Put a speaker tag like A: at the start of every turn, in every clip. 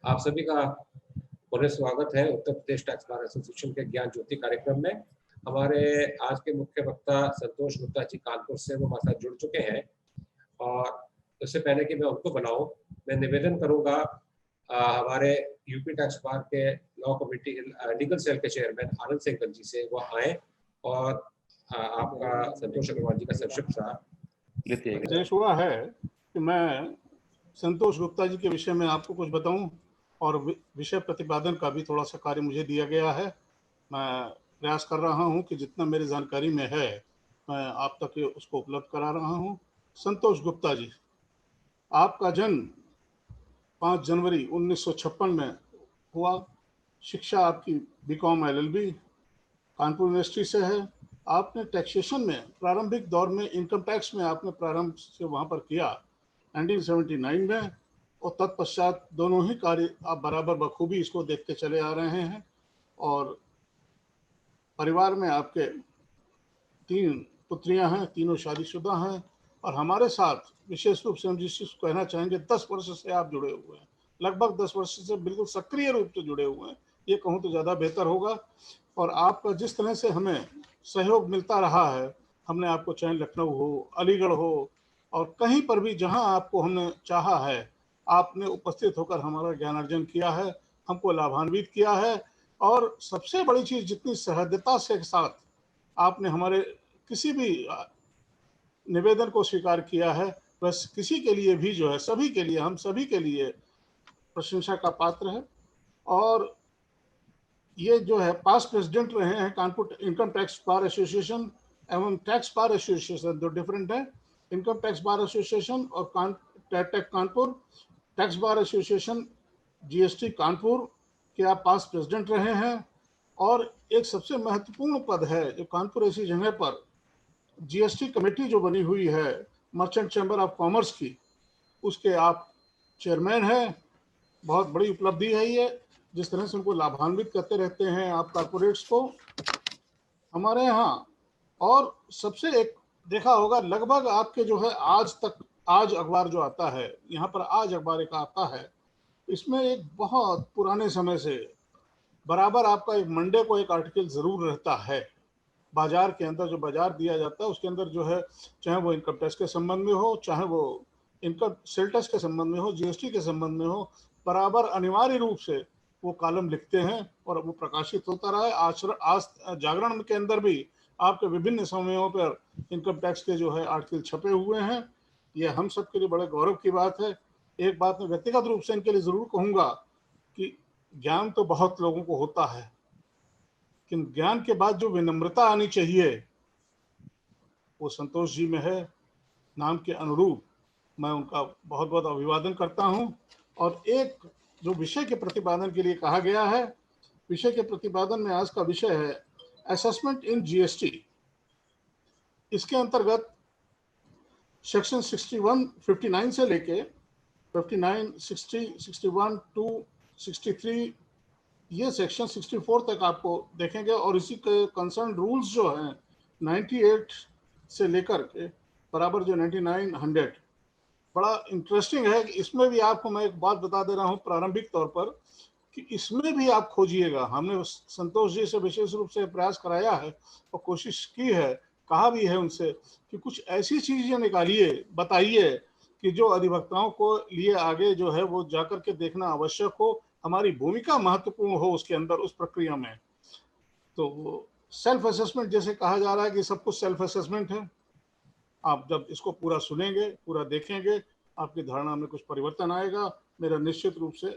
A: आप सभी का पुनः स्वागत है Uttar Pradesh tax bar association के ज्ञान ज्योति कार्यक्रम में। हमारे आज के मुख्य वक्ता संतोष गुप्ता जी कानपुर से वो हमारे साथ जुड़ चुके हैं और उससे पहले कि मैं उनको बनाऊं, मैं निवेदन करूंगा हमारे यूपी टैक्स बार के लॉ कमेटी लीगल सेल के चेयरमैन आनंद सिंह जी से वो आए और आपका संतोष अग्रवाल जी का संक्षिप्त सा
B: विशेष हुआ है कि मैं संतोष गुप्ता जी के विषय में आपको कुछ बताऊं और विषय प्रतिपादन का भी थोड़ा सा कार्य मुझे दिया गया है। मैं प्रयास कर रहा हूं कि जितना मेरी जानकारी में है मैं आप तक उसको उपलब्ध करा रहा हूं। संतोष गुप्ता जी, आपका जन्म 5 जनवरी 1956 में हुआ। शिक्षा आपकी बीकॉम LLB कानपुर यूनिवर्सिटी से है। आपने टैक्सेशन में प्रारंभिक दौर में इनकम टैक्स में आपने प्रारंभ से वहाँ पर किया 1979 में, और तत्पश्चात दोनों ही कार्य आप बराबर बखूबी इसको देखते चले आ रहे हैं। और परिवार में आपके 3 पुत्रियां हैं, तीनों शादीशुदा हैं। और हमारे साथ विशेष रूप से हम जिस चीज को कहना चाहेंगे, 10 वर्ष से आप जुड़े हुए हैं, लगभग 10 वर्ष से बिल्कुल सक्रिय रूप से जुड़े हुए हैं, ये कहूँ तो ज़्यादा बेहतर होगा। और आपका जिस तरह से हमें सहयोग मिलता रहा है, हमने आपको चाहे लखनऊ हो, अलीगढ़ हो, और कहीं पर भी जहां आपको हमने चाहा है, आपने उपस्थित होकर हमारा ज्ञानार्जन किया है, हमको लाभान्वित किया है। और सबसे बड़ी चीज़, जितनी सहृदयता से साथ आपने हमारे किसी भी निवेदन को स्वीकार किया है, बस किसी के लिए भी जो है, सभी के लिए, हम सभी के लिए प्रशंसा का पात्र है। और ये जो है पास्ट प्रेसिडेंट रहे हैं Kanpur income tax bar association एवं टैक्स बार एसोसिएशन, दो डिफरेंट है। इनकम टैक्स बार एसोसिएशन और टैट Kanpur, tax bar association GST Kanpur के आप पास्ट प्रेसिडेंट रहे हैं। और एक सबसे महत्वपूर्ण पद है जो कानपुर ऐसी जगह पर GST कमेटी जो बनी हुई है मर्चेंट चैम्बर ऑफ कॉमर्स की, उसके आप चेयरमैन हैं। बहुत बड़ी उपलब्धि है ये, जिस तरह से उनको लाभान्वित करते रहते हैं आप कॉर्पोरेट्स को हमारे यहाँ। और सबसे एक देखा होगा, लगभग आपके जो है आज तक, आज अखबार जो आता है यहाँ पर, आज अखबार एक आता है, इसमें एक बहुत पुराने समय से बराबर आपका एक मंडे को एक आर्टिकल जरूर रहता है। बाजार के अंदर जो बाजार दिया जाता है उसके अंदर जो है, चाहे वो इनकम टैक्स के संबंध में हो, चाहे वो इनकम सेल टैक्स के संबंध में हो, GST के संबंध में हो, बराबर अनिवार्य रूप से वो कॉलम लिखते हैं और वो प्रकाशित होता रहा है। आज जागरण के अंदर भी आपके विभिन्न समयों पर इनकम टैक्स के जो है आर्टिकल छपे हुए हैं। ये हम सब के लिए बड़े गौरव की बात है। एक बात मैं व्यक्तिगत रूप से इनके लिए जरूर कहूँगा कि ज्ञान तो बहुत लोगों को होता है, लेकिन ज्ञान के बाद जो विनम्रता आनी चाहिए वो संतोष जी में है। नाम के अनुरूप मैं उनका बहुत बहुत अभिवादन करता हूं। और एक जो विषय के प्रतिपादन के लिए कहा गया है, विषय के प्रतिपादन में आज का विषय है असेसमेंट इन GST। इसके अंतर्गत सेक्शन 59 से लेके 59, 60, 61 टू 63, ये सेक्शन 64 तक आपको देखेंगे। और इसी के कंसर्न रूल्स जो हैं 98 से लेकर के बराबर जो 99, 100, बड़ा इंटरेस्टिंग है। कि इसमें भी आपको मैं एक बात बता दे रहा हूँ प्रारंभिक तौर पर, कि इसमें भी आप खोजिएगा। हमने संतोष जी से विशेष रूप से प्रयास कराया है और कोशिश की है, कहा भी है उनसे कि कुछ ऐसी चीजें निकालिए, बताइए कि जो अधिवक्ताओं को लिए आगे जो है वो जाकर के देखना आवश्यक हो, हमारी भूमिका महत्वपूर्ण हो उसके अंदर, उस प्रक्रिया में। तो सेल्फ असेसमेंट जैसे कहा जा रहा है कि सब कुछ सेल्फ असेसमेंट है। आप जब इसको पूरा सुनेंगे, पूरा देखेंगे, आपकी धारणा में कुछ परिवर्तन आएगा। मेरा निश्चित रूप से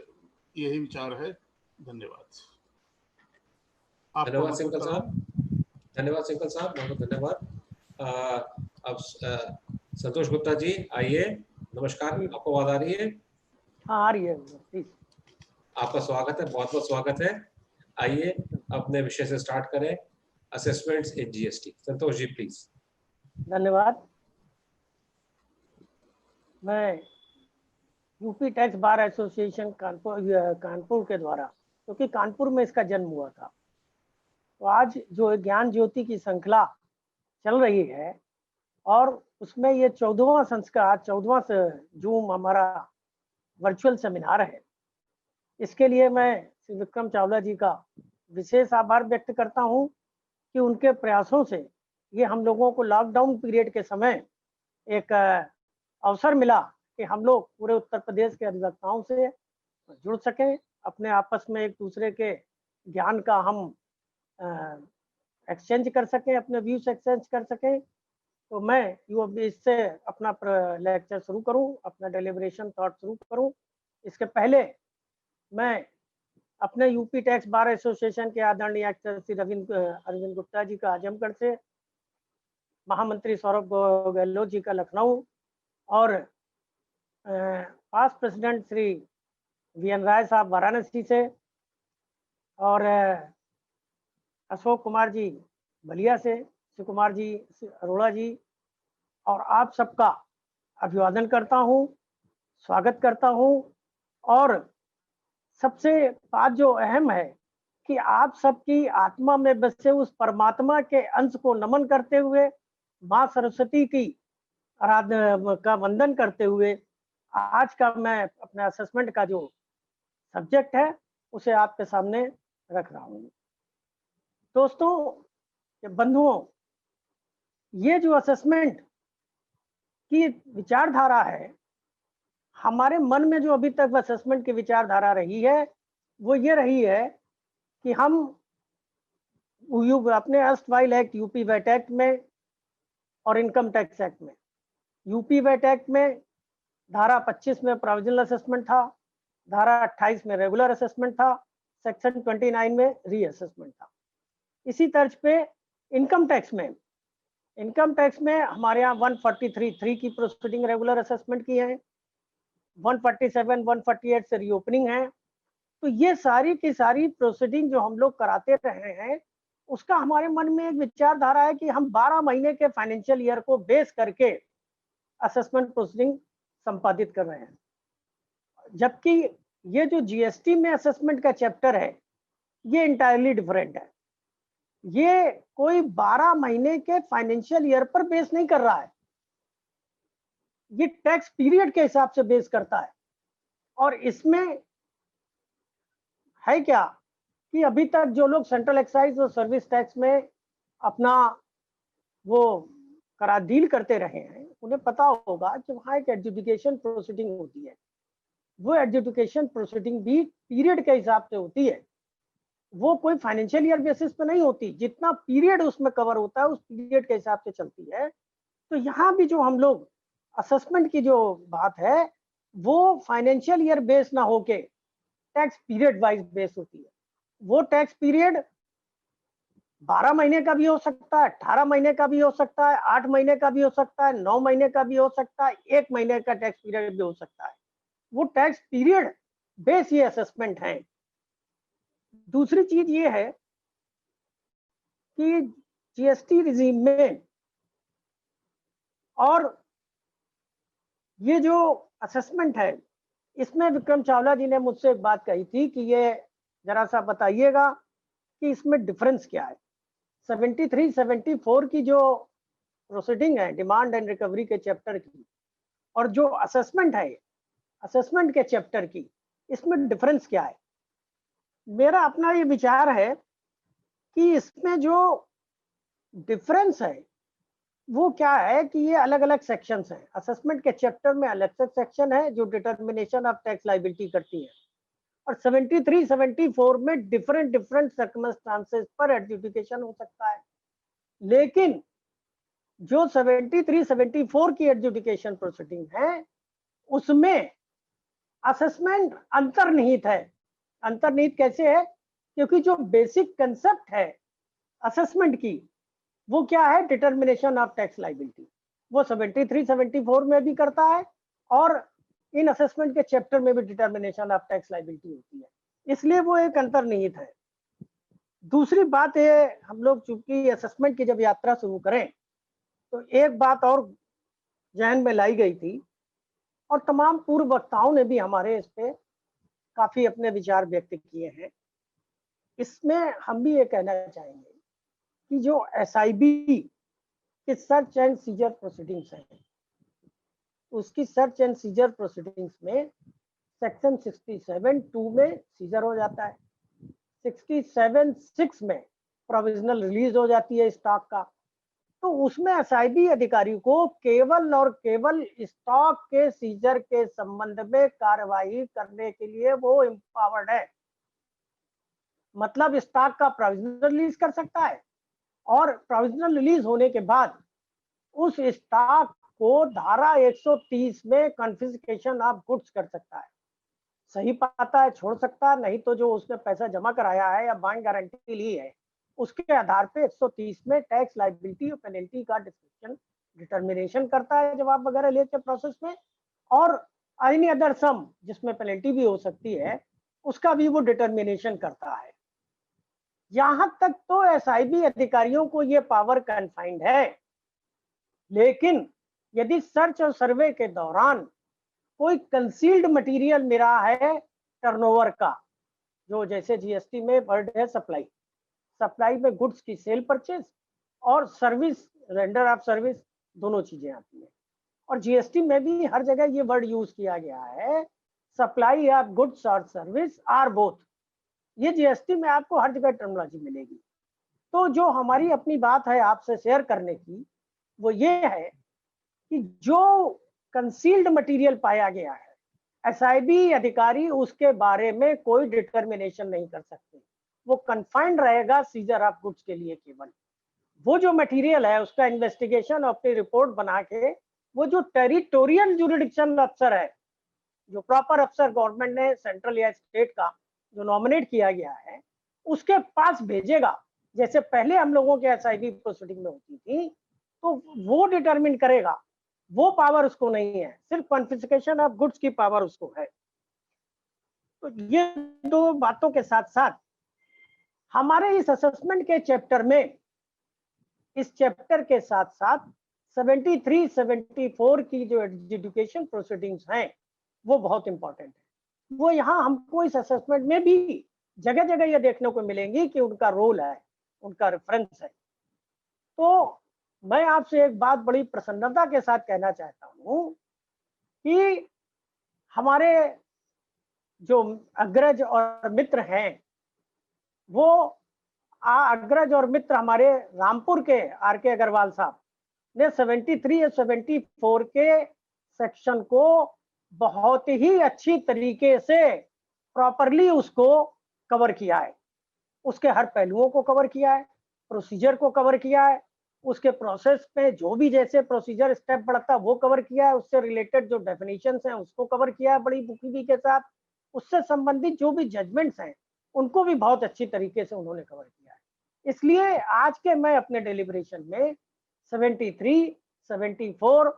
B: यही विचार है। धन्यवाद।
A: धन्यवाद सिंकल साहब, धन्यवाद सिंकल साहब, बहुत धन्यवाद। अब संतोष गुप्ता जी आइए। नमस्कार, आपको आवाज आ रही है?
C: हाँ आ रही है, प्लीज।
A: आपका स्वागत है, बहुत बहुत स्वागत है। आइए अपने विषय से स्टार्ट करें, assessments in GST। Santosh ji please.
C: धन्यवाद। मैं UP tax bar association Kanpur के द्वारा, क्योंकि कानपुर में इसका जन्म हुआ था, तो आज जो ज्ञान ज्योति की श्रृंखला चल रही है और उसमें ये 14वां संस्कार, 14वां जूम हमारा वर्चुअल सेमिनार है। इसके लिए मैं श्री विक्रम चावला जी का विशेष आभार व्यक्त करता हूं कि उनके प्रयासों से ये हम लोगों को लॉकडाउन पीरियड के समय एक अवसर मिला कि हम लोग पूरे उत्तर प्रदेश के अधिवक्ताओं से जुड़ सकें, अपने आपस में एक दूसरे के ज्ञान का हम एक्सचेंज कर सकें, अपने व्यूज एक्सचेंज कर सकें। तो मैं इससे अपना लेक्चर शुरू करूं, अपना डेलिब्रेशन थॉट शुरू करूं। इसके पहले मैं अपने यूपी टैक्स बार एसोसिएशन के आदरणीय अरविंद गुप्ता जी का आजमगढ़ से, महामंत्री सौरभ गहलोत जी का लखनऊ और पास्ट प्रेसिडेंट श्री वीएन राय साहब वाराणसी से और अशोक कुमार जी बलिया से, शिव कुमार जी अरोड़ा जी, और आप सबका अभिवादन करता हूं, स्वागत करता हूं। और सबसे बात जो अहम है कि आप सबकी आत्मा में बसे उस परमात्मा के अंश को नमन करते हुए, माँ सरस्वती की आराधना का वंदन करते हुए, आज का मैं अपने असेसमेंट का जो सब्जेक्ट है उसे आपके सामने रख रहा हूँ। दोस्तों, बंधुओं, ये जो असेसमेंट की विचारधारा है, हमारे मन में जो अभी तक असेसमेंट की विचारधारा रही है वो ये रही है कि हम अपने अस्थवाइल एक्ट यूपी वैट एक्ट में और इनकम टैक्स एक्ट में, यूपी वैट एक्ट में धारा 25 में प्रोविजनल असेसमेंट था, धारा 28 में रेगुलर असेसमेंट था, सेक्शन 29 में रीअसेसमेंट था। इसी तर्ज पे इनकम टैक्स में हमारे यहाँ 143(3) की प्रोसीडिंग रेगुलर असेसमेंट की है, 147, 148 से रीओपनिंग है। तो ये सारी की सारी प्रोसीडिंग जो हम लोग कराते रहे हैं, उसका हमारे मन में एक विचारधारा है कि हम 12 महीने के फाइनेंशियल ईयर को बेस करके असेसमेंट प्रोसीडिंग संपादित कर रहे हैं, जबकि ये जो जीएसटी में असेसमेंट का चैप्टर है ये इंटायरली डिफरेंट है। ये कोई 12 महीने के फाइनेंशियल ईयर पर बेस नहीं कर रहा है, ये टैक्स पीरियड के हिसाब से बेस करता है। और इसमें है क्या कि अभी तक जो लोग सेंट्रल एक्साइज और सर्विस टैक्स में अपना वो करा डील करते रहे हैं, उन्हें पता होगा कि वहाँ एक एडजुडिकेशन प्रोसीडिंग होती है। वो एडजुडिकेशन प्रोसीडिंग भी पीरियड के हिसाब से होती है, वो कोई फाइनेंशियल ईयर बेसिस पे नहीं होती। जितना पीरियड उसमें कवर होता है उस पीरियड के हिसाब से चलती है। तो यहाँ भी जो हम लोग असेसमेंट की जो बात है वो फाइनेंशियल ईयर बेस ना होके टैक्स पीरियड वाइज बेस होती है। वो टैक्स पीरियड 12 महीने का भी हो सकता है, 18 महीने का भी हो सकता है, 8 महीने का भी हो सकता है, 9 महीने का भी हो सकता है, 1 महीने का टैक्स पीरियड भी हो सकता है। वो टैक्स पीरियड बेस ये असेसमेंट है। दूसरी चीज ये है कि जीएसटी रिजीम में और ये जो असेसमेंट है इसमें विक्रम चावला जी ने मुझसे एक बात कही थी कि ये जरा सा बताइएगा कि इसमें डिफरेंस क्या है। 73, 74 की जो प्रोसीडिंग है डिमांड एंड रिकवरी के चैप्टर की और जो असेसमेंट है असेसमेंट के चैप्टर की, इसमें डिफरेंस क्या है। मेरा अपना ये विचार है कि इसमें जो डिफरेंस है वो क्या है कि ये अलग अलग सेक्शंस हैं। असेसमेंट के चैप्टर में अलग से सेक्शन है जो डिटर्मिनेशन ऑफ टैक्स लायबिलिटी करती है, और 73, 74 में डिफरेंट सर्कमस्टांसेस पर एडजुडिकेशन हो सकता है। लेकिन जो 73, 74 की एडजुडिकेशन प्रोसीडिंग है उसमें असेसमेंट अंतर्निहित है। अंतर्निहित कैसे है? क्योंकि जो बेसिक कंसेप्ट है असेसमेंट की वो क्या है, डिटर्मिनेशन ऑफ टैक्स लायबिलिटी, वो 73, 74 में भी करता है और इन असेसमेंट के चैप्टर में भी डिटर्मिनेशन ऑफ टैक्स लायबिलिटी होती है, इसलिए वो एक अंतर्निहित है। दूसरी बात है, हम लोग चूंकि असेसमेंट की जब यात्रा शुरू करें तो एक बात और जहन में लाई गई थी और तमाम पूर्व वक्ताओं ने भी हमारे इस पे काफी अपने विचार व्यक्त किए हैं। इसमें हम भी ये कहना चाहेंगे कि जो एसआईबी की सर्च एंड सीजर प्रोसीडिंग्स है, उसकी सर्च एंड सीजर प्रोसीडिंग्स में सेक्शन 67(2) में सीजर हो जाता है, 67(6) में प्रोविजनल रिलीज हो जाती है स्टॉक का। तो उसमें एसआईबी अधिकारी को केवल और केवल स्टॉक के सीजर के संबंध में कार्रवाई करने के लिए वो एम्पावर्ड है। मतलब स्टॉक का प्रोविजनल रिलीज कर सकता है और प्रोविजनल रिलीज होने के बाद उस स्टॉक को धारा 130 में कॉन्फिस्केशन ऑफ गुड्स कर सकता है। सही पाता है छोड़ सकता है, नहीं तो जो उसने पैसा जमा कराया है या बैंक गारंटी ली है उसके आधार पे 130 में टैक्स लायबिलिटी और पेनल्टी का डिस्क्रिप्शन डिटर्मिनेशन करता है जवाब वगैरह लेके प्रोसेस में, और एनी अदर सम जिसमें पेनल्टी भी हो सकती है उसका भी वो डिटर्मिनेशन करता है। यहां तक तो एसआईबी अधिकारियों को ये पावर कन्फाइंड है, लेकिन यदि सर्च और सर्वे के दौरान कोई कंसील्ड मटेरियल मिला है टर्नओवर का, जो जैसे जीएसटी में वर्ड है सप्लाई, सप्लाई में गुड्स की सेल परचेज और सर्विस रेंडर ऑफ सर्विस दोनों चीजें आती है, और जीएसटी में भी हर जगह ये वर्ड यूज किया गया है, सप्लाई ऑफ गुड्स और सर्विस आर बोथ। ये जीएसटी में आपको हर जगह टर्मिनोलॉजी मिलेगी। तो जो हमारी अपनी बात है आपसे शेयर करने की वो ये है कि जो कंसील्ड मटेरियल पाया गया है एसआईबी अधिकारी उसके बारे में कोई डिटर्मिनेशन नहीं कर सकते, वो कन्फाइंड रहेगा सीजर ऑफ गुड्स के लिए। केवल वो जो मटेरियल है उसका इन्वेस्टिगेशन अपनी रिपोर्ट बना के वो जो टेरिटोरियल जुरिडिक्शन अफसर है, जो प्रॉपर अफसर गवर्नमेंट ने सेंट्रल या स्टेट का जो नॉमिनेट किया गया है उसके पास भेजेगा। जैसे पहले हम लोगों के एसआईबी प्रोसीडिंग में होती थी, तो वो डिटरमिन करेगा, वो पावर उसको नहीं है, सिर्फ कॉन्फिस्केशन ऑफ गुड्स की पावर उसको है। तो ये दो बातों के साथ साथ हमारे इस असेसमेंट के चैप्टर में, इस चैप्टर के साथ साथ 73, 74 की जो एजुकेशन प्रोसीडिंग्स हैं वो बहुत इंपॉर्टेंट है। वो यहाँ हमको इस असेसमेंट में भी जगह जगह ये देखने को मिलेंगी कि उनका रोल है, उनका रेफरेंस है। तो मैं आपसे एक बात बड़ी प्रसन्नता के साथ कहना चाहता हूँ कि हमारे जो अग्रज और मित्र हैं वो अग्रज और मित्र हमारे रामपुर के आर.के. अग्रवाल साहब ने 73 और 74 के सेक्शन को बहुत ही अच्छी तरीके से प्रॉपरली उसको कवर किया है, उसके हर पहलुओं को कवर किया है, प्रोसीजर को कवर किया है, उसके प्रोसेस पे जो भी जैसे प्रोसीजर स्टेप बढ़ता है वो कवर किया है, उससे रिलेटेड जो डेफिनेशंस हैं उसको कवर किया है बड़ी बुकीबी के साथ, उससे संबंधित जो भी जजमेंट्स हैं उनको भी बहुत अच्छी तरीके से उन्होंने कवर किया है। इसलिए आज के मैं अपने डेलिब्रेशन में 73, 74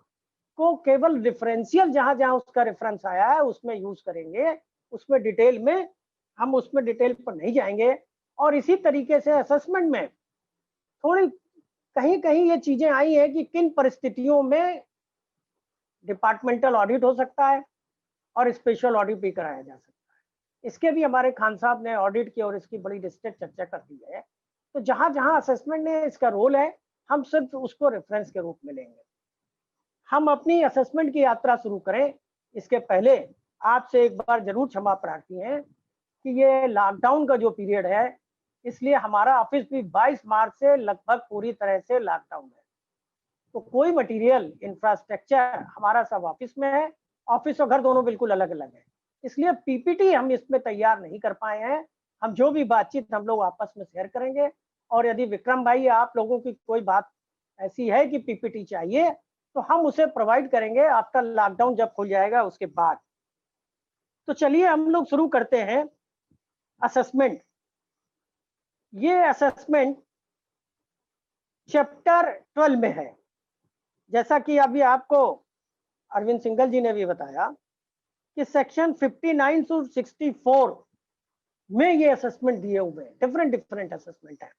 C: को केवल डिफरेंशियल जहां जहां उसका रेफरेंस आया है उसमें यूज करेंगे, उसमें डिटेल में हम उसमें डिटेल पर नहीं जाएंगे। और इसी तरीके से असेसमेंट में थोड़ी कहीं कहीं ये चीजें आई हैं कि किन परिस्थितियों में डिपार्टमेंटल ऑडिट हो सकता है और स्पेशल ऑडिट भी कराया जा सकता है। इसके भी हमारे खान साहब ने ऑडिट की और इसकी बड़ी डिस्टेंस चर्चा कर दी है। तो जहां जहां असेसमेंट में इसका रोल है हम सिर्फ उसको रेफरेंस के रूप में लेंगे। हम अपनी असेसमेंट की यात्रा शुरू करें इसके पहले आपसे एक बार जरूर क्षमा प्रार्थी हैं कि ये लॉकडाउन का जो पीरियड है इसलिए हमारा ऑफिस भी 22 मार्च से लगभग पूरी तरह से लॉकडाउन है। तो कोई मटेरियल इंफ्रास्ट्रक्चर हमारा सब ऑफिस में है, ऑफिस और घर दोनों बिल्कुल अलग अलग है, इसलिए पीपीटी हम इसमें तैयार नहीं कर पाए हैं। हम जो भी बातचीत हम लोग आपस में शेयर करेंगे, और यदि विक्रम भाई आप लोगों की कोई बात ऐसी है कि पीपीटी चाहिए तो हम उसे प्रोवाइड करेंगे आफ्टर लॉकडाउन जब खुल जाएगा उसके बाद। तो चलिए हम लोग शुरू करते हैं असेसमेंट। ये असेसमेंट चैप्टर 12 में है, जैसा कि अभी आपको अरविंद सिंघल जी ने भी बताया कि सेक्शन 59 से 64 में ये असेसमेंट दिए हुए हैं, डिफरेंट असेसमेंट है।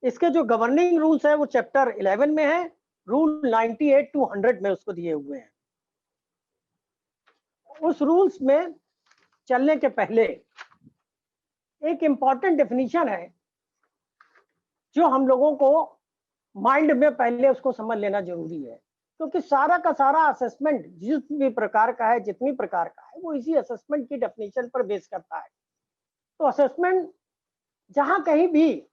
C: इसके जो गवर्निंग रूल्स है वो चैप्टर 11 में है, रूल 98 to 100 में उसको दिए हुए हैं। उस रूल्स में चलने के पहले एक इंपॉर्टेंट डेफिनेशन है जो हम लोगों को माइंड में पहले उसको समझ लेना जरूरी है। क्योंकि सारा का सारा असेसमेंट जिस भी प्रकार का है, जितनी प्रकार का है, वो इसी असेसमेंट की डेफिनेशन पर बेस करता है। तो असेसमेंट जहां कहीं भी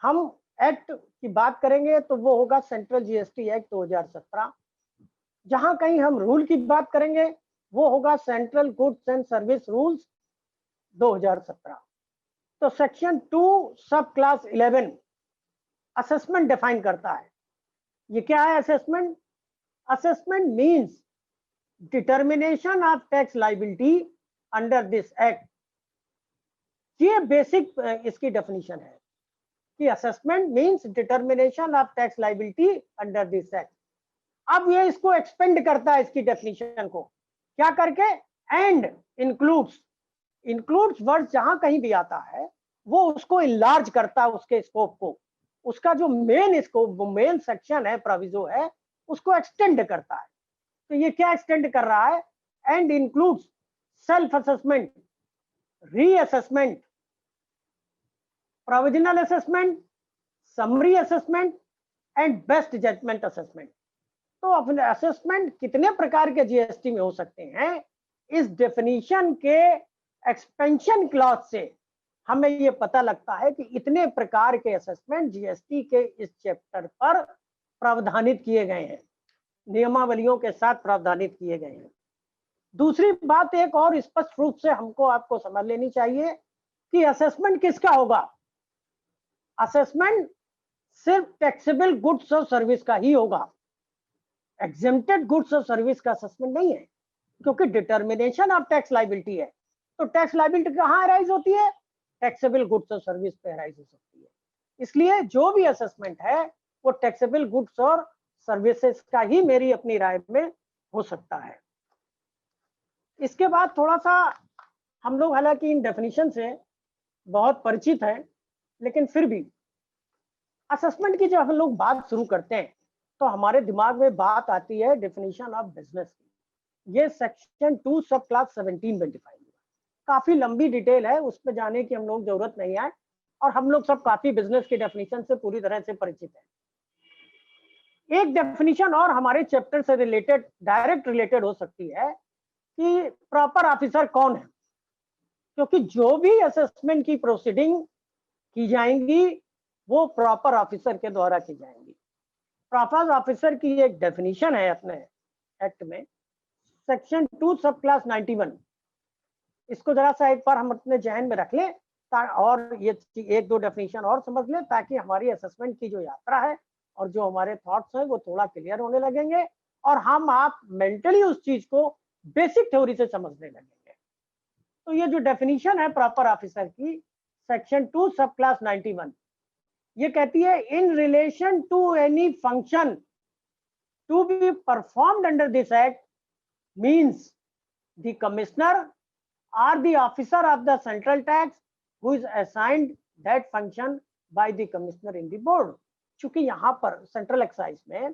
C: हम एक्ट की बात करेंगे तो वो होगा सेंट्रल जीएसटी एक्ट 2017। जहां कहीं हम रूल की बात करेंगे वो होगा central goods and service rules 2017। तो सेक्शन 2 सब क्लास 11 असेसमेंट डिफाइन करता है। ये क्या है assessment? Assessment means determination of tax liability under this act. ये बेसिक इसकी डेफिनेशन है कि assessment means determination of tax liability under this act. अब ये इसको एक्सपेंड करता है इसकी डेफिनेशन को, क्या करके? एंड इंक्लूड्स वर्ड जहां कहीं भी आता है वो उसको इनलार्ज करता है, उसके स्कोप को, उसका जो मेन स्कोप, मेन सेक्शन है, प्रोविजो है, उसको एक्सटेंड करता है। तो ये क्या एक्सटेंड कर रहा है? And includes self assessment, reassessment, provisional assessment, summary assessment and best judgement assessment. तो अपने असेसमेंट कितने प्रकार के जीएसटी में हो सकते हैं, इस डेफिनेशन के एक्सपेंशन क्लॉज से हमें ये पता लगता है कि इतने प्रकार के असेसमेंट जीएसटी के इस चैप्टर पर प्रावधानित किए गए हैं, नियमावलियों के साथ प्रावधानित किए गए हैं। दूसरी बात एक और स्पष्ट रूप से हमको आपको समझ लेनी चाहिए कि असेसमेंट किसका होगा। असेसमेंट सिर्फ टैक्सेबल गुड्स और सर्विस का ही होगा, एग्जेम्प्टेड गुड्स और सर्विस का असेसमेंट नहीं है, क्योंकि डिटर्मिनेशन ऑफ टैक्स लायबिलिटी है। तो टैक्स लायबिलिटी कहाँ अराइज होती है? टैक्सेबल गुड्स और सर्विस पे अराइज हो सकती है। इसलिए जो भी असेसमेंट है वो टैक्सेबल गुड्स और सर्विसेज का ही मेरी अपनी राय में हो सकता है। इसके बाद थोड़ा सा हम लोग हालांकि इन डेफिनेशन से बहुत परिचित हैं, लेकिन फिर भी असेसमेंट की जब हम लोग बात शुरू करते हैं तो हमारे दिमाग में बात आती है डेफिनेशन ऑफ बिजनेस की। ये सेक्शन 2 सब क्लास 17 में डिफाइन हुआ। काफी लंबी डिटेल है, उस पर जाने की हम लोग जरूरत नहीं है, और हम लोग सब काफी बिजनेस की डेफिनेशन से पूरी तरह से परिचित हैं। एक डेफिनेशन और हमारे चैप्टर से रिलेटेड, डायरेक्ट रिलेटेड हो सकती है कि प्रॉपर ऑफिसर कौन है, क्योंकि जो भी असेसमेंट की प्रोसीडिंग की जाएंगी वो प्रॉपर ऑफिसर के द्वारा की जाएंगी। प्रॉपर ऑफिसर की एक डेफिनेशन है अपने एक्ट में, सेक्शन 2 सब क्लास 91। इसको जरा सा एक बार हम अपने जहन में रख लें और ये एक दो डेफिनेशन और समझ लें, ताकि हमारी असेसमेंट की जो यात्रा है और जो हमारे थॉट्स हैं वो थोड़ा क्लियर होने लगेंगे और हम आप मेंटली उस चीज को बेसिक थ्योरी से समझने लगेंगे। तो ये जो डेफिनेशन है प्रॉपर ऑफिसर की, सेक्शन 2 सब क्लास 91, ये कहती है in relation to any function to be performed under this act means the commissioner or the officer of the central tax who is assigned that function by the commissioner in the board। चूंकि यहाँ पर central excise में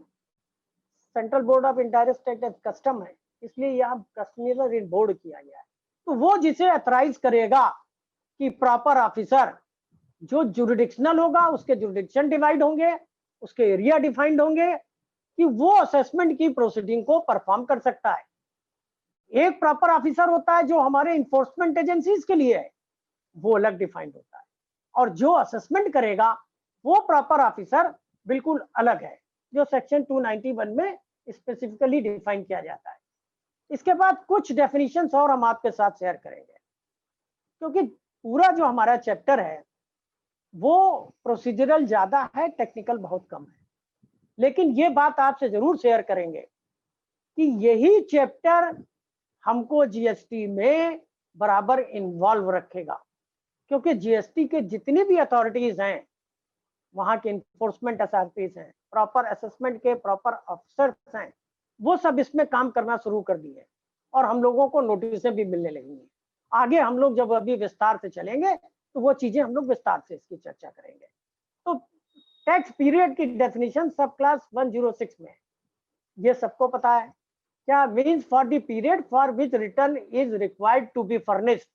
C: central board of indirect tax custom है, इसलिए यहाँ commissioner इन board किया गया है। तो वो जिसे अथराइज करेगा कि प्रॉपर ऑफिसर जो जुरिडिक्शनल होगा, उसके जुरिडिक्शन डिवाइड होंगे, उसके एरिया डिफाइंड होंगे कि वो असेसमेंट की प्रोसीडिंग को परफॉर्म कर सकता है। एक प्रॉपर ऑफिसर होता है जो हमारे इन्फोर्समेंट एजेंसीज के लिए है, वो अलग डिफाइंड होता है, और जो असेसमेंट करेगा वो प्रॉपर ऑफिसर बिल्कुल अलग है, जो सेक्शन 291 में स्पेसिफिकली डिफाइन किया जाता है। इसके बाद कुछ डेफिनेशंस और हम आपके साथ शेयर करेंगे, क्योंकि पूरा जो हमारा चैप्टर है वो प्रोसीजरल ज्यादा है, टेक्निकल बहुत कम है। लेकिन ये बात आपसे जरूर शेयर करेंगे कि यही चैप्टर हमको जीएसटी में बराबर इन्वॉल्व रखेगा, क्योंकि जीएसटी के जितनी भी अथॉरिटीज हैं, वहां के इन्फोर्समेंट अथॉरिटीज हैं, प्रॉपर असेसमेंट के प्रॉपर ऑफिसर्स हैं, वो सब इसमें काम करना शुरू कर दिए और हम लोगों को नोटिसें भी मिलने लगेंगी। आगे हम लोग जब अभी विस्तार से चलेंगे तो वो चीजें हम लोग विस्तार से इसकी चर्चा करेंगे। तो टैक्स पीरियड की डेफिनेशन सब क्लास 106 में, ये सबको पता है क्या means for the period for which return is required to be furnished.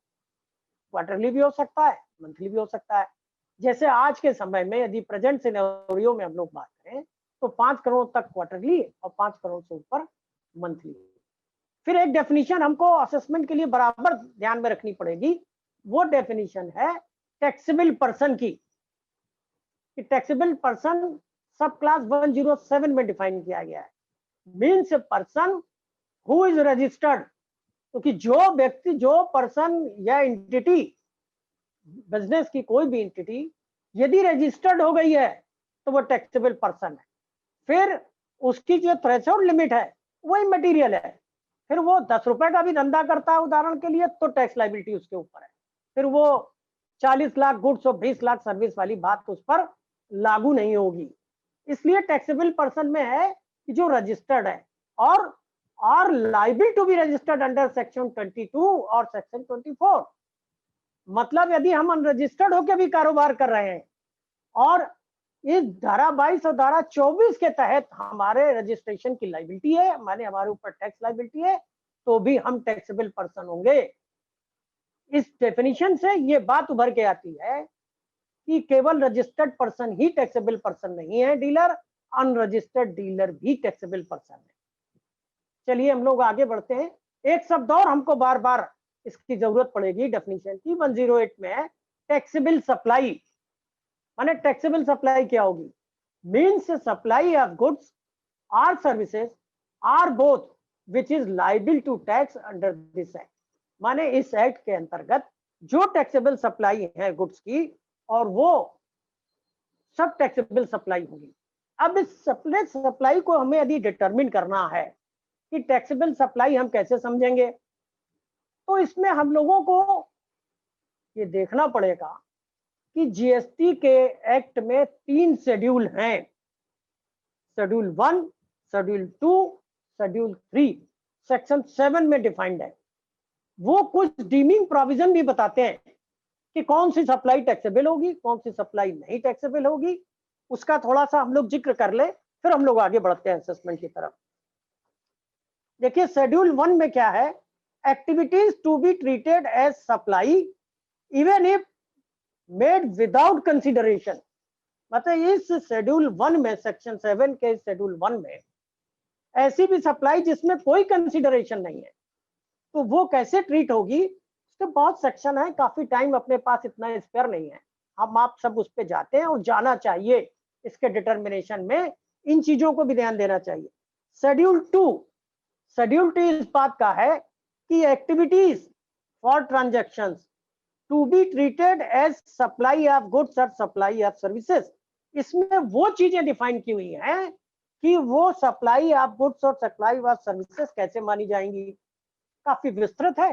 C: Quarterly भी हो सकता है, मंथली भी हो सकता है। जैसे आज के समय में यदि प्रेजेंट सिनेरियो में हम लोग बात करें तो 5 करोड़ तक क्वार्टरली और 5 करोड़ से ऊपर मंथली। फिर एक डेफिनेशन हमको असेसमेंट के लिए बराबर ध्यान में रखनी पड़ेगी, वो डेफिनेशन है टैक्सेबल पर्सन की। टैक्सेबल पर्सन सब क्लास 107 में डिफाइन किया गया है, means person who is registered. क्योंकि जो व्यक्ति, जो पर्सन या एंटिटी, बिजनेस की कोई भी एंटिटी यदि रजिस्टर्ड हो गई है तो वो टैक्सेबल पर्सन है। फिर उसकी जो थ्रेशोल्ड लिमिट है वो इमैटेरियल है। फिर वो 10 रुपए का भी धंधा करता है उदाहरण के लिए तो टैक्स लायबिलिटी उसके ऊपर है। फिर वो 40 लाख गुड्स और 20 लाख सर्विस वाली बात उस पर लागू नहीं होगी। इसलिए टैक्सेबल पर्सन में है कि जो रजिस्टर्ड है और liable to be registered under section 22 और सेक्शन 24। मतलब यदि हम अनरजिस्टर्ड होकर भी कारोबार कर रहे हैं और इस धारा 22 और धारा 24 के तहत हमारे रजिस्ट्रेशन की लाइबिलिटी है, माने हमारे ऊपर टैक्स लाइबिलिटी है, तो भी हम टैक्सेबल पर्सन होंगे। इस डेफिनेशन से ये बात उभर के आती है कि केवल रजिस्टर्ड पर्सन ही टैक्सेबल पर्सन नहीं है डीलर, अनरजिस्टर्ड डीलर भी टैक्सेबल पर्सन है। चलिए हम लोग आगे बढ़ते हैं। एक शब्द और हमको बार बार इसकी जरूरत पड़ेगी डेफिनेशन की, 108 में है टैक्सेबल सप्लाई। माने टैक्सेबल सप्लाई क्या होगी? मीन्स सप्लाई ऑफ गुड्स और services or both which is liable to tax under this act. माने इस एक्ट के अंतर्गत जो टैक्सेबल सप्लाई है गुड्स की, और वो सब टैक्सेबल सप्लाई होगी। अब इस सप्लाई को हमें यदि डिटरमिन करना है कि टैक्सेबल सप्लाई हम कैसे समझेंगे, तो इसमें हम लोगों को ये देखना पड़ेगा कि जीएसटी के एक्ट में 3 शेड्यूल हैं, शेड्यूल 1, शेड्यूल 2, शेड्यूल 3, सेक्शन 7 में डिफाइंड है। वो कुछ डीमिंग प्रोविजन भी बताते हैं कि कौन सी सप्लाई टैक्सेबल होगी, कौन सी सप्लाई नहीं टैक्सेबल होगी। उसका थोड़ा सा हम लोग जिक्र कर ले, फिर हम लोग आगे बढ़ते हैं असेसमेंट की तरफ। देखिए शेड्यूल 1 में क्या है, activities to be treated as supply even if made without consideration. मतलब इस शेड्यूल 1 में, सेक्शन 7 के शेड्यूल 1 में ऐसी भी सप्लाई जिसमें कोई कंसिडरेशन नहीं है, तो वो कैसे ट्रीट होगी, उसके बहुत सेक्शन है। काफी टाइम अपने पास इतना स्पेयर नहीं है, हम आप सब उस पे जाते हैं और जाना चाहिए। इसके डिटर्मिनेशन में इन चीजों को भी ध्यान देना चाहिए। शेड्यूल 2 इस बात का है कि activities for transactions to be treated as supply of goods और सप्लाई ऑफ सर्विसेज। इसमें वो चीजें डिफाइन की हुई हैं कि वो सप्लाई ऑफ गुड्स और सप्लाई ऑफ सर्विसेज कैसे मानी जाएंगी। काफी विस्तृत है,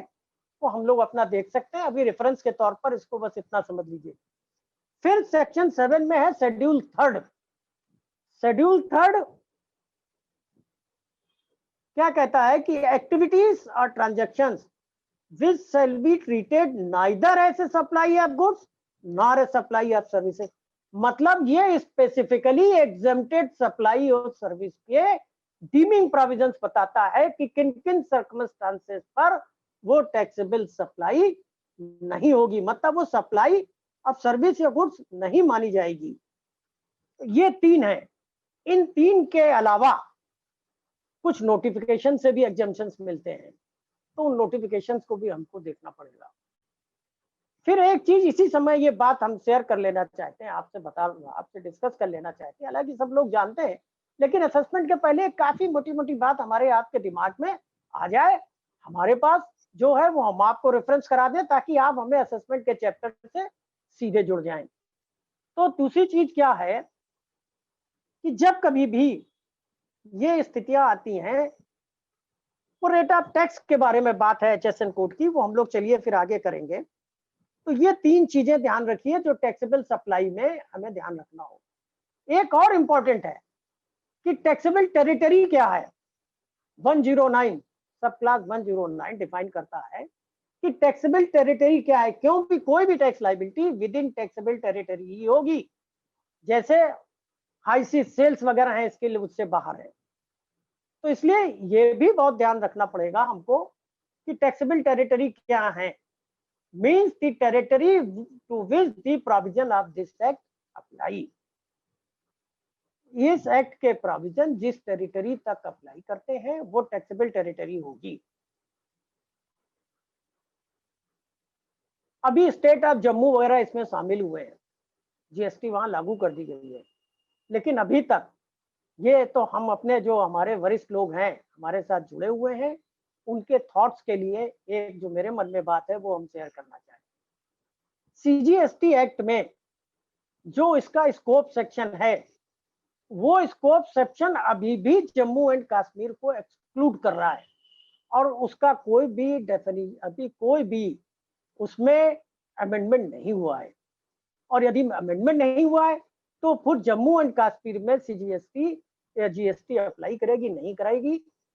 C: वो हम लोग अपना देख सकते हैं, अभी रेफरेंस के तौर पर इसको बस इतना समझ लीजिए। फिर सेक्शन 7 में है शेड्यूल 3। शेड्यूल 3 क्या कहता है कि एक्टिविटीज और transactions which shall be treated neither as a supply of goods nor a supply of services। मतलब ये स्पेसिफिकली एग्जेम्प्टेड सप्लाई और सर्विस के डीमिंग प्रोविजंस बताता है कि किन किन सर्कमस्टांसेस पर वो टैक्सेबल सप्लाई नहीं होगी, मतलब वो सप्लाई ऑफ सर्विस या गुड्स नहीं मानी जाएगी। ये 3 है। इन 3 के अलावा कुछ नोटिफिकेशन से भी एग्जेम्पशंस मिलते हैं, तो उन नोटिफिकेशंस को भी हमको देखना पड़ेगा। फिर एक चीज इसी समय ये बात हम शेयर कर लेना चाहते हैं, आपसे डिस्कस कर लेना चाहते हैं। हालांकि सब लोग जानते हैं, लेकिन असेसमेंट के पहले काफी मोटी मोटी बात हमारे आपके दिमाग में आ जाए। हमारे पास जो है वो हम आपको रेफरेंस करा दें ताकि आप हमें असेसमेंट के चैप्टर से सीधे जुड़ जाएं। तो दूसरी चीज क्या है कि जब कभी भी ये स्थितियां आती हैं, वो रेट ऑफ टैक्स के बारे में बात है HSN कोड की, वो हम लोग चलिए फिर आगे करेंगे। तो ये 3 चीजें ध्यान रखिए जो टैक्सेबल सप्लाई में हमें ध्यान रखना हो। एक और इंपॉर्टेंट है कि टैक्सेबल टेरिटरी क्या है। 109 सब क्लास 109 डिफाइन करता है कि टैक्सेबल टेरिटरी क्या है। क्यों भी कोई भी tax liability within taxable territory ही होगी, जैसे हाई सी सेल्स वगैरह है इसके लिए उससे बाहर है। तो इसलिए ये भी बहुत ध्यान रखना पड़ेगा हमको कि टैक्सेबल टेरिटरी क्या है। Means the territory to which the provision of this tax apply. इस एक्ट के प्रोविजन जिस टेरिटरी तक अप्लाई करते हैं वो टैक्सेबल टेरिटरी होगी। अभी स्टेट ऑफ जम्मू वगैरह इसमें शामिल हुए हैं, जीएसटी वहां लागू कर दी गई है, लेकिन अभी तक ये तो हम अपने जो हमारे वरिष्ठ लोग हैं हमारे साथ जुड़े हुए हैं उनके थॉट्स के लिए एक जो मेरे मन में बात है वो हम शेयर करना चाहें। सीजीएसटी एक्ट में जो इसका स्कोप सेक्शन है वो स्कोप सेक्शन अभी भी जम्मू एंड कश्मीर को एक्सक्लूड कर रहा है और उसका कोई भी डेफिनेशन अभी कोई भी उसमें अमेंडमेंट नहीं हुआ है। और यदि अमेंडमेंट नहीं हुआ है तो फिर जम्मू एंड कश्मीर में सीजीएसटी या जीएसटी अप्लाई करेगी नहीं करेगी,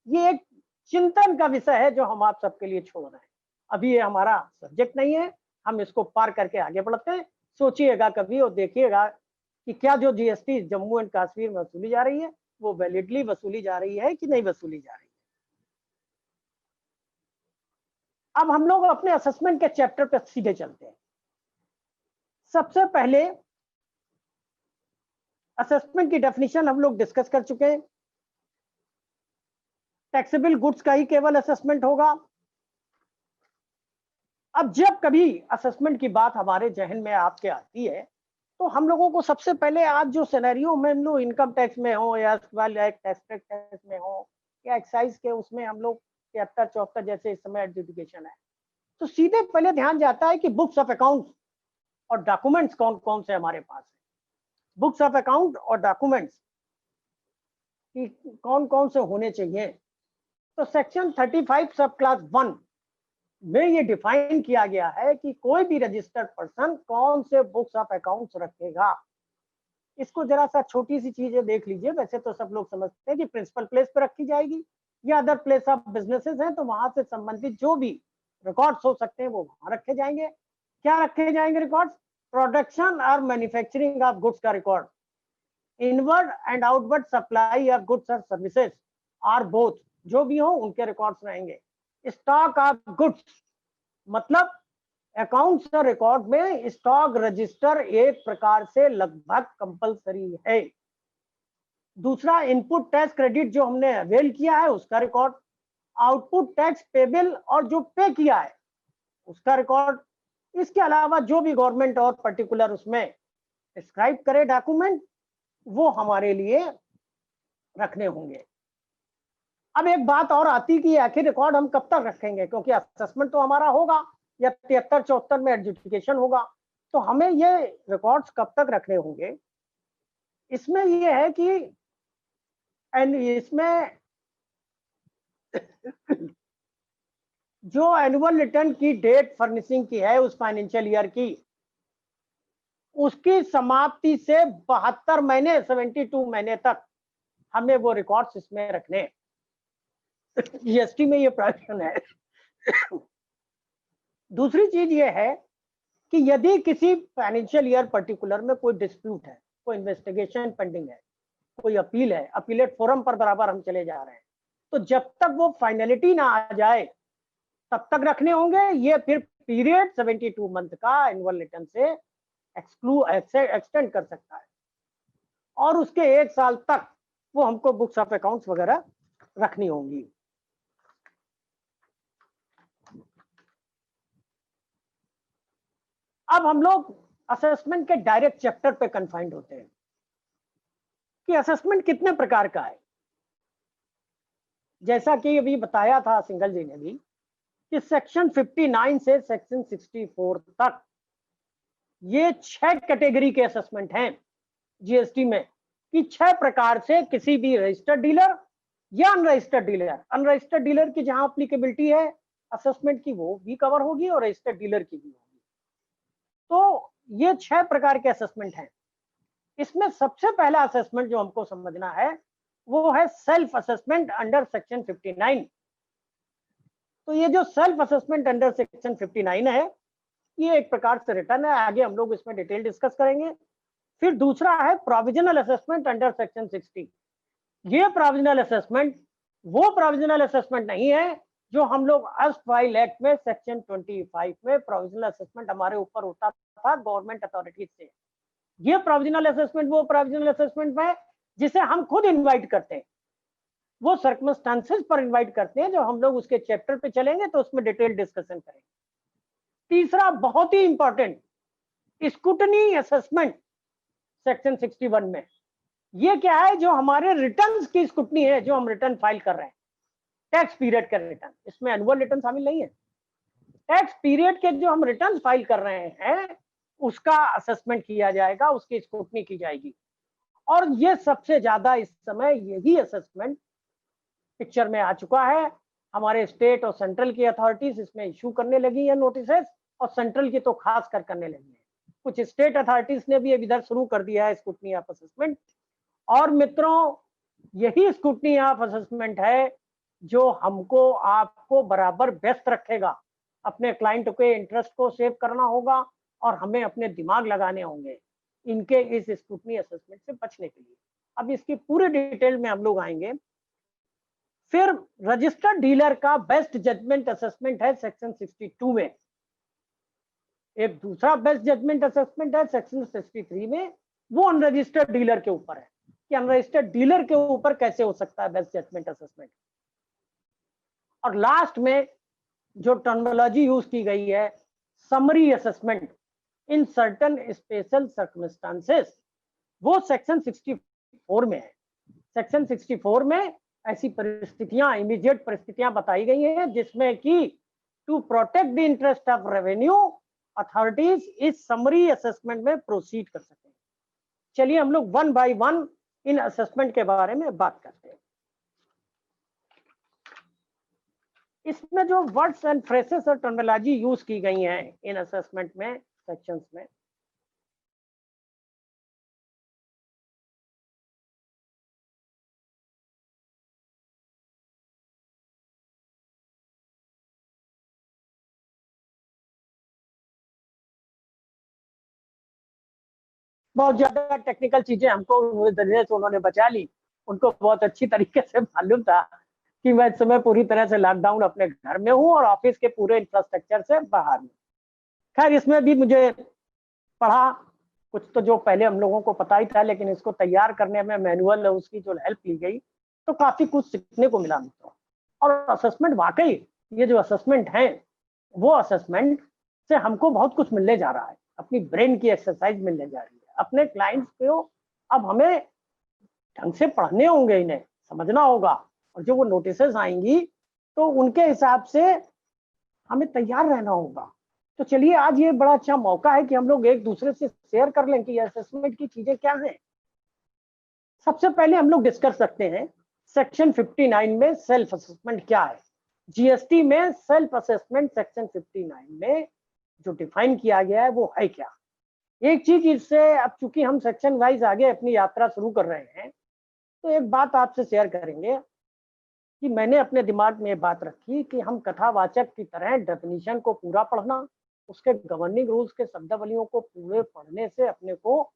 C: ये एक चिंतन का विषय है जो हम आप सबके लिए छोड़ रहे हैं। अभी ये हमारा सब्जेक्ट नहीं है, हम इसको पार करके आगे बढ़ते हैं। सोचिएगा कभी और देखिएगा कि क्या जो जीएसटी जम्मू एंड कश्मीर में वसूली जा रही है वो वैलिडली वसूली जा रही है कि नहीं वसूली जा रही है। अब हम लोग अपने असेसमेंट के चैप्टर पर सीधे चलते हैं। सबसे पहले असेसमेंट की डेफिनेशन हम लोग डिस्कस कर चुके हैं। टैक्सेबल गुड्स का ही केवल असेसमेंट होगा। अब जब कभी असेसमेंट की बात हमारे जहन में आपके आती है तो हम लोगों को सबसे पहले आज जो सिनेरियो में हम लोग इनकम टैक्स में हो या टैक्स में हो या एक्साइज के उसमें हम लोग 73-74 जैसे इस समय एडजुडिकेशन है, तो सीधे पहले ध्यान जाता है कि बुक्स ऑफ अकाउंट्स और डॉक्यूमेंट्स कौन कौन से हमारे पास है। बुक्स ऑफ अकाउंट और डॉक्यूमेंट्स कि कौन कौन से होने चाहिए। तो सेक्शन 35 सब क्लास 1 में ये डिफाइन किया गया है कि कोई भी रजिस्टर्ड पर्सन कौन से बुक्स ऑफ अकाउंट्स रखेगा। इसको जरा सा छोटी सी चीजें देख लीजिए। वैसे तो सब लोग समझते हैं कि प्रिंसिपल प्लेस पे रखी जाएगी या अदर प्लेस ऑफ बिजनेसेस हैं तो वहां से संबंधित जो भी रिकॉर्ड्स हो सकते हैं वो वहां रखे जाएंगे। क्या रखे जाएंगे रिकॉर्ड्स? प्रोडक्शन और मैन्युफैक्चरिंग ऑफ गुड्स का record, inward and outward supply of goods और सर्विसेज आर बोथ, जो भी हो उनके रिकॉर्ड्स रहेंगे। स्टॉक ऑफ गुड्स मतलब अकाउंट्स और रिकॉर्ड में स्टॉक रजिस्टर एक प्रकार से लगभग कंपलसरी है। दूसरा, इनपुट टैक्स क्रेडिट जो हमने अवेल किया है उसका रिकॉर्ड, आउटपुट टैक्स पेबल और जो पे किया है उसका रिकॉर्ड। इसके अलावा जो भी गवर्नमेंट और पर्टिकुलर उसमें डिस्क्राइब करे डॉक्यूमेंट वो हमारे लिए रखने होंगे। अब एक बात और आती कि आखिर रिकॉर्ड हम कब तक रखेंगे, क्योंकि असेसमेंट तो हमारा होगा या 73-74 में एडजुडिकेशन होगा, तो हमें ये रिकॉर्ड्स कब तक रखने होंगे। इसमें ये है कि इसमें जो एनुअल रिटर्न की डेट फर्निशिंग की है उस फाइनेंशियल ईयर की, उसकी समाप्ति से 72 महीने 72 महीने तक हमें वो रिकॉर्ड्स इसमें रखने। जीएसटी में ये प्रावधान है। दूसरी चीज ये है कि यदि किसी फाइनेंशियल ईयर पर्टिकुलर में कोई डिस्प्यूट है, कोई इन्वेस्टिगेशन पेंडिंग है, कोई अपील है, अपीलेट फोरम पर बराबर हम चले जा रहे हैं, तो जब तक वो फाइनलिटी ना आ जाए तब तक रखने होंगे। ये फिर पीरियड 72 मंथ का एनुअल रिटर्न से एक्सटेंड कर सकता है और उसके 1 साल तक वो हमको बुक्स ऑफ अकाउंट्स वगैरह रखनी होंगी। अब हम लोग असेसमेंट के डायरेक्ट चैप्टर पे कन्फाइंड होते हैं कि असेसमेंट कितने प्रकार का है। जैसा कि अभी बताया था सिंघल जी ने भी कि सेक्शन 59 से सेक्शन 64 तक ये 6 कैटेगरी के असेसमेंट हैं जीएसटी में, कि 6 प्रकार से किसी भी रजिस्टर्ड डीलर या अनरजिस्टर्ड डीलर की जहां एप्लीकेबिलिटी है असेसमेंट की वो भी कवर होगी और रजिस्टर्ड डीलर की भी होगी। तो ये 6 प्रकार के असेसमेंट हैं। इसमें सबसे पहला असेसमेंट जो हमको समझना है वो है सेल्फ असेसमेंट अंडर सेक्शन 59। तो ये जो सेल्फ असेसमेंट अंडर सेक्शन 59 है ये एक प्रकार से रिटर्न है, आगे हम लोग इसमें डिटेल डिस्कस करेंगे। फिर दूसरा है प्रोविजनल असेसमेंट अंडर सेक्शन 60। ये प्रोविजनल असेसमेंट वो प्रोविजनल असेसमेंट नहीं है जो हम लोग फाइल एक्ट में सेक्शन 25 में प्रोविजनल असेसमेंट हमारे ऊपर होता था गवर्नमेंट अथॉरिटीज से। ये प्रोविजनल असेसमेंट वो प्रोविजनल असेसमेंट में जिसे हम खुद इनवाइट करते हैं, वो सर्कमस्टांसेस पर इनवाइट करते हैं जो हम लोग उसके चैप्टर पे चलेंगे तो उसमें डिटेल डिस्कशन करेंगे। तीसरा बहुत ही इंपॉर्टेंट, स्क्रूटनी असेसमेंट सेक्शन 61 में। ये क्या है? जो हमारे रिटर्न्स की स्क्रूटनी है, जो हम रिटर्न फाइल कर रहे हैं, टैक्स पीरियड का रिटर्न, इसमें एनुअल रिटर्न शामिल नहीं है। टैक्स पीरियड के जो हम रिटर्न फाइल कर रहे हैं उसका असेसमेंट किया जाएगा, उसकी स्क्रूटनी की जाएगी। और ये सबसे ज्यादा इस समय यही असेसमेंट पिक्चर में आ चुका है। हमारे स्टेट और सेंट्रल की अथॉरिटीज इसमें इशू करने लगी है नोटिसेस, और सेंट्रल की तो खास कर करने लगी है। कुछ स्टेट अथॉरिटीज ने भी इधर शुरू कर दिया है स्क्रूटनी ऑफ असेसमेंट। और मित्रों, यही स्क्रूटनी ऑफ असेसमेंट है जो हमको आपको बराबर व्यस्त रखेगा। अपने क्लाइंट के इंटरेस्ट को सेव करना होगा और हमें अपने दिमाग लगाने होंगे इनके इस स्क्रूटनी असेसमेंट से बचने के लिए। अब इसकी पूरे डिटेल में हम लोग आएंगे। फिर रजिस्टर्ड डीलर का बेस्ट जजमेंट असेसमेंट है सेक्शन 62 में। एक दूसरा बेस्ट जजमेंट असेसमेंट है सेक्शन 63 में, वो अनरजिस्टर्ड डीलर के ऊपर है कि अनरजिस्टर्ड डीलर के ऊपर कैसे हो सकता है बेस्ट जजमेंट असेसमेंट। और लास्ट में जो टर्मिनोलॉजी यूज की गई है, summary assessment in certain special circumstances, वो सेक्शन 64 में है। सेक्शन 64 में ऐसी परिस्थितियां, इमीडिएट परिस्थितियां बताई गई हैं जिसमें कि to protect the interest of revenue authorities इस समरी असेसमेंट में प्रोसीड कर सकें। चलिए हम लोग वन बाय वन इन असेसमेंट के बारे में बात करते हैं। इसमें जो वर्ड्स एंड फ्रेसेस और टर्मिनोलॉजी यूज की गई हैं इन असेसमेंट में, सेक्शंस में, बहुत ज्यादा टेक्निकल चीजें हमको उन्होंने बचा ली। उनको बहुत अच्छी तरीके से मालूम था कि मैं इस समय पूरी तरह से लॉकडाउन अपने घर में हूँ और ऑफिस के पूरे इंफ्रास्ट्रक्चर से बाहर हूँ। खैर, इसमें भी मुझे पढ़ा कुछ तो जो पहले हम लोगों को पता ही था, लेकिन इसको तैयार करने में मैनुअल उसकी जो हेल्प ली गई तो काफी कुछ सीखने को मिला मित्रों। और असेसमेंट, वाकई ये जो असेसमेंट है वो असेसमेंट से हमको बहुत कुछ मिलने जा रहा है, अपनी ब्रेन की एक्सरसाइज मिलने जा रही है। अपने क्लाइंट्स को अब हमें ढंग से पढ़ने होंगे, इन्हें समझना होगा, और जो वो नोटिसेस आएंगी तो उनके हिसाब से हमें तैयार रहना होगा। तो चलिए, आज ये बड़ा अच्छा मौका है कि हम लोग एक दूसरे से शेयर कर लें कि असेसमेंट की चीजें क्या हैं। सबसे पहले हम लोग डिस्कस करते हैं सेक्शन 59 में सेल्फ असेसमेंट क्या है। जीएसटी में सेल्फ असेसमेंट सेक्शन 59 में जो डिफाइन किया गया है वो है क्या। एक चीज इससे, अब चूंकि हम सेक्शन वाइज आगे अपनी यात्रा शुरू कर रहे हैं, तो एक बात आपसे शेयर करेंगे कि मैंने अपने दिमाग में ये बात रखी कि हम कथावाचक की तरह डेफिनेशन को पूरा पढ़ना, उसके गवर्निंग रूल्स के शब्दावलियों को पूरे पढ़ने से अपने को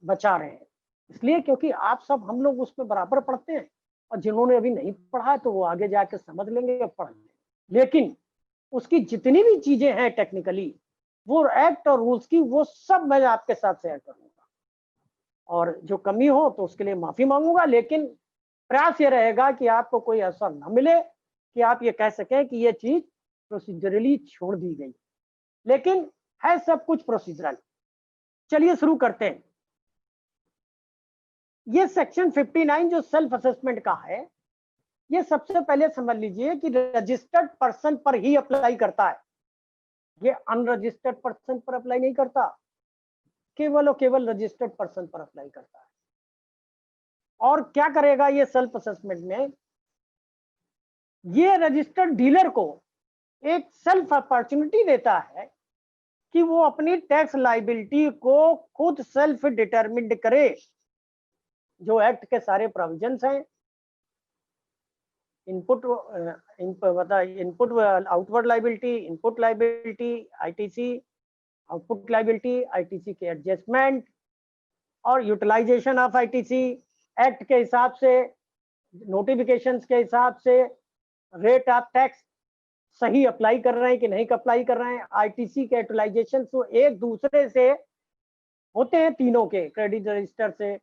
C: बचा रहे हैं। इसलिए क्योंकि आप सब, हम लोग उसमें बराबर पढ़ते हैं, और जिन्होंने अभी नहीं पढ़ा है तो वो आगे जाके समझ लेंगे और पढ़ लेंगे। लेकिन उसकी जितनी भी चीजें हैं टेक्निकली, वो एक्ट और रूल्स की, वो सब मैं आपके साथ शेयर करूंगा, और जो कमी हो तो उसके लिए माफी मांगूंगा। लेकिन प्रयास ये रहेगा कि आपको कोई असर न मिले कि आप ये कह सकें कि ये चीज प्रोसीजरली छोड़ दी गई, लेकिन है सब कुछ प्रोसीजरल। चलिए शुरू करते हैं। ये सेक्शन 59 जो सेल्फ असेसमेंट का है, ये सबसे पहले समझ लीजिए कि रजिस्टर्ड पर्सन पर ही अप्लाई करता है, ये अनरजिस्टर्ड पर्सन पर अप्लाई नहीं करता, केवल और केवल रजिस्टर्ड पर्सन पर अप्लाई करता है। और क्या करेगा ये सेल्फ असेसमेंट में? ये रजिस्टर्ड डीलर को एक सेल्फ अपॉर्चुनिटी देता है कि वो अपनी टैक्स लाइबिलिटी को खुद सेल्फ डिटरमिन्ड करे। जो एक्ट के सारे प्रोविजंस हैं, input outward liability, input liability, ITC, output liability, ITC के एडजस्टमेंट और यूटिलाइजेशन ऑफ आईटीसी, एक्ट के हिसाब से, नोटिफिकेशंस के हिसाब से रेट ऑफ टैक्स सही अप्लाई कर रहे हैं कि नहीं अप्लाई कर रहे हैं। आईटीसी के यूटिलाइजेशन तो एक दूसरे से होते हैं, तीनों के, क्रेडिट रजिस्टर से,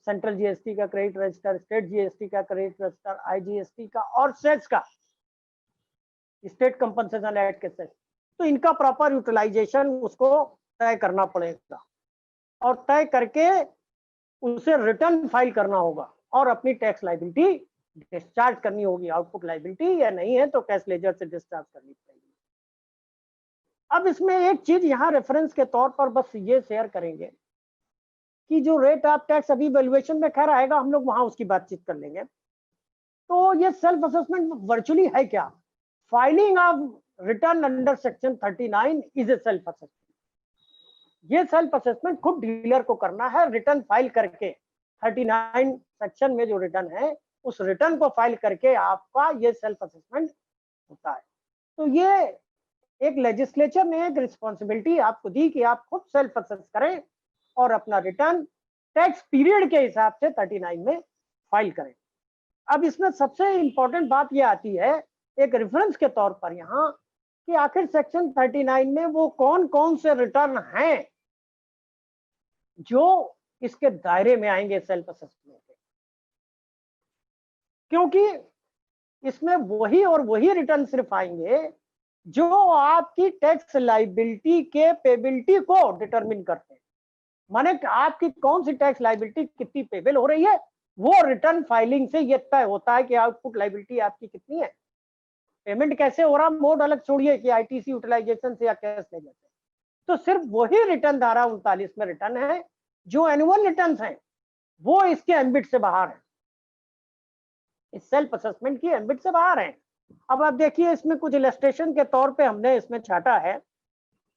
C: सेंट्रल जीएसटी का क्रेडिट रजिस्टर, स्टेट जीएसटी का क्रेडिट रजिस्टर, आईजीएसटी का और सेस का, स्टेट कंपनसेशन एक्ट के सेस। तो इनका प्रॉपर यूटिलाइजेशन उसको तय करना पड़ेगा और तय करके उसे रिटर्न फाइल करना होगा और अपनी टैक्स लाइबिलिटी डिस्चार्ज करनी होगी। आउटपुट लाइबिलिटी या नहीं है तो कैश लेजर से डिस्चार्ज करनी पड़ेगी। अब इसमें एक चीज यहाँ रेफरेंस के तौर पर बस ये शेयर करेंगे कि जो रेट ऑफ टैक्स अभी वैल्यूएशन में खैर आएगा, हम लोग वहां उसकी बातचीत कर लेंगे। तो ये सेल्फ असेसमेंट वर्चुअली है क्या? Filing of return under section 39 is a self assessment. ये सेल्फ असेसमेंट खुद डीलर को करना है, रिटर्न फाइल करके 39 सेक्शन में जो रिटर्न है उस रिटर्न को फाइल करके आपका ये सेल्फ असेसमेंट होता है। तो ये एक लेजिस्लेचर ने एक रिस्पॉन्सिबिलिटी आपको दी कि आप खुद सेल्फ असेस करें और अपना रिटर्न टैक्स पीरियड के हिसाब से 39 में फाइल करें। अब इसमें सबसे इंपॉर्टेंट बात ये आती है एक रेफरेंस के तौर पर यहाँ कि आखिर सेक्शन 39 में वो कौन कौन से रिटर्न हैं जो इसके दायरे में आएंगे सेल्फ असेसमेंट के, क्योंकि इसमें वही और वही रिटर्न सिर्फ आएंगे जो आपकी टैक्स लाइबिलिटी के पेबिलिटी को डिटरमिन करते हैं। माने आपकी कौन सी टैक्स लाइबिलिटी कितनी पेबल हो रही है वो रिटर्न फाइलिंग से ये तय होता है कि आउटपुट लाइबिलिटी आपकी कितनी है। पेमेंट कैसे हो रहा मोड अलग छोड़िए कि आईटीसी यूटिलाइजेशन से या कैश लेजर से, तो सिर्फ वही रिटर्न धारा 39 में रिटर्न है जो एनुअल रिटर्न हैं वो इसके एम्बिट से बाहर है, इस सेल्फ असेसमेंट की एम्बिट से बाहर है। अब आप देखिए इसमें कुछ इलस्ट्रेशन के तौर पे हमने इसमें छाटा है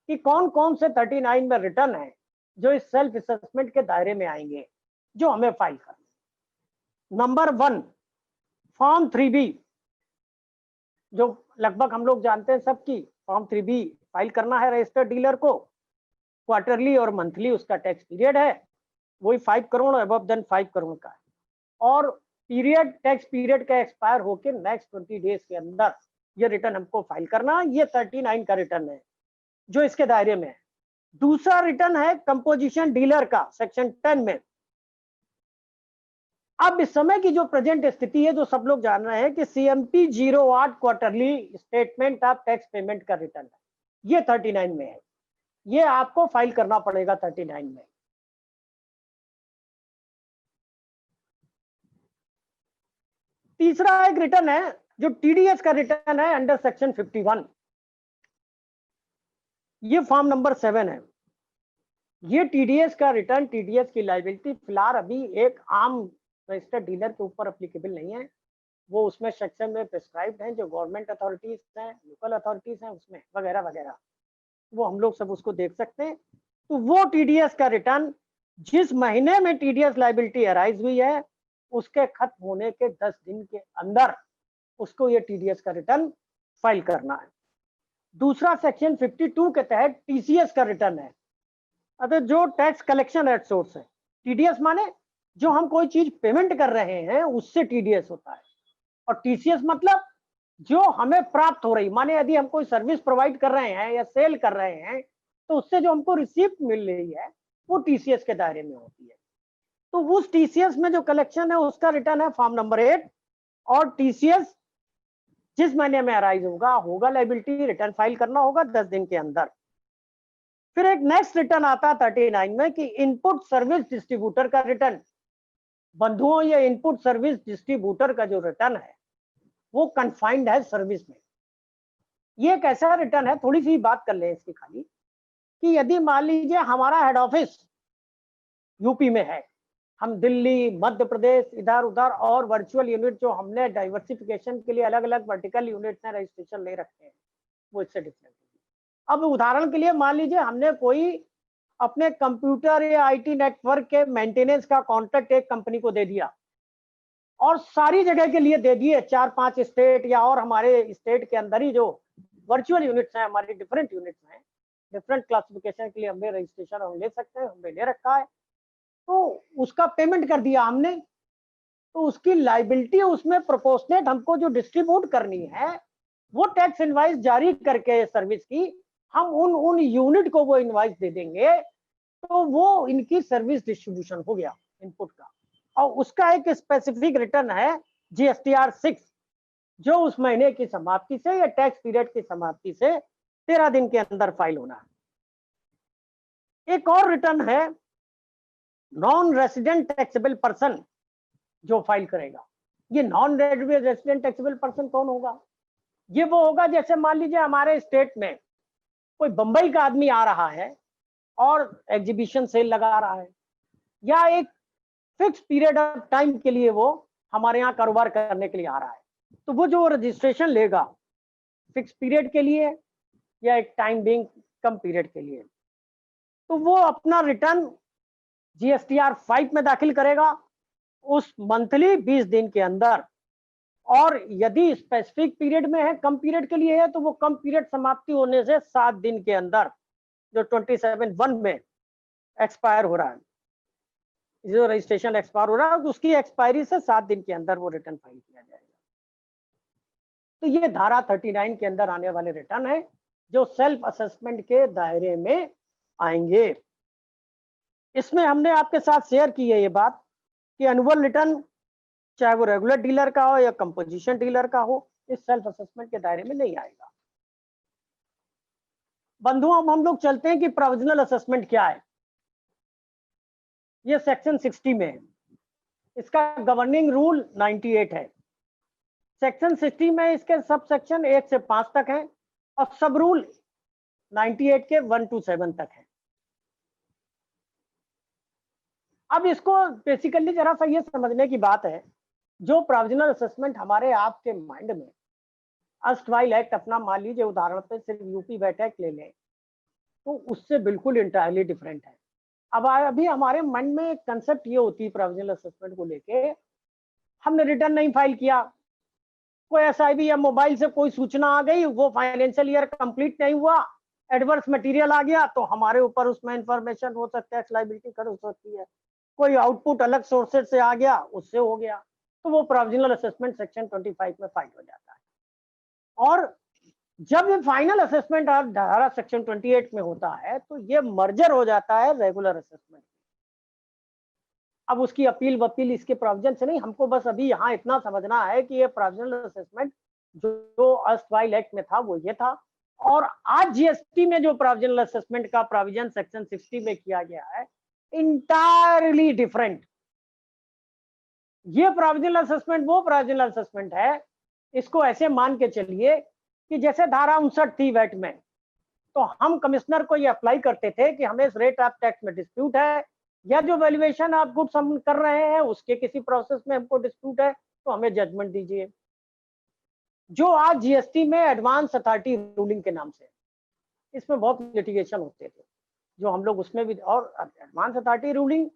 C: कि कौन कौन से 39 में रिटर्न है जो इस सेल्फ असेसमेंट के दायरे में आएंगे जो हमें फाइल करना। नंबर 1 फॉर्म 3B, जो लगभग हम लोग जानते हैं सबकी, फॉर्म 3B फाइल करना है रजिस्टर्ड डीलर को। क्वार्टरली और मंथली उसका टैक्स पीरियड है, वही 5 करोड़ अबव देन 5 करोड़ का है, और पीरियड टैक्स पीरियड का एक्सपायर होके नेक्स्ट 20 डेज के अंदर ये रिटर्न हमको फाइल करना। ये 39 का रिटर्न है जो इसके दायरे में है। दूसरा रिटर्न है कंपोजिशन डीलर का सेक्शन 10 में। अब इस समय की जो प्रेजेंट स्थिति है जो सब लोग जान रहे हैं कि CMP 08 quarterly statement of tax payment का रिटर्न है, ये 39 में है, ये आपको फाइल करना पड़ेगा 39 में। तीसरा एक रिटर्न है जो TDS का रिटर्न है अंडर सेक्शन 51, ये फॉर्म नंबर 7 है। ये TDS का रिटर्न, TDS की लाइबिलिटी फिलहाल अभी एक आम रजिस्टर्ड डीलर के ऊपर अप्लीकेबल नहीं है, वो उसमें सेक्शन में प्रिस्क्राइब्ड हैं जो गवर्नमेंट अथॉरिटीज हैं, लोकल अथॉरिटीज हैं उसमें वगैरह वगैरह, वो हम लोग सब उसको देख सकते हैं। तो वो TDS का रिटर्न जिस महीने में TDS लाइबिलिटी अराइज हुई है उसके खत्म होने के 10 दिन के अंदर उसको ये TDS का रिटर्न फाइल करना है। दूसरा सेक्शन 52 के तहत TCS का रिटर्न है, अतः जो टैक्स कलेक्शन एट सोर्स है। TDS माने जो हम कोई चीज पेमेंट कर रहे हैं उससे TDS होता है, और TCS मतलब जो हमें प्राप्त हो रही, माने यदि हम कोई सर्विस प्रोवाइड कर रहे हैं या सेल कर रहे हैं तो उससे जो हमको रिसीप्ट मिल रही है वो TCS के दायरे में होती है। तो उस TCS में जो कलेक्शन है उसका रिटर्न है फॉर्म नंबर 8, और TCS जिस महीने में अराइज होगा लाइबिलिटी रिटर्न फाइल करना होगा 10 दिन के अंदर। फिर एक नेक्स्ट रिटर्न आता है 39 में कि इनपुट सर्विस डिस्ट्रीब्यूटर का रिटर्न। बंधुओं, ये इनपुट सर्विस डिस्ट्रीब्यूटर का जो रिटर्न है वो कन्फाइंड है सर्विस में। ये एक ऐसा रिटर्न है, थोड़ी सी बात कर लें इसकी खाली, कि यदि मान लीजिए हमारा हेड ऑफिस यूपी में है, हम दिल्ली, मध्य प्रदेश, इधर उधर और वर्चुअल यूनिट जो हमने डाइवर्सिफिकेशन के लिए अलग अलग वर्टिकल यूनिट में रजिस्ट्रेशन ले रखे हैं वो इससे डिफरेंट है। अब उदाहरण के लिए मान लीजिए हमने कोई अपने कंप्यूटर या IT नेटवर्क के मेंटेनेंस का कॉन्ट्रैक्ट एक कंपनी को दे दिया और सारी जगह के लिए दे दिए, 4-5 स्टेट या और हमारे स्टेट के अंदर ही जो वर्चुअल यूनिट्स हैं, हमारी डिफरेंट यूनिट्स हैं, डिफरेंट क्लासिफिकेशन के लिए हमने रजिस्ट्रेशन हम ले सकते हैं, हमने ले रखा है, तो उसका पेमेंट कर दिया हमने, तो उसकी लाइबिलिटी उसमें प्रोपोर्शनेट हमको जो डिस्ट्रीब्यूट करनी है वो टैक्स इनवाइस जारी करके सर्विस की हम उन यूनिट को वो इनवाइस दे देंगे, तो वो इनकी सर्विस डिस्ट्रीब्यूशन हो गया इनपुट का। और उसका एक स्पेसिफिक रिटर्न है GSTR 6, जो उस महीने की समाप्ति से या टैक्स पीरियड की समाप्ति से 13 दिन के अंदर फाइल होना है। एक और रिटर्न है नॉन रेसिडेंट टैक्सेबल पर्सन जो फाइल करेगा। ये नॉन रेसिडेंट टैक्सेबल पर्सन कौन होगा? ये वो होगा, जैसे मान लीजिए हमारे स्टेट में कोई बंबई का आदमी आ रहा है और एग्जीबिशन सेल लगा रहा है, या एक फिक्स पीरियड ऑफ टाइम के लिए वो हमारे यहाँ कारोबार करने के लिए आ रहा है, तो वो जो रजिस्ट्रेशन लेगा फिक्स पीरियड के लिए या एक टाइम बिंग कम पीरियड के लिए, तो वो अपना रिटर्न GSTR 5 में दाखिल करेगा उस मंथली 20 दिन के अंदर। और यदि स्पेसिफिक पीरियड में है, कम पीरियड के लिए है, तो वो कम पीरियड समाप्ति होने से 7 दिन के अंदर, जो 27/1 में एक्सपायर हो रहा है, जो रजिस्ट्रेशन एक्सपायर हो रहा है, उसकी एक्सपायरी से 7 दिन के अंदर वो रिटर्न फाइल किया जाएगा। तो ये धारा 39 के अंदर आने वाले रिटर्न है जो सेल्फ असेसमेंट के दायरे में आएंगे। इसमें हमने आपके साथ शेयर की है ये बात कि एनुअल रिटर्न चाहे वो रेगुलर डीलर का हो या कंपोजिशन डीलर का हो, इस सेल्फ असेसमेंट के दायरे में नहीं आएगा। बंधुओं, अब हम लोग चलते हैं कि प्रोविजनल असेसमेंट क्या है। ये सेक्शन 60 में है, इसका गवर्निंग रूल 98 है। सेक्शन 60 में इसके सब सेक्शन 1 से 5 तक हैं और सब रूल 98 के 1 to 7 तक है। अब इसको बेसिकली जरा सा ये समझने की बात है, जो प्रोविजनल असेसमेंट हमारे आपके माइंड में अर्स्टवाइल एक्ट अपना मान लीजिए उदाहरण पे सिर्फ यूपी वैट एक्ट ले लें, तो उससे बिल्कुल इंटायरली डिफरेंट है। अब अभी हमारे मन में कंसेप्ट ये होती है प्रोविजनल असेसमेंट को लेके, हमने रिटर्न नहीं फाइल किया, कोई SIB या मोबाइल से कोई सूचना आ गई, वो फाइनेंशियल ईयर कंप्लीट नहीं हुआ, एडवर्स मटेरियल आ गया, तो हमारे ऊपर उसमें इंफॉर्मेशन हो सकता है, टैक्स लायबिलिटी खड़ी हो सकती है। कोई आउटपुट अलग सोर्सेज से आ गया, उससे हो गया, तो वो प्रोविजनल असेसमेंट सेक्शन 25 में फाइल हो जाता है। और जब ये फाइनल असेसमेंट धारा सेक्शन 28 में होता है, तो ये मर्जर हो जाता है रेगुलर असेसमेंट। अब उसकी अपील वपील इसके प्रोविजन से नहीं, हमको बस अभी यहाँ इतना समझना है कि ये प्रोविजनल असेसमेंट जो अर्स्टवाइल एक्ट में था वो ये था, और आज GST में जो प्रोविजनल असेसमेंट का प्रोविजन सेक्शन 60 में किया गया है, इंटायरली डिफरेंट। ये प्रोविजनल असेसमेंट वो प्रोविजनल असेसमेंट है, इसको ऐसे मान के चलिए कि जैसे धारा 59 थी वैट में, तो हम कमिश्नर को ये अप्लाई करते थे कि हमें इस रेट ऑफ टैक्स में डिस्प्यूट है, या जो वैल्यूएशन आप गुड्स हम कर रहे हैं उसके किसी प्रोसेस में हमको डिस्प्यूट है, तो हमें जजमेंट दीजिए। जो आज GST में एडवांस अथॉरिटी रूलिंग के नाम से, इसमें बहुत लिटिगेशन होते थे, जो हम लोग उसमें भी, और एडवांस अथॉरिटी रूलिंग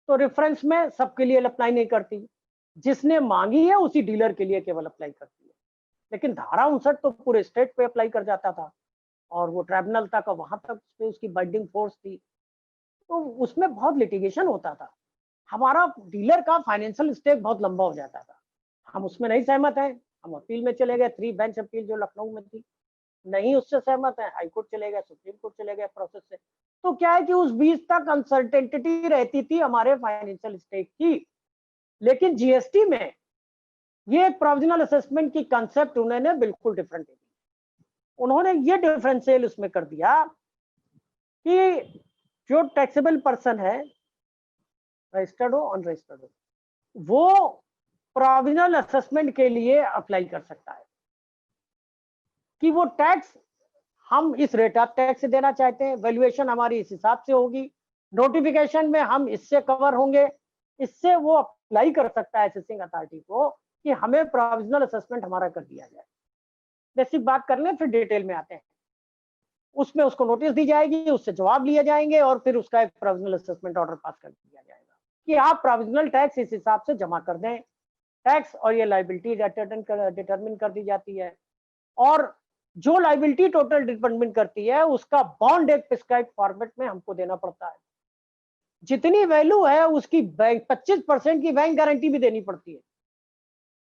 C: तो रेफरेंस में सबके लिए अप्लाई नहीं करती, जिसने मांगी है उसी डीलर के लिए केवल अप्लाई करती है। लेकिन धारा 59 तो पूरे स्टेट पे अप्लाई कर जाता था, और वो ट्राइब्यूनल तक, वहां तक उसकी बाइंडिंग फोर्स थी, तो उसमें बहुत लिटिगेशन होता था। हमारा डीलर का फाइनेंशियल स्टेक बहुत लंबा हो जाता था। हम उसमें नहीं सहमत हैं, हम अपील में चले गए, 3 बेंच अपील जो लखनऊ में थी, नहीं उससे सहमत है, हाईकोर्ट चले गए, सुप्रीम कोर्ट चले गए प्रोसेस से। तो क्या है कि उस बीच तक अनसर्टेनिटी रहती थी हमारे फाइनेंशियल स्टेक की। लेकिन GST में ये प्रोविजनल असेसमेंट की कंसेप्ट उन्होंने बिल्कुल डिफरेंट है। उन्होंने ये डिफरेंशियल उसमें कर दिया कि जो टैक्सेबल पर्सन है, रजिस्टर्ड हो अनरजिस्टर्ड हो, वो प्रोविजनल असेसमेंट के लिए अप्लाई कर सकता है कि वो टैक्स हम इस रेट ऑफ टैक्स से देना चाहते हैं, वैल्यूएशन हमारी इस हिसाब से होगी, नोटिफिकेशन में हम इससे कवर होंगे। इससे वो अप्लाई कर सकता है असेसिंग अथॉरिटी को कि हमें प्रोविजनल असेसमेंट हमारा कर दिया जाए। बेसिक बात कर लें, फिर डिटेल में आते हैं। उसमें उसको नोटिस दी जाएगी, उससे जवाब लिए जाएंगे, और फिर उसका एक प्रोविजनल असेसमेंट ऑर्डर पास कर दिया जाएगा कि आप प्रोविजनल टैक्स इस हिसाब से जमा कर दें। टैक्स और ये लायबिलिटी डिटरमिन कर दी जाती है, और जो लायबिलिटी टोटल डिटरमिन करती है उसका बॉन्ड एक प्रिस्क्राइब फॉर्मेट में हमको देना पड़ता है। जितनी वैल्यू है उसकी 25% की बैंक गारंटी भी देनी पड़ती है।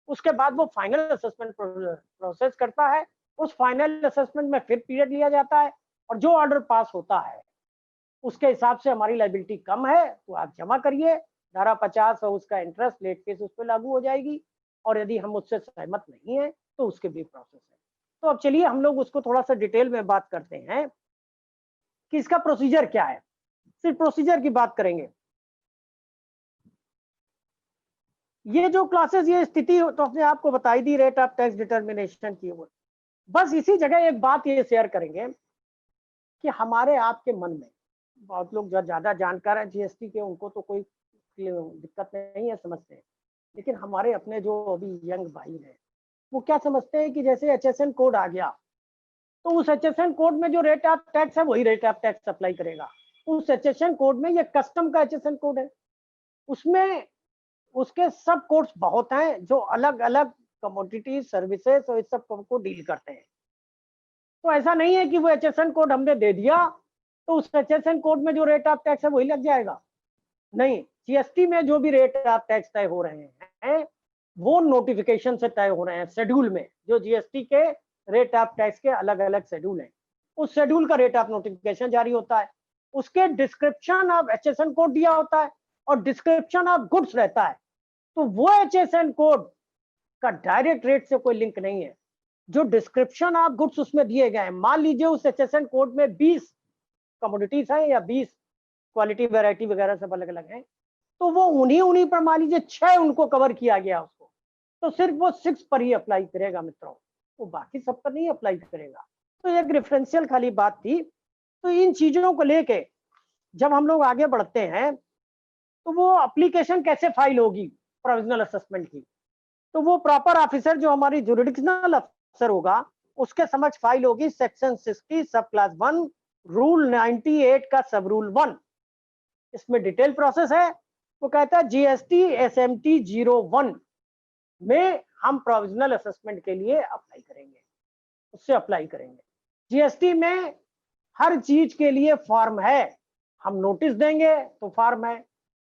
C: उसके बाद वो फाइनल असेसमेंट प्रोसेस करता है, उस फाइनल असेसमेंट में फिर पीरियड लिया जाता है, और जो ऑर्डर पास होता है उसके हिसाब से हमारी लायबिलिटी कम है तो आप जमा करिए, धारा 50 और उसका इंटरेस्ट लेट केस उस पर लागू हो जाएगी, और यदि हम उससे सहमत नहीं है तो उसके भी प्रोसेस है। तो अब चलिए हम लोग उसको थोड़ा सा डिटेल में बात करते हैं कि इसका प्रोसीजर क्या है। सिर्फ प्रोसीजर की बात करेंगे। ये जो क्लासेस, ये स्थिति तो अपने आपको बताई the rate of tax determination की। बस इसी जगह एक बात ये शेयर करेंगे कि हमारे आपके मन में, बहुत लोग जो ज्यादा जानकार हैं जीएसटी के, उनको तो कोई दिक्कत नहीं है, समझते हैं, लेकिन हमारे अपने जो अभी यंग भाई हैं वो क्या समझते हैं कि जैसे HSN कोड आ गया तो उस HSN कोड में जो रेट ऑफ टैक्स है वही रेट ऑफ टैक्स अप्लाई करेगा। उस HSN कोड में, ये कस्टम का HSN कोड है, उसमें उसके सब कोड्स बहुत हैं जो अलग अलग कमोडिटी, सर्विसेज और इस सब को डील करते हैं। तो ऐसा नहीं है कि वो HSN कोड हमने दे दिया तो उस HSN कोड में जो रेट ऑफ टैक्स है वही लग जाएगा। नहीं, जीएसटी में जो भी रेट ऑफ टैक्स तय हो रहे हैं वो नोटिफिकेशन से तय हो रहे हैं, शेड्यूल में। जो जीएसटी के रेट ऑफ टैक्स के अलग अलग शेड्यूल हैं, उस शेड्यूल का रेट ऑफ नोटिफिकेशन जारी होता है, उसके डिस्क्रिप्शन ऑफ HSN कोड दिया होता है और डिस्क्रिप्शन ऑफ गुड्स रहता है। तो वो HSN कोड का डायरेक्ट रेट से कोई लिंक नहीं है। जो डिस्क्रिप्शन ऑफ गुड्स उसमें दिए गए हैं, मान लीजिए उस HSN कोड में 20 कमोडिटीज हैं या 20 क्वालिटी, वैरायटी वगैरह सब अलग अलग हैं, तो वो उन्हीं पर मान लीजिए 6 उनको कवर किया गया उसको, तो सिर्फ वो 6 पर ही अप्लाई करेगा मित्रों, वो बाकी सब पर नहीं अप्लाई करेगा। तो एक रेफरेंशियल खाली बात थी। तो इन चीजों को लेके जब हम लोग आगे बढ़ते हैं तो वो एप्लीकेशन कैसे फाइल होगी प्रोविजनल असेसमेंट की, तो वो प्रॉपर ऑफिसर जो हमारी जुरिडिक्शनल अफसर होगा उसके समक्ष फाइल होगी सेक्शन 60 सब क्लास 1 रूल 98 का सब रूल 1। इसमें डिटेल प्रोसेस है। वो कहता है जीएसटी SMT 01 में हम प्रोविजनल असेसमेंट के लिए अप्लाई करेंगे, उससे अप्लाई करेंगे। जीएसटी में हर चीज के लिए फॉर्म है, हम नोटिस देंगे तो फॉर्म है,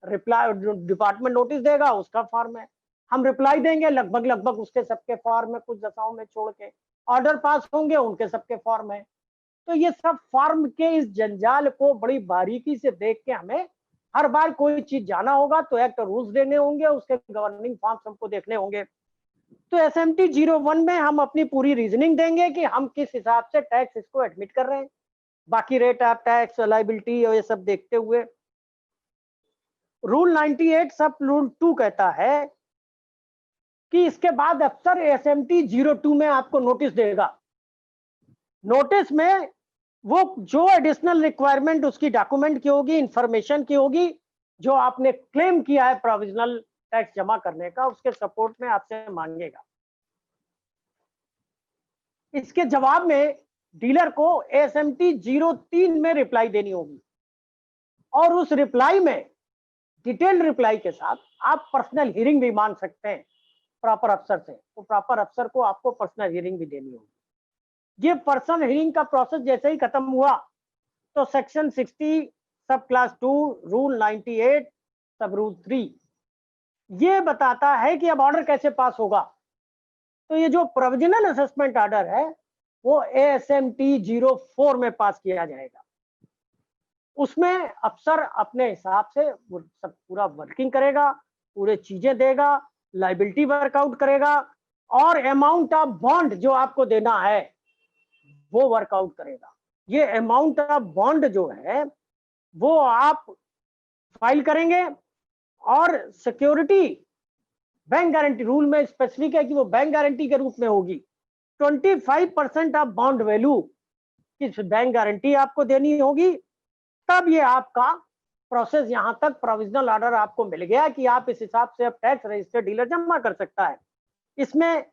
C: रिप्लाई डिपार्टमेंट नोटिस देगा उसका फॉर्म है, हम रिप्लाई देंगे लगभग उसके सबके फॉर्म है, कुछ दशाओं में छोड़ के ऑर्डर पास होंगे उनके सबके फॉर्म है। तो ये सब फॉर्म के इस जंजाल को बड़ी बारीकी से देख के हमें हर बार कोई चीज जाना होगा तो एक्ट रूल्स देने होंगे, उसके गवर्निंग फॉर्म्स हमको देखने होंगे। तो SMT 01 में हम अपनी पूरी रीजनिंग देंगे कि हम किस हिसाब से टैक्स इसको एडमिट कर रहे हैं, बाकी रेट ऑफ टैक्स, लायबिलिटी और ये सब देखते हुए। रूल 98 सब रूल 2 कहता है कि इसके बाद अफसर SMT 02 में आपको नोटिस देगा। नोटिस में वो जो एडिशनल रिक्वायरमेंट उसकी डॉक्यूमेंट की होगी, इंफॉर्मेशन की होगी, जो आपने क्लेम किया है प्रोविजनल टैक्स जमा करने का, उसके सपोर्ट में आपसे मांगेगा। इसके जवाब में डीलर को SMT 03 में रिप्लाई देनी होगी और उस रिप्लाई में, डिटेल्ड रिप्लाई के साथ, आप पर्सनल हियरिंग भी मांग सकते हैं प्रॉपर अफसर से। तो प्रॉपर अफसर को आपको पर्सनल हियरिंग भी देनी होगी। ये पर्सनल हियरिंग का प्रोसेस जैसे ही खत्म हुआ तो सेक्शन 60 सब क्लास 2 रूल 98 सब रूल 3 ये बताता है कि अब ऑर्डर कैसे पास होगा। तो ये जो प्रोविजनल असेसमेंट ऑर्डर है वो ASMT 04 में पास किया जाएगा। उसमें अफसर अपने हिसाब से सब पूरा वर्किंग करेगा, पूरे चीजें देगा, लायबिलिटी वर्कआउट करेगा और अमाउंट ऑफ बॉन्ड जो आपको देना है वो वर्कआउट करेगा। ये अमाउंट ऑफ बॉन्ड जो है वो आप फाइल करेंगे और सिक्योरिटी बैंक गारंटी रूल में स्पेसिफिक है कि वो बैंक गारंटी के रूप में होगी। 25% ऑफ बॉन्ड वैल्यू की बैंक गारंटी आपको देनी होगी। तब ये आपका प्रोसेस, यहां तक प्रोविजनल ऑर्डर आपको मिल गया कि आप इस हिसाब से अब टैक्स रजिस्टर्ड डीलर जमा कर सकता है। इसमें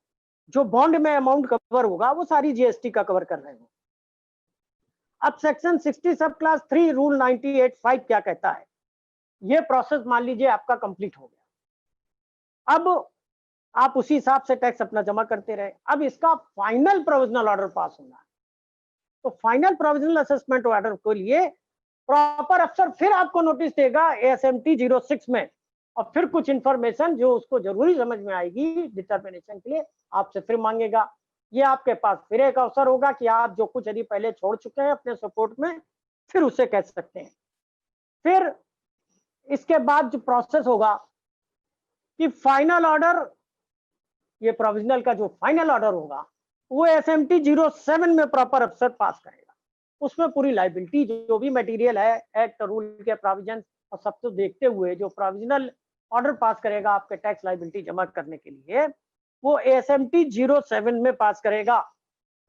C: जो बॉन्ड में अमाउंट कवर होगा वो सारी जीएसटी का कवर कर रहे हो। अब सेक्शन 60 सब क्लास 3 रूल 98(5) क्या कहता है, ये प्रोसेस मान लीजिए आपका कंप्लीट हो गया। अब आप उसी हिसाब से टैक्स अपना जमा करते रहे। अब इसका फाइनल प्रोविजनल ऑर्डर पास होना है। तो फाइनल प्रोविजनल असेसमेंट ऑर्डर के लिए प्रॉपर अफसर फिर आपको नोटिस देगा ASMT 06 में, और फिर कुछ इंफॉर्मेशन जो उसको जरूरी समझ में आएगी डिटर्मिनेशन के लिए आपसे फिर मांगेगा। ये आपके पास फिर एक अवसर होगा कि आप जो कुछ यदि पहले छोड़ चुके हैं अपने सपोर्ट में, फिर उसे कह सकते हैं। फिर इसके बाद जो प्रोसेस होगा कि फाइनल ऑर्डर, ये प्रोविजनल का जो फाइनल ऑर्डर होगा वो SMT 07 में प्रॉपर अफसर पास करेगा। उसमें पूरी लाइबिलिटी जो भी मटेरियल है, एक्ट रूल के प्रोविजन और सब कुछ देखते हुए जो प्रोविजनल ऑर्डर पास करेगा आपके टैक्स लाइबिलिटी जमा करने के लिए, वो SMT 07 में पास करेगा।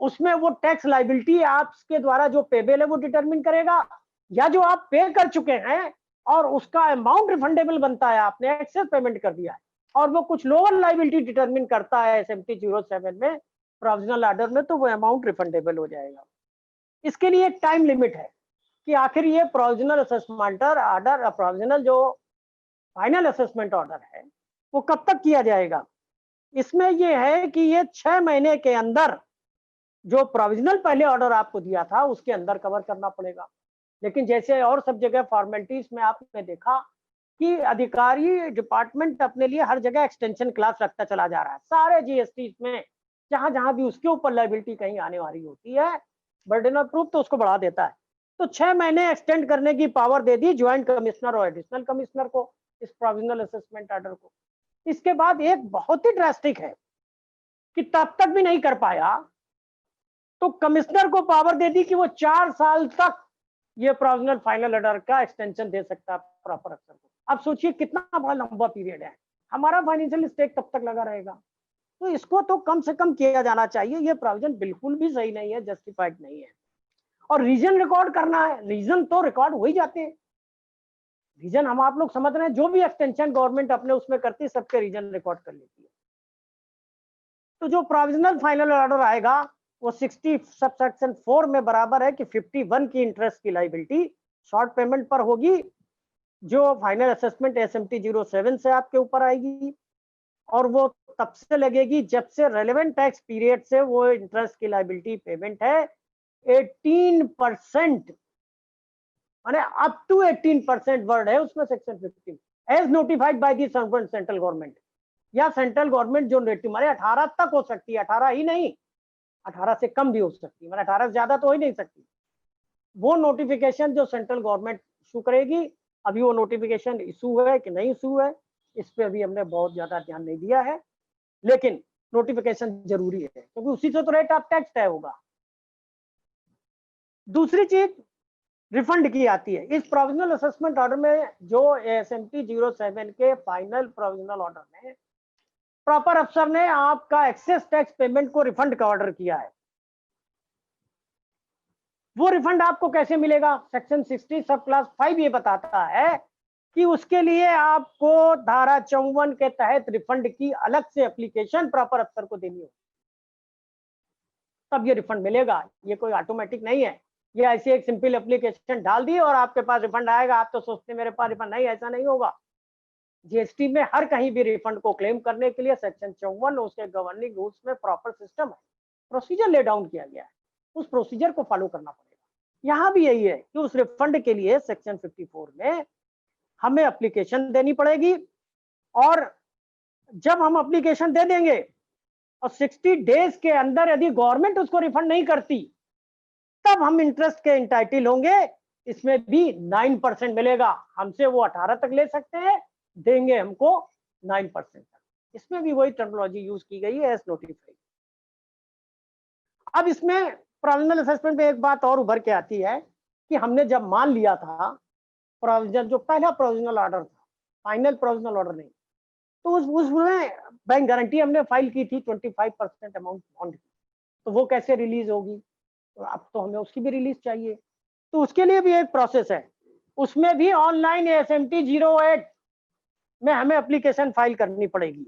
C: उसमें वो टैक्स लाइबिलिटी आपके द्वारा जो पेबल है वो डिटरमिन करेगा, या जो आप पे कर चुके हैं और उसका अमाउंट रिफंडेबल बनता है, आपने एक्सेस पेमेंट कर दिया है, और वो कुछ लोअर लाइबिलिटी डिटरमिन करता है SMT 07 में प्रोविजनल ऑर्डर में, तो वो अमाउंट रिफंडेबल हो जाएगा। इसके लिए एक टाइम लिमिट है कि आखिर ये प्रोविजनल असेसमेंट ऑर्डर, प्रोविजनल जो फाइनल असेसमेंट ऑर्डर है वो कब तक किया जाएगा। इसमें ये है कि ये 6 महीने के अंदर जो प्रोविजनल पहले ऑर्डर आपको दिया था उसके अंदर कवर करना पड़ेगा। लेकिन जैसे और सब जगह फॉर्मेलिटीज में आपने देखा कि अधिकारी डिपार्टमेंट अपने लिए हर जगह एक्सटेंशन क्लास रखता चला जा रहा है। सारे GST में जहां जहां भी उसके ऊपर लाइबिलिटी कहीं आने वाली होती है, बर्डन ऑफ प्रूफ तो उसको बढ़ा देता है। तो 6 महीने एक्सटेंड करने की पावर दे दी ज्वाइंट कमिश्नर और एडिशनल कमिश्नर को, इस प्रोविजनल असेसमेंट ऑर्डर को। इसके बाद एक बहुत ही ड्रास्टिक है कि तब तक भी नहीं कर पाया तो कमिश्नर को पावर दे दी कि वो 4 साल तक ये प्रोविजनल फाइनल ऑर्डर का एक्सटेंशन दे सकता है प्रॉपर अफसर को। अब सोचिए कितना बड़ा लंबा पीरियड है, हमारा फाइनेंशियल स्टेक तब तक लगा रहेगा। तो इसको तो कम से कम किया जाना चाहिए। ये प्रोविजन बिल्कुल भी सही नहीं है, जस्टिफाइड नहीं है। और रीजन रिकॉर्ड करना है, रीजन तो रिकॉर्ड हो ही जाते हैं। रीजन हम आप लोग समझ रहे हैं, जो भी एक्सटेंशन गवर्नमेंट अपने उसमें करती है सबके रीजन रिकॉर्ड कर लेती है। तो जो प्रोविजनल फाइनल ऑर्डर आएगा वो 60 सबसेक्शन 4 में बराबर है कि 51 की इंटरेस्ट की लाइबिलिटी शॉर्ट पेमेंट पर होगी, जो फाइनल असेसमेंट SMT 07 से आपके ऊपर आएगी, और वो तब से लगेगी जब से रेलेवेंट टैक्स पीरियड से वो इंटरेस्ट की लाइबिलिटी पेमेंट है 18%, माने अप टू 18% वर्ड है उसमें section 15 as notified by the central government, या सेंट्रल गवर्नमेंट जो रेट माने 18 तक हो सकती है, 18 ही नहीं 18 से कम भी हो सकती है, मैंने 18 से ज्यादा तो हो ही नहीं सकती। वो नोटिफिकेशन जो सेंट्रल गवर्नमेंट इशू करेगी, अभी वो नोटिफिकेशन इशू है कि नहीं इशू है इस पे अभी हमने बहुत ज्यादा ध्यान नहीं दिया है, लेकिन नोटिफिकेशन जरूरी है क्योंकि उसी से तो रेट ऑफ टैक्स तय होगा। दूसरी चीज रिफंड की आती है इस प्रोविजनल असेसमेंट ऑर्डर में, जो SMT 07 के फाइनल प्रोविजनल ऑर्डर में प्रॉपर अफसर ने आपका एक्सेस टैक्स पेमेंट को रिफंड का ऑर्डर किया है। वो रिफंड आपको कैसे मिलेगा, सेक्शन 60 सब क्लास 5 ये बताता है कि उसके लिए आपको धारा 54 के तहत रिफंड की अलग से एप्लीकेशन प्रॉपर अफसर को देनी होगी, तब ये रिफंड मिलेगा। ये कोई ऑटोमेटिक नहीं है, ये ऐसी एक सिंपल एप्लीकेशन डाल दी और आपके पास रिफंड आएगा। आप तो सोचते मेरे पास रिफंड नहीं, ऐसा नहीं होगा। GST में हर कहीं भी रिफंड को क्लेम करने के लिए सेक्शन 54 उसके गवर्निंग रूल्स में प्रॉपर सिस्टम है, प्रोसीजर ले डाउन किया गया है, उस प्रोसीजर को फॉलो करना पड़ेगा। यहाँ भी यही है कि उस रिफंड के लिए सेक्शन 54 में हमें एप्लीकेशन देनी पड़ेगी, और जब हम एप्लीकेशन दे देंगे और 60 डेज के अंदर यदि गवर्नमेंट उसको रिफंड नहीं करती तब हम इंटरेस्ट के इंटाइटल होंगे। इसमें भी 9% मिलेगा, हमसे वो 18 तक ले सकते हैं, देंगे हमको 9% तक। इसमें भी वही टर्मिनोलॉजी यूज की गई है एज नोटिफाइड। अब इसमें प्रोविजनल असेसमेंट में एक बात और उभर के आती है कि हमने जब मान लिया था प्रोविजन, जो पहला प्रोविजनल ऑर्डर था, फाइनल प्रोविजनल ऑर्डर नहीं, तो उसमें बैंक गारंटी हमने फाइल की थी 25% अमाउंट बॉन्ड की, तो वो कैसे रिलीज होगी, तो अब तो हमें उसकी भी रिलीज चाहिए। तो उसके लिए भी एक प्रोसेस है, उसमें भी ऑनलाइन SMT 08 में हमें एप्लीकेशन फाइल करनी पड़ेगी,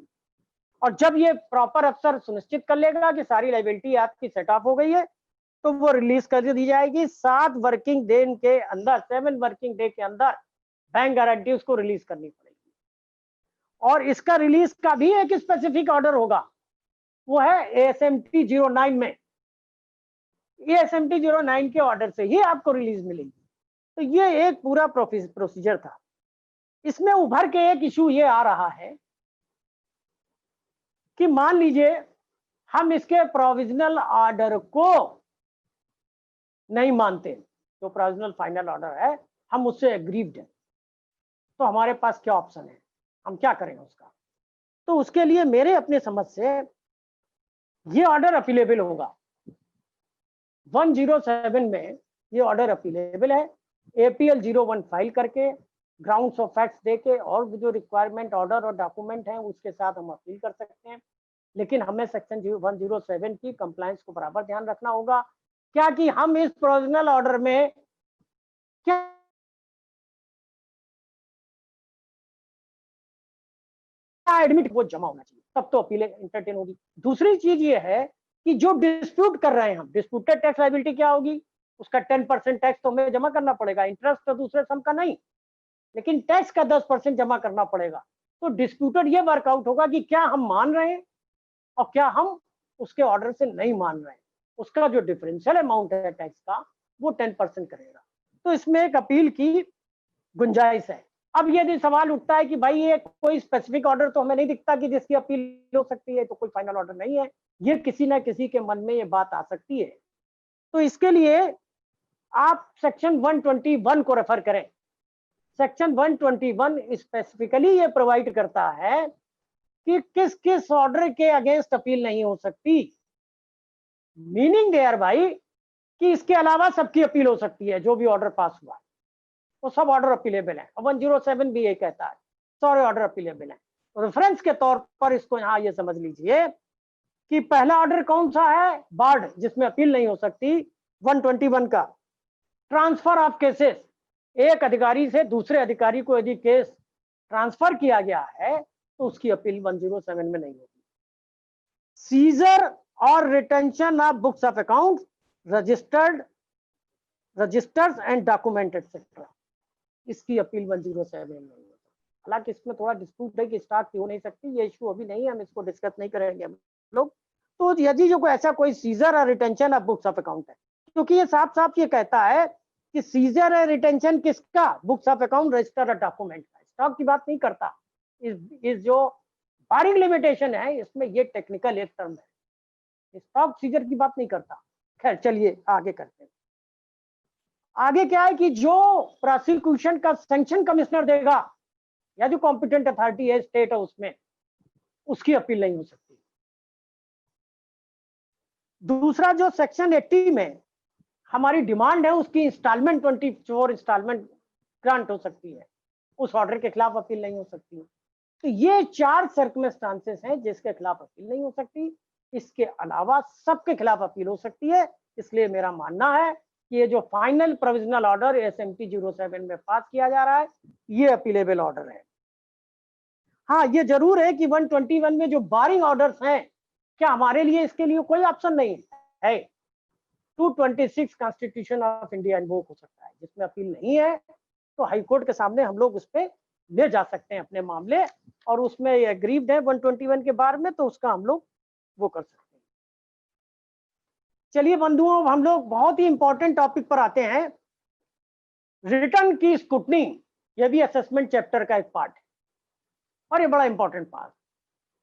C: और जब ये प्रॉपर अफसर सुनिश्चित कर लेगा कि सारी लाइबिलिटी आपकी सेट ऑफ हो गई है तो वो रिलीज कर दी जाएगी 7 वर्किंग डे के अंदर, 7 वर्किंग डे के अंदर बैंक गारंटी उसको रिलीज करनी पड़ेगी। और इसका रिलीज का भी एक स्पेसिफिक ऑर्डर होगा, वो है SMT 09 में। SMT 09 के ऑर्डर से ही आपको रिलीज मिलेगी। तो ये एक पूरा प्रोसीजर था। इसमें उभर के एक इशू ये आ रहा है कि मान लीजिए हम इसके प्रोविजनल ऑर्डर को नहीं मानते, जो प्रोविजनल फाइनल ऑर्डर है हम उससे एग्रीव्ड हैं, तो हमारे पास क्या ऑप्शन है, हम क्या करें उसका। तो उसके लिए मेरे अपने समझ से ये ऑर्डर अपीलेबल होगा। 107 में ये ऑर्डर अपीलेबल है। APL 01 फाइल करके ग्राउंड्स ऑफ फैक्ट्स देके और जो रिक्वायरमेंट ऑर्डर और डॉक्यूमेंट हैं उसके साथ हम अपील कर सकते हैं। लेकिन हमें सेक्शन 107 की कंप्लायंस को बराबर ध्यान रखना होगा। क्या कि हम इस प्रोविजनल ऑर्डर में क्या एडमिट वो जमा होना चाहिए, तब तो अपील एंटरटेन होगी। दूसरी चीज ये है कि जो डिस्प्यूट कर रहे हैं हम, डिस्प्यूटेड टैक्स लायबिलिटी क्या होगी, उसका 10% टैक्स तो हमें जमा करना पड़ेगा, इंटरेस्ट तो दूसरे सम का नहीं, लेकिन टैक्स का 10% जमा करना पड़ेगा। तो डिस्प्यूटेड ये वर्कआउट होगा कि क्या हम मान रहे हैं और क्या हम उसके ऑर्डर से नहीं मान रहे हैं। उसका जो डिफरेंशियल अमाउंट है टैक्स का वो 10% करेगा। तो इसमें एक अपील की गुंजाइश है। अब यदि सवाल उठता है कि भाई ये कोई स्पेसिफिक ऑर्डर तो हमें नहीं दिखता कि जिसकी अपील हो सकती है, तो कोई फाइनल ऑर्डर नहीं है, ये किसी ना किसी के मन में ये बात आ सकती है। तो इसके लिए आप सेक्शन 121 को रेफर करें। सेक्शन 121 स्पेसिफिकली ये प्रोवाइड करता है कि किस किस ऑर्डर के अगेंस्ट अपील नहीं हो सकती। मीनिंग देयर भाई कि इसके अलावा सबकी अपील हो सकती है, जो भी ऑर्डर पास हुआ वो सब ऑर्डर अपीलेबल है। 107 भी ये कहता है सारे ऑर्डर अपीलेबल है। रेफरेंस के तौर पर इसको यहाँ ये समझ लीजिए कि पहला ऑर्डर कौन सा है, बार्ड, जिसमें अपील नहीं हो सकती, 121 का। ट्रांसफर ऑफ केसेस, एक अधिकारी से दूसरे अधिकारी को यदि केस ट्रांसफर किया गया है तो उसकी अपील 107 में नहीं होगी। सीजर और retention of books of account, registers and document etcetera, इसकी अपील 107 में नहीं होती। हालांकि इसमें थोड़ा डिस्प्यूट है कि स्टार्ट क्यों नहीं सकती, ये इशू अभी नहीं है, हम इसको डिस्कस नहीं करेंगे हम लोग। तो यदि जो कोई ऐसा कोई सीजर और retention of books of account है, क्योंकि ये साफ साफ ये कहता है कि सीजर है रिटेंशन किसका, बुक्स ऑफ अकाउंट, रजिस्टर और डॉक्यूमेंट का, स्टॉक की बात नहीं करता। इस जो बारिंग लिमिटेशन है इसमें ये टेक्निकल एक टर्म है, स्टॉक सीजर की बात नहीं करता। खैर चलिए आगे करते हैं। आगे क्या है कि जो प्रोसिक्यूशन का सैंक्शन कमिश्नर देगा या जो कॉम्पिटेंट अथॉरिटी है स्टेट है उसमें, उसकी अपील नहीं हो सकती। दूसरा जो सेक्शन 80 में हमारी डिमांड है उसकी इंस्टॉलमेंट 24 इंस्टॉलमेंट ग्रांट हो सकती है, उस ऑर्डर के खिलाफ अपील नहीं हो सकती। तो ये 4 सर्कमस्टांसेस हैं जिसके खिलाफ अपील नहीं हो सकती। इसके अलावा सबके खिलाफ अपील हो सकती है। इसलिए मेरा मानना है कि ये जो फाइनल प्रोविजनल ऑर्डर SMT 07 में पास किया जा रहा है ये अपीलेबल ऑर्डर है। हाँ ये जरूर है कि 121 में जो बारिंग ऑर्डर्स हैं, क्या हमारे लिए इसके लिए कोई ऑप्शन नहीं है। 226 कॉन्स्टिट्यूशन ऑफ इंडिया इन्वोक हो सकता है, जिसमें अपील नहीं है तो हाईकोर्ट के सामने हम लोग उस पर ले जा सकते हैं अपने मामले, और उसमें एग्रीव्ड है 121 के बारे में, तो उसका हम लोग वो कर सकते हैं। चलिए बंधुओं, हम लोग बहुत ही इंपॉर्टेंट टॉपिक पर आते हैं। रिटर्न की स्क्रूटनी, यह भी असेसमेंट चैप्टर का एक पार्ट है और ये बड़ा इंपॉर्टेंट पार्ट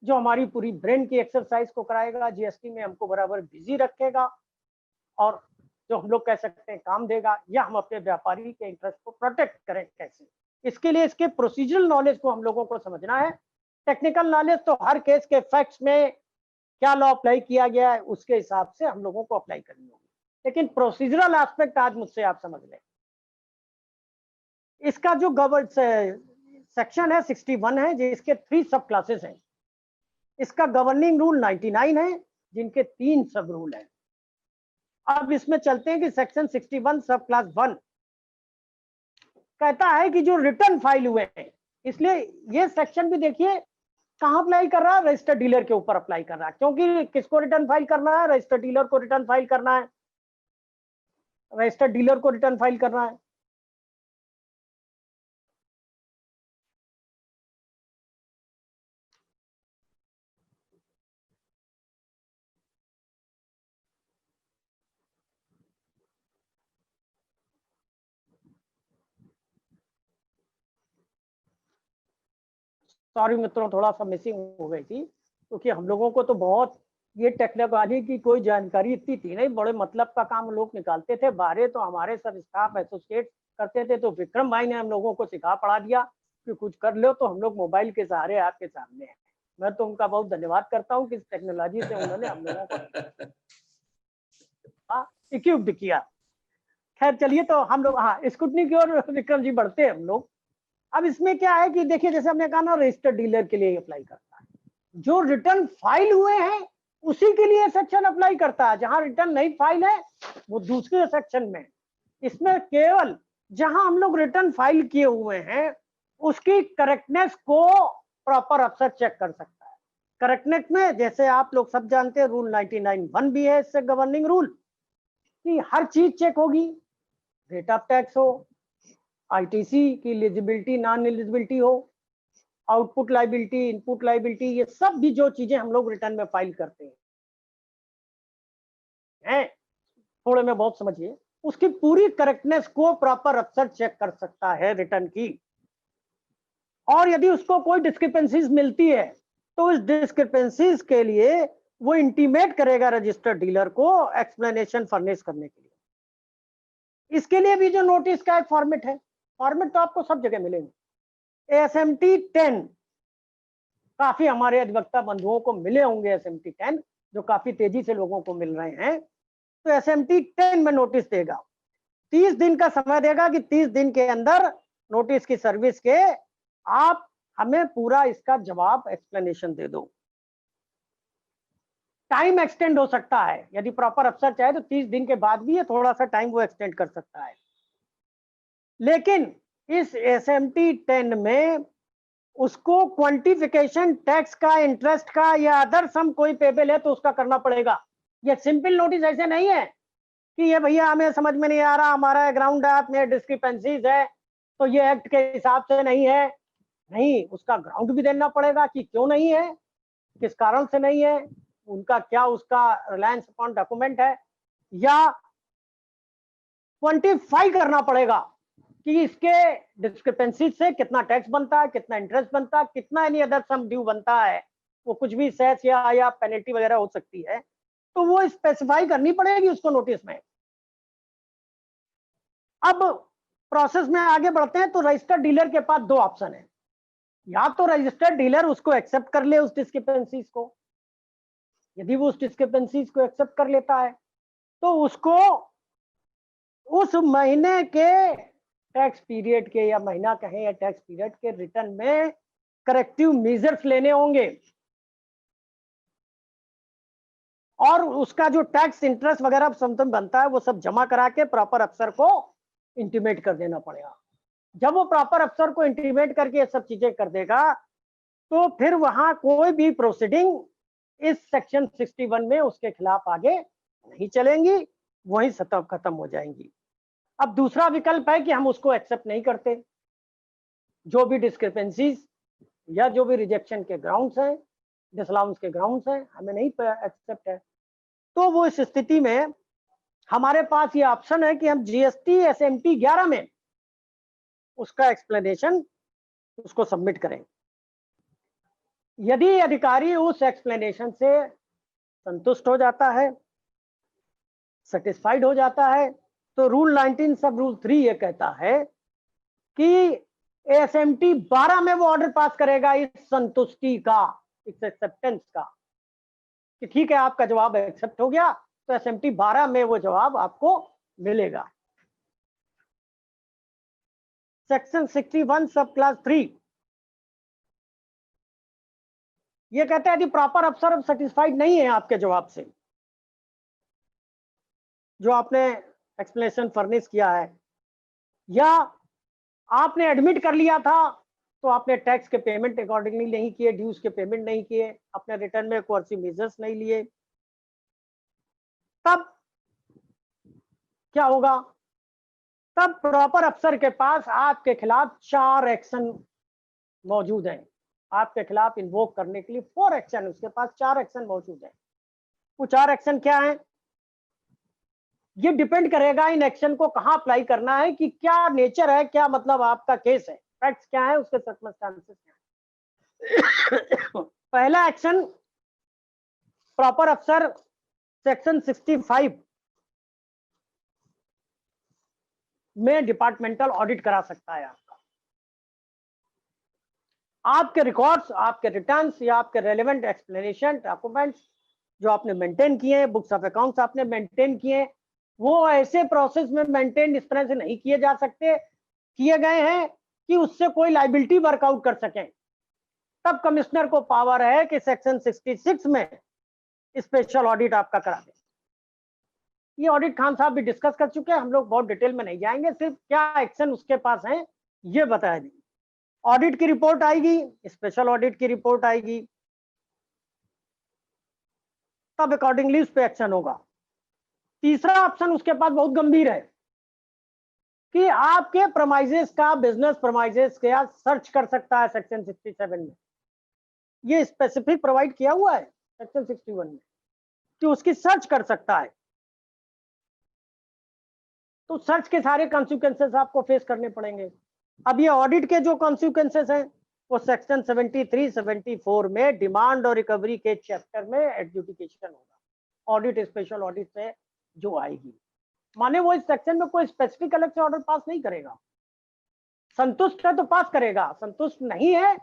C: जो हमारी पूरी ब्रेन की एक्सरसाइज को कराएगा, GST में हमको बराबर बिजी रखेगा और जो हम लोग कह सकते हैं काम देगा, या हम अपने व्यापारी के इंटरेस्ट को प्रोटेक्ट करें कैसे। इसके लिए इसके प्रोसीजरल नॉलेज को हम लोगों को समझना है। टेक्निकल नॉलेज तो हर केस के फैक्ट्स में क्या लॉ अप्लाई किया गया है उसके हिसाब से हम लोगों को अप्लाई करनी होगी, लेकिन प्रोसीजरल एस्पेक्ट आज मुझसे आप समझ लें। इसका जो सेक्शन है 61 है, जिसके 3 सब क्लासेस हैं। इसका गवर्निंग रूल 99 है, जिनके 3 सब रूल हैं। अब इसमें चलते हैं कि सेक्शन 61 सब क्लास 1 कहता है कि जो रिटर्न फाइल हुए हैं, इसलिए ये सेक्शन भी देखिए कहां अप्लाई कर रहा है, रजिस्टर्ड डीलर के ऊपर अप्लाई कर रहा है, क्योंकि किसको रिटर्न फाइल करना है, रजिस्टर्ड डीलर को रिटर्न फाइल करना है, रजिस्टर्ड डीलर को रिटर्न फाइल करना है। सॉरी मित्रों, थोड़ा सा मिसिंग हो गई थी, क्योंकि हम लोगों को तो बहुत ये टेक्नोलॉजी की कोई जानकारी इतनी थी नहीं, बड़े मतलब का काम लोग निकालते थे। बाहर तो हमारे सब स्टाफ एसोसिएट करते थे, तो विक्रम भाई ने हम लोगों को सिखा पढ़ा दिया कि कुछ कर लो, तो हम लोग मोबाइल के सहारे आपके सामने हैं। मैं तो उनका बहुत धन्यवाद करता हूँ कि इस टेक्नोलॉजी से उन्होंने हम लोगों को इक्विप्ड किया। खैर चलिए, तो हम लोग हाँ स्कूटनी की ओर विक्रम जी बढ़ते हैं हम लोग। अब इसमें क्या है कि देखिए, जैसे हमने कहा ना, रजिस्टर्ड डीलर के लिए अप्लाई करता है, जो रिटर्न फाइल हुए हैं उसी के लिए सेक्शन अप्लाई करता है। जहां रिटर्न नहीं फाइल है वो दूसरे सेक्शन में। इसमें केवल जहां हम लोग रिटर्न फाइल किए हुए हैं उसकी करेक्टनेस को प्रॉपर अफसर चेक कर सकता है। करेक्टनेस में जैसे आप लोग सब जानते हैं, रूल 99(1) भी है इससे गवर्निंग रूल, कि हर चीज चेक होगी। रेट ऑफ टैक्स हो, आईटीसी की एलिजिबिलिटी नॉन एलिजिबिलिटी हो, आउटपुट लाइबिलिटी, इनपुट लाइबिलिटी, ये सब भी जो चीजें हम लोग रिटर्न में फाइल करते हैं, थोड़े में बहुत समझिए, उसकी पूरी करेक्टनेस को प्रॉपर अफसर चेक कर सकता है रिटर्न की। और यदि उसको कोई डिस्क्रिपेंसीज मिलती है तो इस डिस्क्रिपेंसीज के लिए वो इंटीमेट करेगा रजिस्टर्ड डीलर को एक्सप्लेनेशन फर्निश करने के लिए। इसके लिए भी जो नोटिस का एक फॉर्मेट है, फॉर्मेट तो आपको सब जगह मिलेंगे। एसएमटी 10 काफी हमारे अधिवक्ता बंधुओं को मिले होंगे, एसएमटी 10 जो काफी तेजी से लोगों को मिल रहे हैं। तो एसएमटी 10 में नोटिस देगा, 30 दिन का समय देगा कि 30 दिन के अंदर नोटिस की सर्विस के आप हमें पूरा इसका जवाब एक्सप्लेनेशन दे दो। टाइम एक्सटेंड हो सकता है, यदि प्रॉपर अफसर चाहे तो 30 दिन के बाद भी ये थोड़ा सा टाइम वो एक्सटेंड कर सकता है। लेकिन इस एसएमटी 10 में उसको क्वांटिफिकेशन टैक्स का, इंटरेस्ट का या अदर सम कोई पेबल है तो उसका करना पड़ेगा। ये सिंपल नोटिस ऐसे नहीं है कि ये भैया हमें समझ में नहीं आ रहा, हमारा ग्राउंड है में डिस्क्रिपेंसीज है तो ये एक्ट के हिसाब से नहीं है। नहीं, उसका ग्राउंड भी देना पड़ेगा कि क्यों नहीं है, किस कारण से नहीं है, उनका क्या उसका रिलायंस अपॉन डॉक्यूमेंट है, या क्वांटिफाई करना पड़ेगा कि इसके डिस्क्रिपेंसी से कितना टैक्स बनता है, कितना इंटरेस्ट बनता है, कितना एनी अदर सम ड्यू बनता है, वो कुछ भी सेस या पेनल्टी वगैरह हो सकती है, तो वो स्पेसिफाई करनी पड़ेगी उसको नोटिस में। अब प्रोसेस में आगे बढ़ते हैं तो रजिस्टर्ड डीलर के पास दो ऑप्शन है, या तो रजिस्टर्ड डीलर उसको एक्सेप्ट कर ले उस डिस्क्रिपेंसीज को। यदि वो उस डिस्क्रिपेंसीज को एक्सेप्ट कर लेता है तो उसको उस महीने के टैक्स पीरियड के, या महीना कहें या टैक्स पीरियड के रिटर्न में करेक्टिव मेजर्स लेने होंगे, और उसका जो टैक्स इंटरेस्ट वगैरह समथिंग बनता है वो सब जमा करा के प्रॉपर अफसर को इंटीमेट कर देना पड़ेगा। जब वो प्रॉपर अफसर को इंटीमेट करके ये सब चीजें कर देगा तो फिर वहां कोई भी प्रोसीडिंग इस सेक्शन 61 में उसके खिलाफ आगे नहीं चलेंगी, वही सतह खत्म हो जाएंगी। अब दूसरा विकल्प है कि हम उसको एक्सेप्ट नहीं करते, जो भी डिस्क्रिपेंसीज या जो भी रिजेक्शन के ग्राउंड्स हैं, डिसअलाउंस के ग्राउंड्स हैं, हमें नहीं एक्सेप्ट है, तो वो इस स्थिति में हमारे पास ये ऑप्शन है कि हम जीएसटी एसएमटी 11 में उसका एक्सप्लेनेशन उसको सबमिट करें। यदि अधिकारी उस एक्सप्लेनेशन से संतुष्ट हो जाता है, सेटिस्फाइड हो जाता है, तो रूल 19 सब रूल 3 ये कहता है कि एसएमटी 12 में वो ऑर्डर पास करेगा इस संतुष्टि का, इस एक्सेप्टेंस का, कि ठीक है आपका जवाब एक्सेप्ट हो गया, तो एसएमटी 12 में वो जवाब आपको मिलेगा। सेक्शन 61 सब क्लास 3 ये कहता है कि प्रॉपर अफसर सेटिस्फाइड नहीं है आपके जवाब से, जो आपने एक्सप्लेनेशन फर्निश किया है, या आपने एडमिट कर लिया था तो आपने टैक्स के पेमेंट अकॉर्डिंगली नहीं किए, ड्यूज के पेमेंट नहीं किए, अपने रिटर्न में कोर्सिव मेजर्स नहीं लिए, तब क्या होगा? तब प्रॉपर अफसर के पास आपके खिलाफ 4 एक्शन मौजूद हैं। आपके खिलाफ इन्वोक करने के लिए 4 एक्शन, उसके पास 4 एक्शन मौजूद हैं। वो 4 एक्शन क्या है? ये डिपेंड करेगा इन एक्शन को कहां अप्लाई करना है, कि क्या नेचर है, क्या मतलब आपका केस है, फैक्ट्स क्या है, उसके सर्कमस्टेंसेस क्या है। पहला एक्शन प्रॉपर अफसर सेक्शन 65 में डिपार्टमेंटल ऑडिट करा सकता है आपका। आपके रिकॉर्ड्स, आपके रिटर्न्स या आपके रेलेवेंट एक्सप्लेनेशन डॉक्यूमेंट्स जो आपने मेंटेन किए हैं, बुक्स ऑफ अकाउंट्स आपने मेंटेन किए हैं, वो ऐसे प्रोसेस में मेंटेन इस तरह से नहीं किए जा सकते, किए गए हैं कि उससे कोई लाइबिलिटी वर्कआउट कर सकें। तब कमिश्नर को पावर है कि सेक्शन 66 में स्पेशल ऑडिट आपका करा दे। ये ऑडिट खान साहब भी डिस्कस कर चुके हैं, हम लोग बहुत डिटेल में नहीं जाएंगे, सिर्फ क्या एक्शन उसके पास है ये बताया देंगे। ऑडिट की रिपोर्ट आएगी, स्पेशल ऑडिट की रिपोर्ट आएगी, तब अकॉर्डिंगली उस पर एक्शन होगा। तीसरा ऑप्शन उसके पास बहुत गंभीर है कि आपके प्रमाइजेस का, बिजनेस प्रमाइजेस का सर्च कर सकता है सेक्शन 67 में। ये स्पेसिफिक प्रोवाइड किया हुआ है सेक्शन 61 में कि उसकी सर्च कर सकता है। तो सर्च के सारे कॉन्सिक्वेंसेस आपको फेस करने पड़ेंगे। अब ये ऑडिट के जो कॉन्सिक्वेंसेस हैं वो सेक्शन 73, 74 में डिमांड और रिकवरी के चैप्टर में एडजुडिकेशन होगा, ऑडिट स्पेशल ऑडिट से जो आएगी। माने वो इस सेक्शन में कोई स्पेसिफिक अलग से ऑर्डर पास नहीं करेगा, संतुष्ट है तो पास करेगा, संतुष्ट नहीं है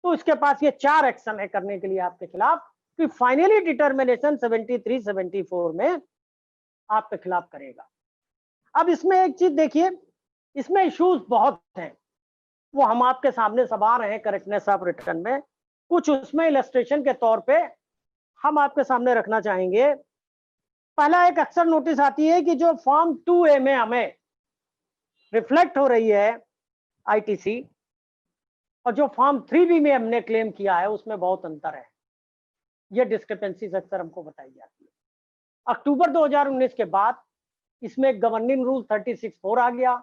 C: तो इसके पास ये 4 एक्शन है करने के लिए आपके खिलाफ, कि फाइनली डिटर्मिनेशन 73, 74 में आपके खिलाफ करेगा। अब इसमें एक चीज देखिए, इसमें इश्यूज बहुत हैं, वो हम आपके सामने सब आ रहे हैं करेक्टनेस ऑफ रिटर्न में। कुछ उसमें इलस्ट्रेशन के तौर पे हम आपके सामने रखना चाहेंगे। पहला एक अक्सर नोटिस आती है कि जो फॉर्म 2A में हमें रिफ्लेक्ट हो रही है आईटीसी, और जो फॉर्म 3B में हमने क्लेम किया है उसमें बहुत अंतर है। ये डिस्क्रिपेंसीज अक्सर हमको बताई जाती है। अक्टूबर 2019 के बाद इसमें गवर्निंग रूल 36(4) आ गया,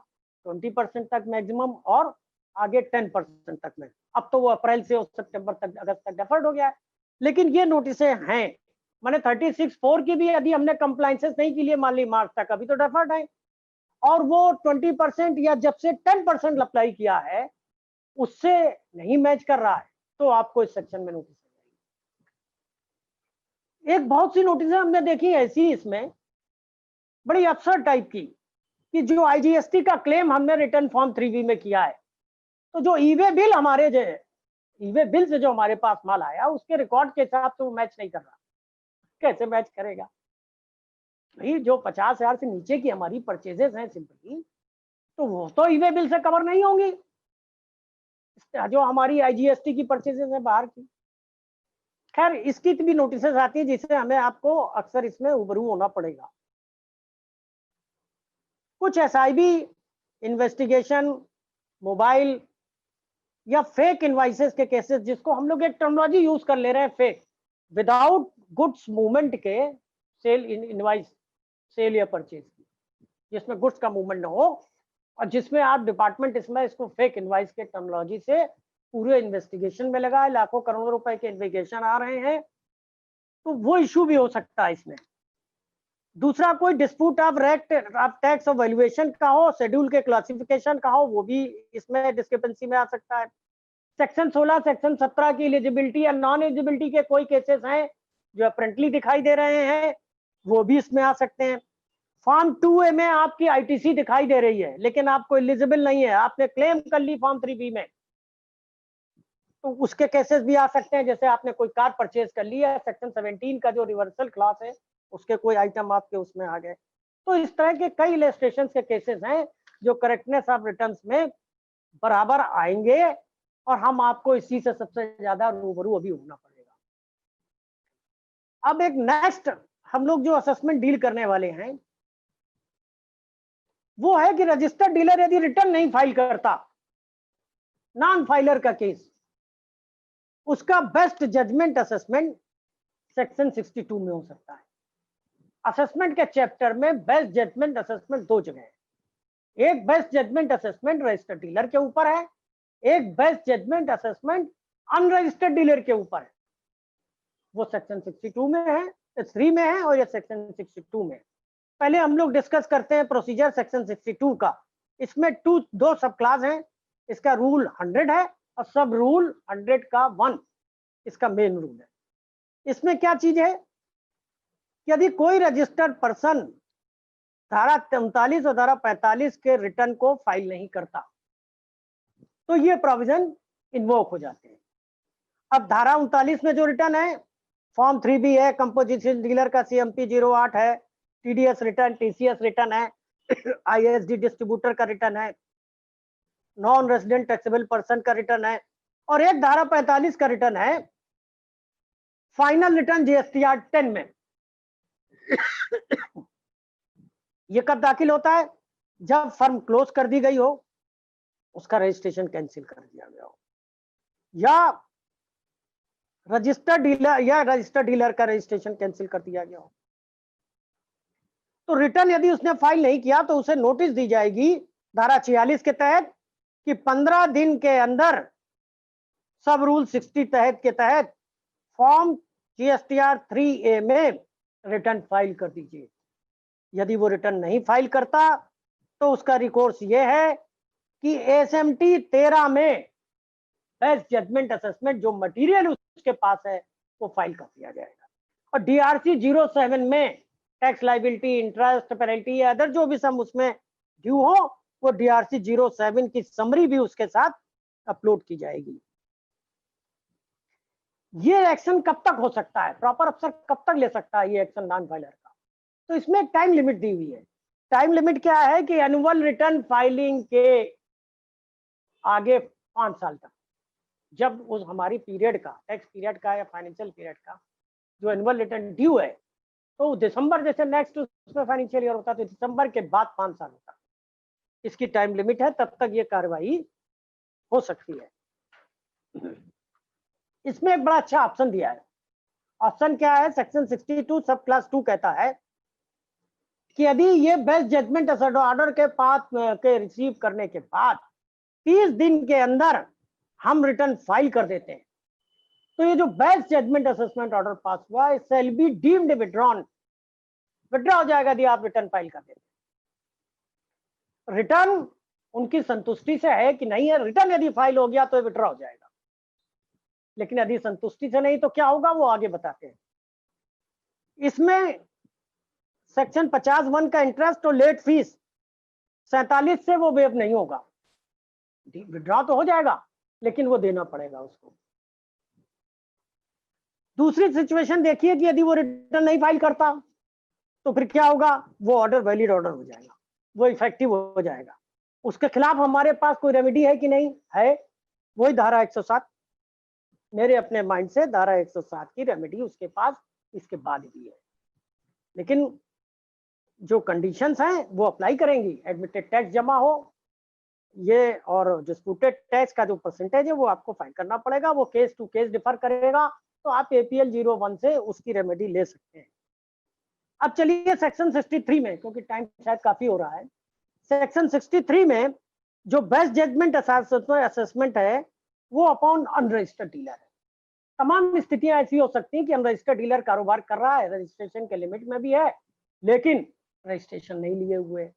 C: 20% तक मैक्सिमम, और आगे 10% तक में। अब तो वो अप्रैल से सितंबर तक, अगस्त तक डेफर्ड हो गया है, लेकिन ये नोटिसें हैं। माने 36(4) की भी यदि हमने कंप्लायंसेस नहीं की लिए मान ली मार्च तक, अभी तो डेफर्ड है, और वो 20% या जब से 10% अप्लाई किया है उससे नहीं मैच कर रहा है, तो आपको इस सेक्शन में नोटिस मिलेगी। एक बहुत सी नोटिसें हमने देखी ऐसी इसमें बड़ी अफसर टाइप की, कि जो आईजीएसटी का क्लेम हमने रिटर्न फॉर्म 3B में किया है, तो जो ईवे बिल हमारे जो ईवे बिल से जो हमारे पास माल आया उसके रिकॉर्ड के हिसाब से वो मैच नहीं कर रहा। कैसे मैच करेगा भाई? जो 50,000 से नीचे की हमारी परचेजेस हैं सिंपली, तो वो तो ईवे बिल से कवर नहीं होंगी, जो हमारी आईजीएसटी की परचेजेस है बाहर की। खैर, इसकी भी नोटिसेस आती है जिससे हमें आपको अक्सर इसमें उबरू होना पड़ेगा। कुछ एसआईबी इन्वेस्टिगेशन, मोबाइल या फेक इनवाइसेस के केसेस, जिसको हम लोग एक टर्मिनोलॉजी यूज कर ले रहे हैं, फेक, विदाउट गुड्स मूवमेंट के सेल इनवाइस, सेल या परचेज की, जिसमें गुड्स का मूवमेंट न हो, और जिसमें आप डिपार्टमेंट इसमें इसको फेक इनवाइस के टर्मिनोलॉजी से पूरे इन्वेस्टिगेशन में लगा है, लाखों करोड़ों रुपए के इन्वेस्टिगेशन आ रहे हैं, तो वो इशू भी हो सकता है इसमें। दूसरा, कोई dispute of rate of tax और वैल्यूएशन का हो, शेड्यूल के क्लासिफिकेशन का हो, वो भी इसमें डिस्क्रिपेंसी में आ सकता है। सेक्शन 16, सेक्शन 17 की एलिजिबिलिटी या नॉन एलिजिबिलिटी के कोई केसेस हैं जो अपरेंटली दिखाई दे रहे हैं, वो भी इसमें आ सकते हैं। फॉर्म 2A में आपकी आईटीसी दिखाई दे रही है लेकिन आपको एलिजिबल नहीं है, आपने क्लेम कर ली फॉर्म 3B में, तो उसके केसेस भी आ सकते हैं। जैसे आपने कोई कार परचेज कर ली है, सेक्शन 17 का जो रिवर्सल क्लॉज है उसके कोई आइटम आपके उसमें आ गए, तो इस तरह के कई इलस्ट्रेशन के केसेस हैं जो करेक्टनेस ऑफ रिटर्न्स में बराबर आएंगे, और हम आपको इसी से सबसे ज्यादा रूबरू अभी होना पड़ेगा। अब एक नेक्स्ट हम लोग जो असेसमेंट डील करने वाले हैं वो है कि रजिस्टर्ड डीलर यदि रिटर्न नहीं फाइल करता, नॉन फाइलर का केस, उसका बेस्ट जजमेंट असेसमेंट सेक्शन 62 में हो सकता है। असेसमेंट के चैप्टर में बेस्ट जजमेंट असेसमेंट 2 जगह है। एक best judgement assessment registered dealer के ऊपर है, एक best judgement assessment unregistered dealer के ऊपर है। वो सेक्शन 62 में है, 3 में है, और ये सेक्शन 62 में। पहले हम लोग डिस्कस करते हैं प्रोसीजर सेक्शन 62 का। इसमें 2 सब क्लास हैं, इसका रूल 100 है और सब रूल 100 का 1 इसका मेन रूल है। इसमें क्या चीज है, यदि कोई रजिस्टर्ड पर्सन धारा 39 और धारा 45 के रिटर्न को फाइल नहीं करता, तो ये प्रोविजन इन्वोक हो जाते हैं। अब धारा 39 में जो रिटर्न है, फॉर्म 3B है, कंपोजिशन डीलर का CMP 08 है, TDS रिटर्न, TCS रिटर्न है, ISD डिस्ट्रीब्यूटर का रिटर्न है, नॉन रेजिडेंट टैक्सेबल पर्सन का रिटर्न है, और एक धारा 45 का रिटर्न है, फाइनल रिटर्न GSTR 10 में। ये कब दाखिल होता है? जब फर्म क्लोज कर दी गई हो, उसका रजिस्ट्रेशन कैंसिल कर दिया गया हो, या रजिस्टर्ड डीलर का रजिस्ट्रेशन कैंसिल कर दिया गया हो। तो रिटर्न यदि उसने फाइल नहीं किया तो उसे नोटिस दी जाएगी धारा 46 के तहत कि 15 दिन के अंदर सब रूल 60 के तहत फॉर्म GSTR 3A में रिटर्न फाइल कर दीजिए। यदि वो रिटर्न नहीं फाइल करता तो उसका रिकोर्स ये है कि SMT 13 में बेस्ट जजमेंट असेसमेंट जो मटेरियल उसके पास है वो फाइल कर दिया जाएगा, और DRC 07 में टैक्स लाइबिलिटी, इंटरेस्ट, पेनल्टी या अदर जो भी सम उसमें ड्यू हो वो DRC 07 की समरी भी उसके साथ अपलोड की जाएगी। ये एक्शन कब तक हो सकता है, प्रॉपर अफसर कब तक ले सकता है ये एक्शन नॉन फाइलर का? तो इसमें एक टाइम लिमिट दी हुई है। टाइम लिमिट क्या है कि एनुअल रिटर्न फाइलिंग के आगे 5 साल तक, जब उस हमारी पीरियड का, टैक्स पीरियड का या फाइनेंशियल पीरियड का जो एनुअल रिटर्न ड्यू है, तो दिसंबर जैसे नेक्स्ट उसमें फाइनेंशियल ईयर होता है तो दिसंबर के बाद 5 साल होता, इसकी टाइम लिमिट है, तब तक ये कार्रवाई हो सकती है। इसमें एक बड़ा अच्छा ऑप्शन दिया है। ऑप्शन क्या है? सेक्शन 62 सब क्लास 2 कहता है कि यदि ये बेस्ट जजमेंट ऑर्डर के पास के रिसीव करने के बाद 30 दिन के अंदर हम रिटर्न फाइल कर देते हैं तो ये जो best judgement assessment order pass हुआ है shall be deemed withdrawn, withdraw हो जाएगा यदि आप रिटर्न फाइल कर देते हैं। रिटर्न उनकी संतुष्टि से है कि नहीं है, रिटर्न यदि फाइल हो गया तो विड्रॉ हो जाएगा, लेकिन यदि संतुष्टि से नहीं तो क्या होगा वो आगे बताते हैं। इसमें सेक्शन 50(1) का इंटरेस्ट और लेट फीस 47 से वो वेव नहीं होगा, विड्रॉ तो हो जाएगा लेकिन वो देना पड़ेगा उसको। दूसरी सिचुएशन देखिए कि यदि वो रिटर्न नहीं फाइल करता तो फिर क्या होगा? वो ऑर्डर वैलिड ऑर्डर हो जाएगा, वो इफेक्टिव हो जाएगा। उसके खिलाफ हमारे पास कोई रेमेडी है कि नहीं है? वही धारा 107, मेरे अपने माइंड से धारा 107 की रेमेडी उसके पास इसके बाद भी है, लेकिन जो कंडीशंस हैं वो अप्लाई करेंगी। एडमिटेड टैक्स जमा हो ये, और डिस्प्यूटेड टैक्स का जो परसेंटेज है वो आपको फाइल करना पड़ेगा, वो केस टू केस डिफर करेगा, तो आप APL 01 से उसकी रेमेडी ले सकते हैं। अब चलिए सेक्शन 63 में, क्योंकि टाइम शायद काफी हो रहा है। सेक्शन 63 में जो बेस्ट जजमेंट असेसमेंट है वो अपॉन अनरजिस्टर्ड डीलर है। तमाम स्थितियां ऐसी हो सकती हैं कि अनरजिस्टर्ड डीलर कारोबार कर रहा है, रजिस्ट्रेशन के लिमिट में भी है, लेकिन रजिस्ट्रेशन नहीं लिए हुए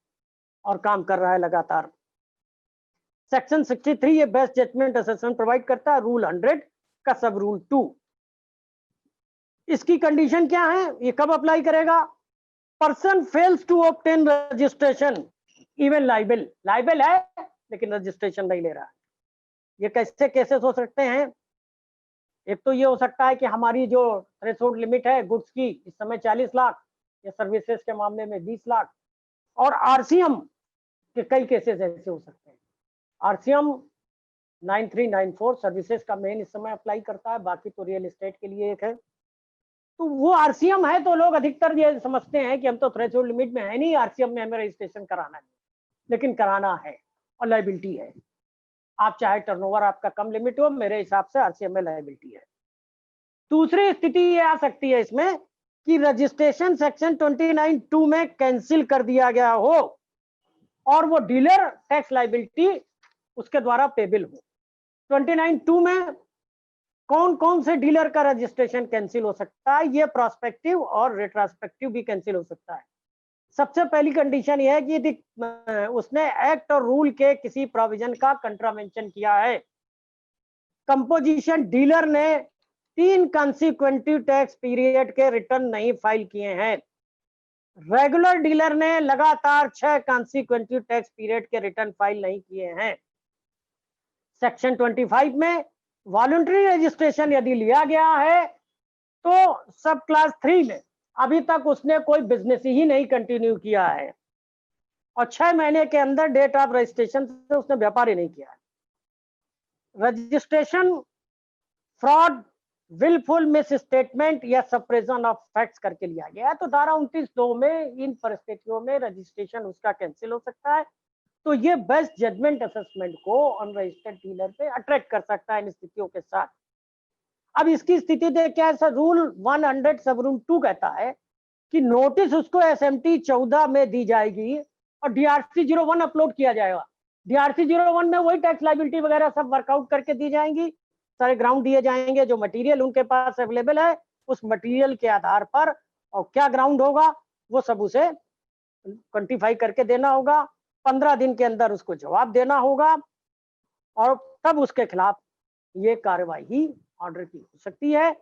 C: और काम कर रहा है लगातार। सेक्शन 63 ये बेस्ट जजमेंट असेसमेंट प्रोवाइड करता है, रूल 100 का सब रूल 2। इसकी कंडीशन क्या है? ये कब अप्लाई करेगा? Person fails to obtain registration even liable है लेकिन रजिस्ट्रेशन नहीं ले रहा है। ये कैसे केसेस हो सकते हैं? एक तो ये हो सकता है कि हमारी जो थ्रेशोल्ड लिमिट है गुड्स की इस समय 40 लाख या सर्विसेज के मामले में 20 लाख, और RCM के कई केसेस ऐसे हो सकते हैं। RCM 9394 सर्विसेज का मेन इस समय अप्लाई करता है, बाकी तो रियल एस्टेट के लिए एक है। तो वो RCM है तो लोग अधिकतर ये समझते हैं कि हम तो थ्रेशोल्ड लिमिट में है नहीं, RCM में हमें रजिस्ट्रेशन कराना है, लेकिन कराना है और लायबिलिटी है। आप चाहे टर्नओवर आपका कम लिमिट हो, मेरे हिसाब से RCM में लायबिलिटी है। दूसरी स्थिति ये आ सकती है इसमें कि रजिस्ट्रेशन सेक्शन 29(2) में कैंसिल कर दिया गया हो और वो डीलर टैक्स लायबिलिटी उसके द्वारा पेबल हो। 29(2) में कौन कौन से डीलर का रजिस्ट्रेशन कैंसिल हो सकता है? ये प्रोस्पेक्टिव और रेट्रोस्पेक्टिव भी कैंसिल हो सकता है। सबसे पहली कंडीशन ये है कि यदि उसने एक्ट और रूल के किसी प्रोविजन का कंट्रावेंशन किया है। कंपोजिशन डीलर ने 3 कंसिक्वेंटिव टैक्स पीरियड के रिटर्न नहीं फाइल किए हैं। रेगुलर डीलर ने लगातार 6 कंसिक्वेंटिव टैक्स पीरियड के रिटर्न फाइल नहीं किए हैं। सेक्शन 25 में वॉलंटरी रजिस्ट्रेशन यदि लिया गया है तो सब क्लास 3 में अभी तक उसने कोई बिजनेस ही नहीं कंटिन्यू किया है और 6 महीने के अंदर डेट ऑफ रजिस्ट्रेशन से उसने व्यापार ही नहीं किया है। Registration fraud, wilful misstatement या सप्रेशन ऑफ फैक्ट्स करके लिया गया है, तो धारा 29(2) में इन परिस्थितियों में रजिस्ट्रेशन उसका कैंसिल हो सकता है। तो ये बेस्ट जजमेंट असेसमेंट को अनरजिस्टर्ड डीलर पे अट्रैक्ट कर सकता है इन स्थितियों के साथ। अब इसकी स्थिति देख क्या है, रूल 100 सब रूल 2 कहता है कि नोटिस उसको SMT 14 में दी जाएगी और DRC 01 अपलोड किया जाएगा। DRC 01 में वही टैक्स लाइबिलिटी वगैरह सब वर्कआउट करके दी जाएंगी, सारे ग्राउंड दिए जाएंगे, जो मटेरियल उनके पास अवेलेबल है उस मटेरियल के आधार पर और क्या ग्राउंड होगा वो सब उसे क्वांटिफाई करके देना होगा। 15 दिन के अंदर उसको जवाब देना होगा और तब उसके खिलाफ ये कार्रवाई ऑर्डर की हो सकती है।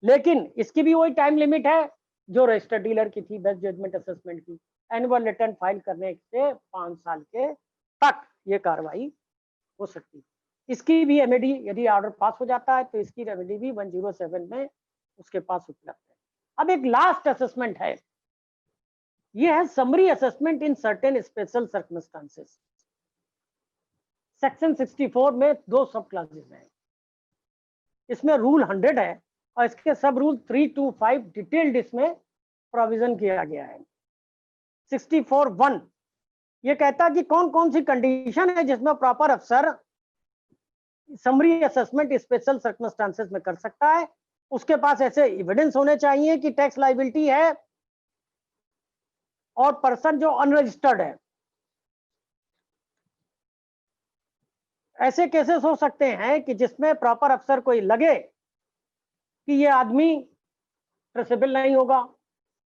C: लेकिन इसकी भी वही टाइम लिमिट है जो रजिस्टर्ड डीलर की थी बेस्ट जजमेंट असेसमेंट की। एनुअल रिटर्न फाइल करने से 5 साल के तक ये कार्रवाई हो सकती है। इसकी भी रेमेडी यदि ऑर्डर पास हो जाता है तो इसकी रेमेडी भी 107 में उसके पास उपलब्ध है। अब एक लास्ट असेसमेंट है, ये है summary assessment in certain special circumstances. Section 64 में 2 सब क्लासेस हैं, इसमें रूल 100 है और इसके सब रूल 3 to 5 डिटेल्ड इसमें प्रोविजन किया गया है। 64(1) ये कहता है कि कौन कौन सी कंडीशन है जिसमें प्रॉपर अफसर समरी असेसमेंट स्पेशल सर्कमस्टांसेस में कर सकता है। उसके पास ऐसे एविडेंस होने चाहिए कि टैक्स लाइबिलिटी है और पर्सन जो अनरजिस्टर्ड है। ऐसे केसेस हो सकते हैं कि जिसमें प्रॉपर अफसर को लगे कि ये आदमी ट्रेसेबल नहीं होगा,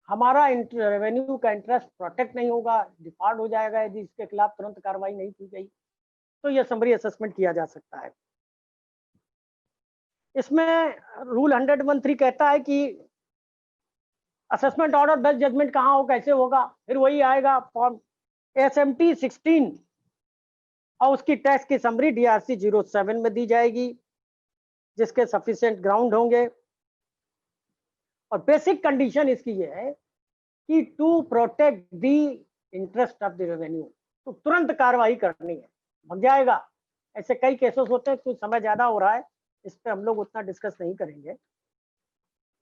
C: हमारा रेवेन्यू का इंटरेस्ट प्रोटेक्ट नहीं होगा, डिफॉल्ट हो जाएगा यदि इसके खिलाफ तुरंत कार्रवाई नहीं की गई, तो यह समरी असेसमेंट किया जा सकता है। इसमें रूल 113 कहता है कि असेसमेंट ऑर्डर बेस्ट जजमेंट कहाँ हो, कैसे होगा, फिर वही आएगा फॉर्म SMT 16 और उसकी टैक्स की समरी DRC 07 में दी जाएगी जिसके सफिशिएंट ग्राउंड होंगे। और बेसिक कंडीशन इसकी ये है कि to protect the interest of the revenue, तो तुरंत कार्रवाई करनी है, बन जाएगा। ऐसे कई केसेस होते हैं, कुछ समय ज्यादा हो रहा है, इस पे हम लोग उतना डिस्कस नहीं करेंगे।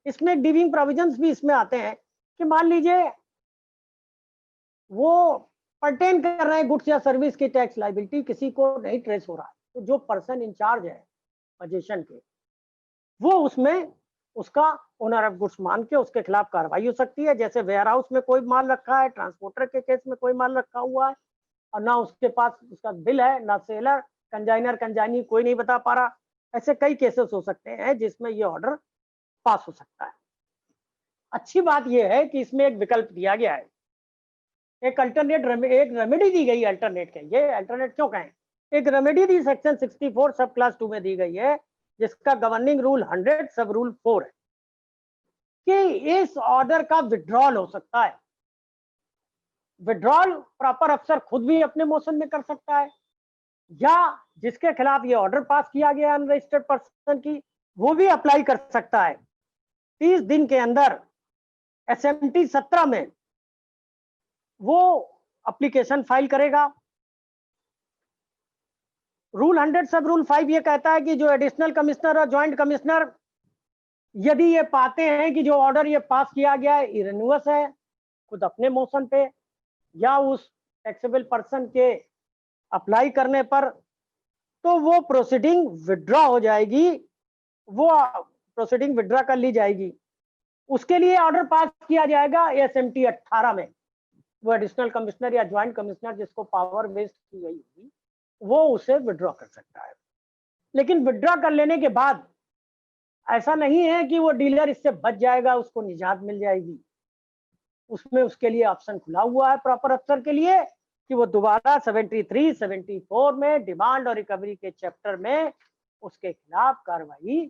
C: इसमें डिविंग प्रोविजंस भी इसमें आते हैं कि मान लीजिए वो परटेन कर रहे हैं गुड्स या सर्विस की टैक्स लाइबिलिटी, किसी को नहीं ट्रेस हो रहा है, तो जो पर्सन इंचार्ज है पोजीशन के वो उसमें उसका ओनर ऑफ गुड्स मान के उसके खिलाफ कार्रवाई हो सकती है। जैसे वेयर हाउस में कोई माल रखा है, ट्रांसपोर्टर के केस में कोई माल रखा हुआ है और ना उसके पास उसका बिल है, ना सेलर, कंजाइनर कंजाइनी कोई नहीं बता पा रहा, ऐसे कई केसेस हो सकते हैं जिसमें ये ऑर्डर पास हो सकता है। अच्छी बात यह है कि इसमें एक विकल्प दिया गया है, एक अल्टरनेट एक रेमेडी दी गई है। अल्टरनेट के ये अल्टरनेट क्यों कहें, एक रेमेडी दी सेक्शन 64 सब क्लास 2 में दी गई है जिसका गवर्निंग रूल 100 सब रूल 4 है कि इस ऑर्डर का विड्रॉल हो सकता है। विड्रॉल प्रॉपर अफसर खुद भी अपने मोशन में कर सकता है या जिसके खिलाफ ये ऑर्डर पास किया गया अनरजिस्टर्ड पर्सन की वो भी अप्लाई कर सकता है। 30 दिन के अंदर SMT 17 में वो एप्लीकेशन फाइल करेगा। रूल 100 सब रूल 5 ये कहता है कि जो एडिशनल कमिश्नर और ज्वाइंट कमिश्नर यदि ये पाते हैं कि जो ऑर्डर ये पास किया गया है इरेन्यूअस है खुद अपने मोशन पे या उस टैक्सेबल पर्सन के अप्लाई करने पर, तो वो प्रोसीडिंग विड्रॉ हो जाएगी, वो प्रोसीडिंग विड्रॉ कर ली जाएगी। उसके लिए ऑर्डर पास किया जाएगा SMT 18 में। वो एडिशनल कमिश्नर या ज्वाइंट कमिश्नर जिसको पावर वेस्ट की गई होगी वो उसे विड्रॉ कर सकता है। लेकिन विड्रॉ कर लेने के बाद ऐसा नहीं है कि वो डीलर इससे बच जाएगा, उसको निजात मिल जाएगी। उसमें उसके लिए ऑप्शन खुला हुआ है प्रॉपर अफसर के लिए कि वो दोबारा 73, 74 में डिमांड और रिकवरी के चैप्टर में उसके खिलाफ कार्रवाई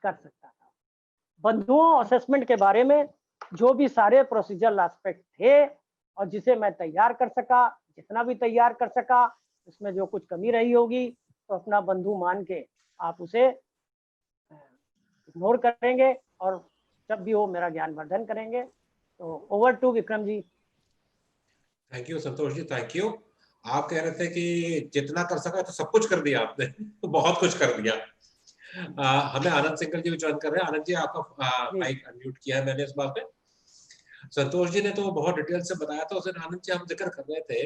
C: कर सकता था। बंधुओं, असेसमेंट के बारे में जो भी सारे प्रोसीजरल एस्पेक्ट थे और जिसे मैं तैयार कर सका, जितना भी तैयार कर सका, उसमें जो कुछ कमी रही होगी तो अपना बंधु मान के आप उसे इग्नोर करेंगे और जब भी हो मेरा ज्ञानवर्धन करेंगे। तो over to Vikram ji.
A: Thank you Santosh ji, thank you. आप कह रहे थे कि जितना कर सका तो सब कुछ कर दिया आपने तो बहुत कुछ कर दिया। हमें आनंद सिंगल जी भी ज्वाइन कर रहे हैं। आनंद जी, आपका माइक अनम्यूट किया है मैंने इस बात पे। संतोष जी ने तो बहुत डिटेल से बताया था। उस दिन आनंद जी हम जिक्र कर रहे थे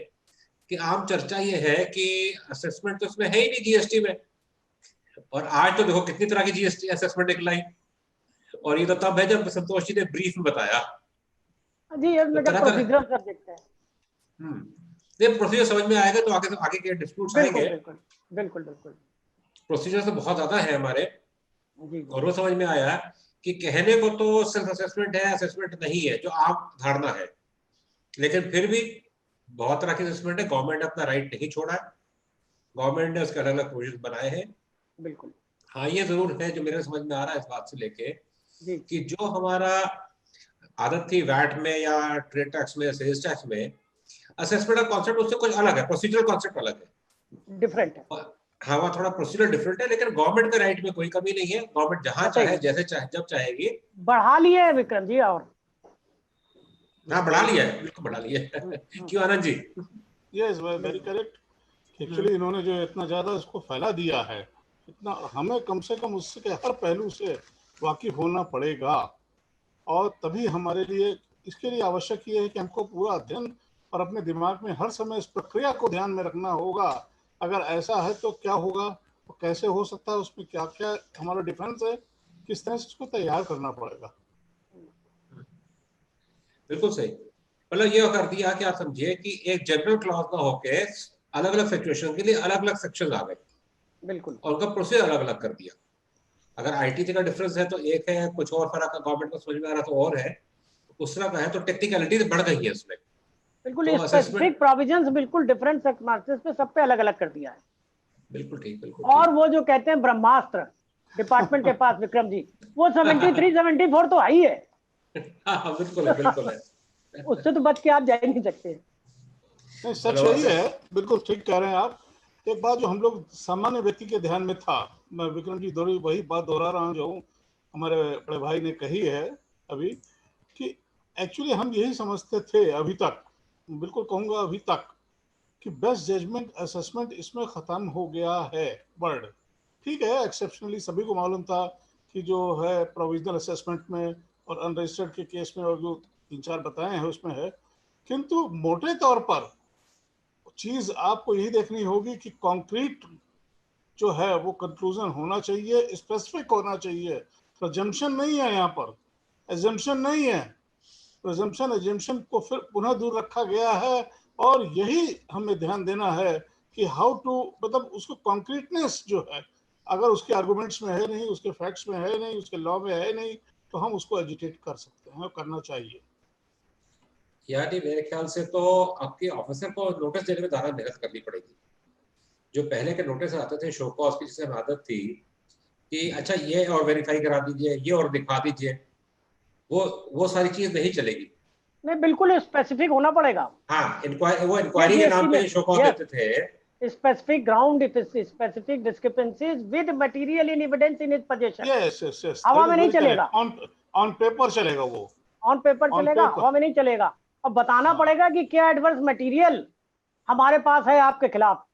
A: कि आम चर्चा ये है कि असेसमेंट तो इसमें है ही नहीं जीएसटी में, और आज तो देखो कितनी तरह की जीएसटी असेसमेंट निकलाई। और ये तो तब है जब संतोष जी ने ब्रीफ में बताया
C: जी, ये
A: तो तरह
C: प्रोसीजरल सब्जेक्ट है।
A: ये प्रोसीजर समझ में आएगा तो आगे के डिस्प्यूट्स आएंगे।
C: बिल्कुल बिल्कुल बिल्कुल।
A: प्रोसीजर तो बहुत ज्यादा है हमारे।
C: जी।
A: और वो समझ में आया कि कहने को तो सेल्फ असेसमेंट है, असेसमेंट नहीं है जो आप धारणा है, लेकिन फिर भी बहुत तरह के असेसमेंट है। गवर्नमेंट ने अपना राइट नहीं छोड़ा है, गवर्नमेंट ने उसके अलग अलग प्रोविजन बनाए हैं।
C: बिल्कुल।
A: हाँ, ये जरूर है जो मेरे समझ में आ रहा है इस बात से लेके कि जो हमारा आदत थी वैट में या ट्रेड टैक्स में या सेल्स टैक्स में, असेसमेंट का कॉन्सेप्ट उससे कुछ अलग है, प्रोसीजरल कॉन्सेप्ट अलग है,
C: डिफरेंट है।
A: हाँ, वहाँ थोड़ा प्रोसीजर डिफरेंट है। लेकिन गवर्नमेंट के राइट में कोई कमी नहीं है। गवर्नमेंट जहां चाहे, जैसे चाहे, जब चाहेगी
C: बढ़ा लिए है विक्रम जी। और
A: हाँ, बढ़ा लिया है, बिल्कुल बढ़ा लिया है। क्यों Anand ji?
B: Yes, very correct. Actually इन्होंने जो इतना ज्यादा इसको फैला दिया है, इतना हमें कम से कम उसके हर पहलू से वाकिफ होना पड़ेगा। और तभी हमारे लिए इसके लिए आवश्यक ये है कि हमको पूरा अध्ययन और अपने दिमाग में हर समय इस प्रक्रिया को ध्यान में रखना होगा। अगर ऐसा है तो क्या होगा, तो कैसे हो सकता है, उसमें क्या क्या हमारा डिफरेंस है, किस तरह से उसको तैयार करना पड़ेगा।
A: बिल्कुल सही। मतलब ये कर दिया कि आप समझिए कि एक जनरल क्लॉज ना होके अलग अलग सिचुएशन के लिए अलग अलग सेक्शन आ गए।
C: बिल्कुल।
A: और उनका प्रोसीजर अलग अलग कर दिया। अगर आईटी का डिफरेंस है तो एक है, कुछ और फर्क है, गवर्नमेंट को समझ में आ रहा तो और है, उस तरह का है तो टेक्निकलिटी बढ़ गई है इसमें।
C: बिल्कुल,
A: तो
C: स्पेसिफिक प्रोविजंस बिल्कुल डिफरेंट सेक्ट मार्क्सेस पे सब पे अलग अलग कर दिया है।
A: बिल्कुल ठीक, बिल्कुल
C: और वो जो कहते हैं ब्रह्मास्त्र डिपार्टमेंट के पास विक्रम जी, वो 73 74 तो आई है।
A: हाँ, बिल्कुल है, बिल्कुल है।
C: उससे तो बच के आप जा ही नहीं सकते।
B: नहीं, सच यही है, बिल्कुल ठीक कह रहे हैं आप। एक बात जो हम लोग सामान्य व्यक्ति के ध्यान में था, मैं विक्रम जी वही बात दोहरा रहा हूँ जो हमारे बड़े भाई ने कही है अभी, कि एक्चुअली हम यही समझते थे अभी तक, बिल्कुल कहूँगा अभी तक, कि बेस्ट जजमेंट असेसमेंट इसमें ख़त्म हो गया है वर्ड। ठीक है, एक्सेप्शनली सभी को मालूम था कि जो है प्रोविजनल असेसमेंट में और अनरजिस्टर्ड के केस में और जो 3-4 बताए हैं उसमें है, किंतु मोटे तौर पर चीज आपको यही देखनी होगी कि कॉन्क्रीट जो है वो कंक्लूजन होना चाहिए, स्पेसिफिक होना चाहिए। प्रजम्पशन नहीं है यहाँ पर, एजम्पशन नहीं है। प्रजम्पशन एजम्पशन को फिर पुनः दूर रखा गया है, और यही हमें ध्यान देना है कि हाउ टू, मतलब उसको कॉन्क्रीटनेस जो है, अगर उसके आर्गुमेंट्स में है नहीं, उसके फैक्ट्स में है नहीं, उसके लॉ में है नहीं, तो हम उसको एजिटेट कर सकते हैं, करना चाहिए।
A: यानी मेरे ख्याल से तो आपके ऑफिसर को नोटिस देने में ज्यादा मेहनत करनी पड़ेगी। जो पहले के नोटिस आते थे शो कॉज की, जिससे आदत थी कि अच्छा ये और वेरीफाई करा दीजिए, ये और दिखा दीजिए, वो सारी चीज नहीं चलेगी।
C: नहीं, बिल्कुल स्पेसिफिक होना पड़ेगा।
A: हाँ, इंक्वायरी के नाम पे शो कॉज देते थे।
C: Specific ground, specific discrepancies with material in evidence in his position.
B: Yes,
C: हवा में नहीं चलेगा,
B: ऑन पेपर चलेगा, वो
C: ऑन पेपर चलेगा, हवा में नहीं चलेगा। अब बताना पड़ेगा कि क्या एडवर्स मटेरियल हमारे पास है आपके खिलाफ।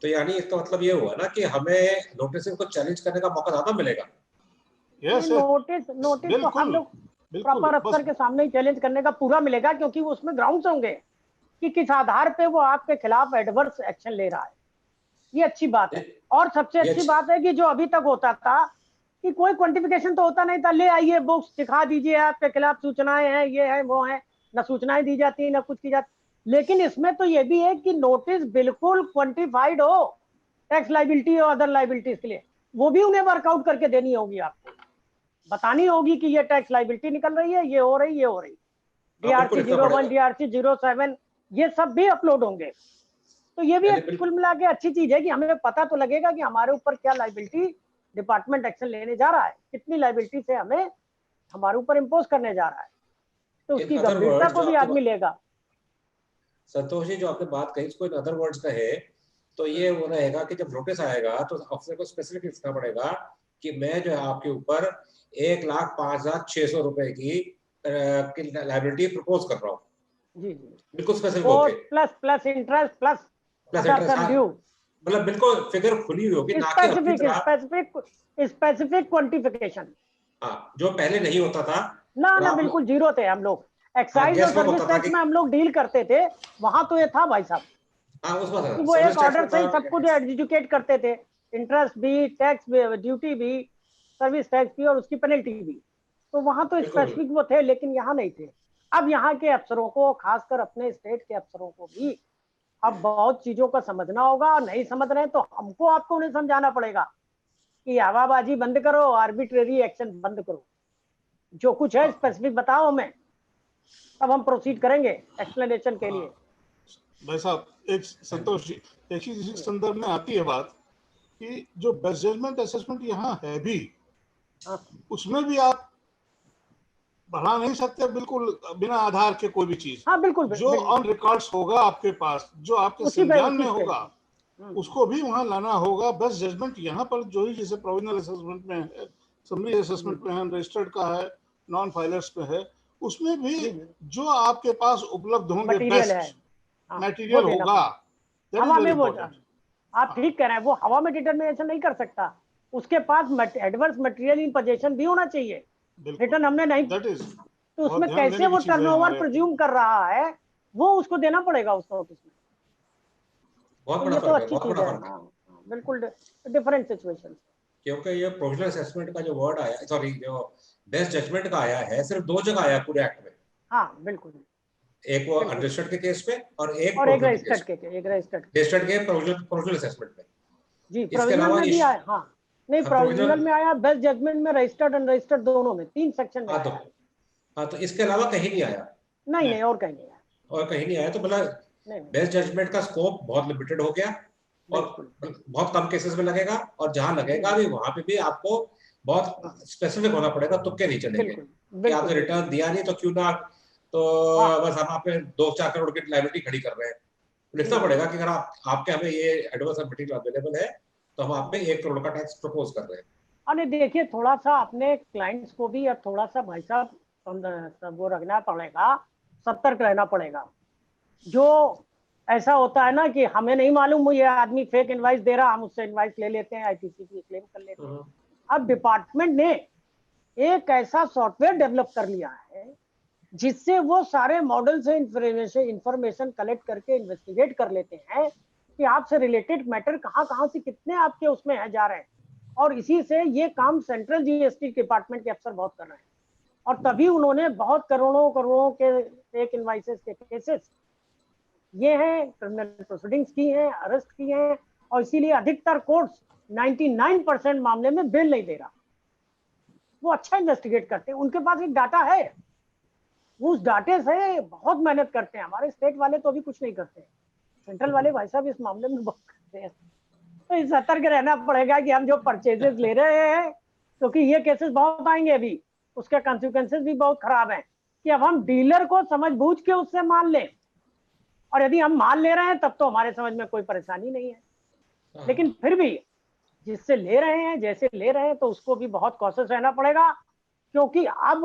A: तो यानी इसका मतलब ये हुआ ना कि हमें नोटिस को चैलेंज करने का मौका ज्यादा मिलेगा।
C: नोटिस तो हम लोग प्रॉपर अफसर के सामने ही चैलेंज करने का पूरा मिलेगा, क्योंकि उसमें ग्राउंड्स होंगे कि किस आधार पे वो आपके खिलाफ एडवर्स एक्शन ले रहा है। ये अच्छी बात है। और सबसे अच्छी बात है कि जो अभी तक होता था कि कोई क्वांटिफिकेशन तो होता नहीं था, ले आइए बुक्स दिखा दीजिए, आपके खिलाफ सूचनाएं हैं, ये है वो है, ना सूचनाएं दी जाती ना कुछ की जाती। लेकिन इसमें तो ये भी है कि नोटिस बिल्कुल क्वांटिफाइड हो, टैक्स लाइबिलिटी और अदर लाइबिलिटीज के लिए, वो भी उन्हें वर्कआउट करके देनी होगी। आपको बतानी होगी कि ये टैक्स लाइबिलिटी निकल रही है, ये हो रही, ये हो रही। DRC 01, DRC 07, ये सब भी अपलोड होंगे। तो ये भी कुल मिला के अच्छी चीज है कि हमें पता तो लगेगा कि हमारे ऊपर क्या लाइबिलिटी डिपार्टमेंट एक्शन लेने जा रहा है, कितनी लाइबिलिटी से हमें हमारे ऊपर इम्पोज करने जा रहा है, तो उसकी गंभीरता को भी आदमी लेगा।
A: संतोष जी, जो आपने बात कही, इसको इन अदर वर्ड्स कहे तो ये वो रहेगा कि जब नोटिस आएगा तो अफसर को स्पेसिफिक लिखना पड़ेगा कि मैं जो है आपके ऊपर 1,05,600 रुपए की लाइबिलिटी प्रपोज कर रहा हूँ।
C: जी जी,
A: बिल्कुल स्पेसिफिक
C: और
A: होके
C: plus interest plus
A: plus
C: other
A: interest,
C: sum due,
A: मतलब बिल्कुल फिगर खुली हुई होगी, ना कि अपनी
C: स्पेसिफिक
A: तरह।
C: Specific specific quantification.
A: हाँ, जो पहले नहीं होता था।
C: ना
A: और
C: ना,
A: आप,
C: बिल्कुल जीरो थे हम लोग।
A: हाँ,
C: एक्साइज और
A: गैस वर्क
C: सर्विस
A: होता था
C: टैक्स
A: कि,
C: में हम लोग डील करते थे, वहां तो ये था भाई साहब
A: हाँ उसमें था
C: कि वो
A: सर्विस
C: एक
A: टैक्स
C: ऑर्डर
A: में
C: से
A: था।
C: ही सब कुछ एडजुडिकेट करते थे, इंटरेस्ट भी, टैक्स भी, ड्यूटी भी, सर्विस टैक्स भी और उसकी पेनल्टी भी। तो वहां तो
A: बिल्कुल
C: स्पेसिफिक वो थे, लेकिन यहाँ नहीं थे। अब यहाँ के अफसरों को, खासकर अपने स्टेट के अफसरों को भी अब बहुत चीजों का समझना होगा, और नहीं समझ रहे हैं तो हमको आपको उन्हें समझाना पड़ेगा कि हवाबाजी बंद करो, आर्बिट्रेरी एक्शन बंद करो, जो कुछ है स्पेसिफिक बताओ हमें, तब हम प्रोसीड करेंगे एक्सप्लेनेशन के लिए।
B: भाई साहब, एक संतोष जी, एक चीज इस संदर्भ में आती है बात कि जो बेस्ट जजमेंट असेसमेंट यहाँ है भी,
C: हाँ
B: उसमें भी आप बढ़ा नहीं सकते बिल्कुल बिना आधार के कोई भी चीज।
C: हाँ, बिल्कुल
B: जो
C: बिल्कुल,
B: ऑन रिकॉर्ड्स होगा आपके पास, जो आपके
C: उसी पे
B: संज्ञान में
C: उसी पे।
B: होगा, उसको भी वहां लाना होगा। बेस्ट जजमेंट यहाँ पर जो ही जैसे प्रोविजनल असेसमेंट में है, समरी असेसमेंट में है, रजिस्टर्ड का है, नॉन फाइलर्स में है, उसमें भी
C: जी जी,
B: जो आपके पास उपलब्ध होंगे
C: मटेरियल है,
B: बेस्ट
C: हाँ वो
B: मटेरियल
C: देना
B: होगा,
C: पड़ेगा।
B: दैट इज
C: हवा में
B: वेरी
C: वो,
B: इंपॉर्टेंट।
C: आप ठीक कह रहे हैं, वो हवा में डिटर्मिनेशन नहीं कर सकता, उसके पास एडवर्स मटेरियल इन पोजीशन भी होना चाहिए।
B: बिल्कुल,
C: रिटर्न हमने नहीं,
B: दैट इज
C: तो
B: बहुत
C: उसमें
B: ध्यान
C: कैसे
B: देने की
C: वो
B: चीज है
C: टर्नओवर
B: हमारे।
C: प्रिज्यूम कर रहा है, वो उसको देना पड़ेगा उस नोटिस में।
A: बहुत
C: तो
A: बड़ा
C: ये तो
A: फर्क है,
C: अच्छी
A: बहुत
C: चीज
A: बड़ा
C: है।
A: फर्क है।
C: हाँ हाँ, बिल्कुल डिफरेंट सिचुएशन।
A: क्योंकि ये प्रोविजनल असेसमेंट का जो वर्ड आया, सॉरी, जो बेस्ट जजमेंट का आया है, सिर्फ दो जगह आया पूरे एक्ट में।
C: हाँ बिल्कुल
A: एक वो
C: बिल्कुल,
A: अनरजिस्टर्ड के केस में और एक
C: और एक
A: प्रोविजनल के केस
C: रजिस्टर्ड के, एक रजिस्टर्ड
A: में, रजिस्टर्ड के प्रोविजनल असेसमेंट में।
C: जी,
A: इसके
C: प्रोविजनल
A: अलावा
C: में भी आया। हाँ नहीं, प्रोविजनल
A: प्रोविजनल,
C: में आया, बेस्ट जजमेंट में, रजिस्टर्ड अनरजिस्टर्ड दोनों में, 3 सेक्शन में
A: हाँ तो,
C: आया है।
A: हाँ तो इसके अलावा कहीं नहीं आया,
C: नहीं
B: नहीं,
C: नहीं, और कहीं नहीं आया।
A: और कहीं नहीं आया, तो मतलब
C: नहीं नहीं,
A: बेस्ट जजमेंट का स्कोप बहुत लिमिटेड हो गया, और
C: बिल्कुल
A: बहुत कम केसेस में लगेगा, और जहां
C: जी
A: लगेगा
C: जी,
A: भी वहां पे भी आपको बहुत स्पेसिफिक होना पड़ेगा, तुक्के नहीं चलेंगे
C: बिल्कुल
A: कि
C: बिल्कुल
A: आपने
C: बिल्कुल,
A: रिटर्न दिया नहीं तो क्यों ना, तो
C: हाँ
A: बस हम आप पे 2-4 करोड़ की लाइबिलिटी खड़ी कर रहे हैं।
C: जी
A: लिखना
C: जी
A: पड़ेगा कि अगर आपके हमें ये एडवर्स मटेरियल अवेलेबल है तो हम आप पे
C: बिल्कुल।
A: 1 करोड़ का टैक्स प्रपोज कर रहे हैं।
C: अरे देखिए, थोड़ा सा अपने क्लाइंट्स को भी अब थोड़ा सा भाई साहब वो रखना पड़ेगा, सतर्क रहना पड़ेगा। जो ऐसा होता है ना कि हमें नहीं मालूम ये आदमी फेक इनवाइस दे रहा, हम उससे इनवाइस ले लेते हैं, आईटीसी की क्लेम कर लेते हैं। अब डिपार्टमेंट ने एक ऐसा सॉफ्टवेयर डेवलप कर लिया है जिससे वो सारे मॉडल से इंफॉर्मेशन कलेक्ट करके इन्वेस्टिगेट कर लेते हैं कि आपसे रिलेटेड मैटर कहाँ कहाँ से कितने आपके उसमें है जा रहे हैं। और इसी से ये काम सेंट्रल जीएसटी डिपार्टमेंट के अफसर बहुत कर रहे हैं, और तभी उन्होंने बहुत करोड़ों करोड़ों के फेक इनवाइसेस के केसेस ये हैं, क्रिमिनल प्रोसीडिंग्स की हैं, अरेस्ट की हैं, और इसीलिए अधिकतर कोर्ट्स 99% मामले में बेल नहीं दे रहा। वो अच्छा इन्वेस्टिगेट करते हैं, उनके पास एक डाटा है, उस डाटे से बहुत मेहनत करते हैं। हमारे स्टेट वाले तो अभी कुछ नहीं करते हैं, सेंट्रल वाले भाई साहब इस मामले में बहुत करते हैं। तो इस सतर्क रहना पड़ेगा कि हम जो परचेजेस ले रहे हैं, क्योंकि ये केसेस बहुत आएंगे अभी, उसके कॉन्सिक्वेंसेस भी बहुत खराब हैं, कि अब हम डीलर को समझ बूझ के उससे माल लें, और यदि हम माल ले रहे हैं तब तो हमारे समझ में कोई परेशानी नहीं है, लेकिन फिर भी जिससे ले रहे हैं, जैसे ले रहे हैं, तो उसको भी बहुत कॉशियस रहना पड़ेगा। क्योंकि अब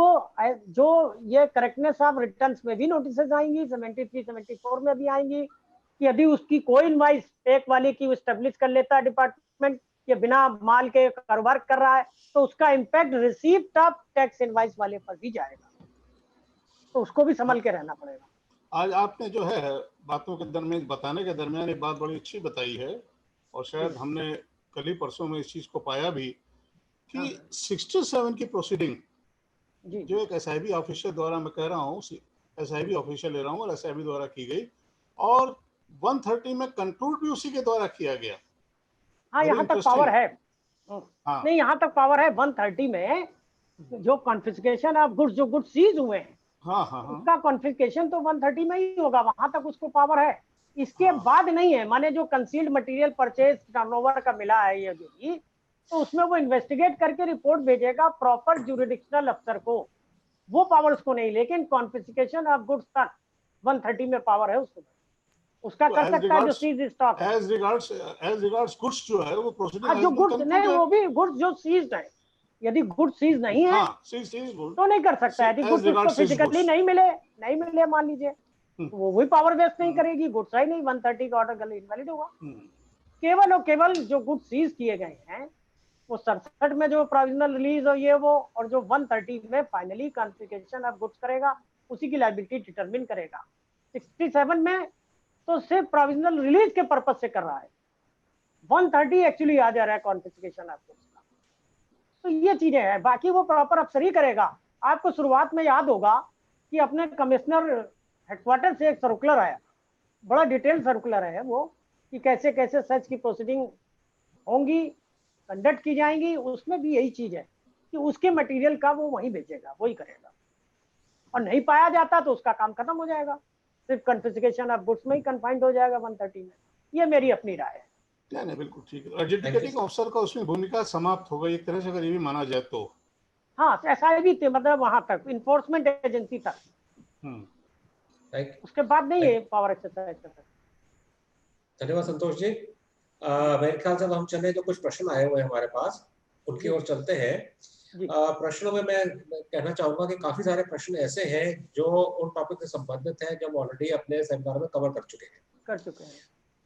C: जो ये करेक्टनेस ऑफ रिटर्न्स में भी नोटिस आएंगी, 73 74 में भी आएंगी, कि यदि उसकी कोई इनवाइस फेक वाली की स्टेब्लिश कर लेता है डिपार्टमेंट, ये बिना माल के कारोबार कर रहा है, तो उसका impact receipt of tax invoice वाले पर भी जाएगा, तो उसको भी संभल के रहना पड़ेगा।
B: आज आपने जो है बातों के दरमियान, बताने के दरमियान एक बात बड़ी अच्छी बताई है, और शायद हमने कल ही परसों में इस चीज को पाया भी कि 67 की प्रोसीडिंग
C: जी
B: जो एक एसआईबी ऑफिसर द्वारा, मैं कह रहा हूँ एसआईबी ऑफिसर ले रहा हूँ, और एसआईबी द्वारा की गई, और 130 में कंक्लूड भी उसी के द्वारा किया गया।
C: हाँ,
B: वेरी
C: यहाँ तक पावर
B: इंटरेस्टिंग।
C: है।
B: हाँ
C: नहीं, यहाँ तक पावर है। 130 में जो कॉन्फिस्केशन ऑफ गुड्स, जो गुड्स सीज हुए हैं,
B: हाँ हाँ हाँ
C: उसका कॉन्फिस्केशन तो 130 में ही होगा, वहां तक उसको पावर है। इसके
B: हाँ,
C: बाद नहीं है, माने जो कंसील्ड मटेरियल परचेज टर्नओवर का मिला है ये जो भी, तो उसमें वो इन्वेस्टिगेट करके रिपोर्ट भेजेगा प्रॉपर ज्यूरिडिक्शनल अफसर को, वो पावर उसको नहीं, लेकिन कॉन्फिस्केशन ऑफ गुड्स तक 130 में पावर है उसको। उसका कर सकता है जो सीज स्टॉक है।
B: एज रिगार्ड्स गुड्स जो है वो प्रोसीडिंग
C: हाँ, जो गुड्स नहीं, वो भी गुड्स जो सीज्ड है, यदि गुड्स सीज नहीं है
B: हाँ,
C: तो नहीं कर सकता है। यदि गुड्स उसको फिजिकली नहीं मिले मान लीजिए, तो वो भी पावर वेस्ट नहीं करेगी, गुड्स है नहीं, 130 का ऑर्डर कल इनवैलिड होगा। केवल और केवल जो गुड्स सीज किए गए हैं वो 67 में जो प्रोविजनल रिलीज हो ये वो, और जो 130 में फाइनली कॉन्फिस्केशन ऑफ गुड्स करेगा, उसी की लायबिलिटी डिटरमिन करेगा। 67 में तो सिर्फ प्रोविजनल रिलीज के पर्पज से कर रहा है, 130 एक्चुअली आ जा रहा है कॉन्फिस्केशन ऑफ गुड्स का। तो ये चीजें हैं, बाकी वो प्रॉपर अफसर ही करेगा। आपको शुरुआत में याद होगा कि अपने कमिश्नर हेडक्वार्टर से एक सर्कुलर आया, बड़ा डिटेल सर्कुलर है वो, कि कैसे कैसे सच की प्रोसीडिंग होंगी, कंडक्ट की जाएंगी। उसमें भी यही चीज है कि उसके मटेरियल का वो वहीं भेजेगा, वही करेगा, और नहीं पाया जाता तो उसका काम खत्म हो जाएगा, सिर्फ कॉन्फिस्केशन ऑफ गुड्स में ही कन्फाइंड हो जाएगा 130 में। ये मेरी अपनी राय है।
B: नहीं, बिल्कुल ठीक है। एडजुडिकेटिंग ऑफिसर का उसमें भूमिका समाप्त हो गई एक तरह से, अगर ये भी माना जाए तो।
C: हाँ, ऐसा भी मतलब वहां तक इन्फोर्समेंट एजेंसी तक, उसके बाद नहीं है पावर एक्सरसाइज कर सकते।
A: धन्यवाद संतोष जी। मेरे ख्याल से हम चले, जो कुछ प्रश्न आए हुए हैं हमारे पास उनकी ओर चलते हैं। प्रश्नों में मैं कहना चाहूंगा कि काफी सारे प्रश्न ऐसे हैं जो उन टॉपिक से संबंधित हैं जो हम ऑलरेडी अपने सेमिनार में कवर कर चुके हैं।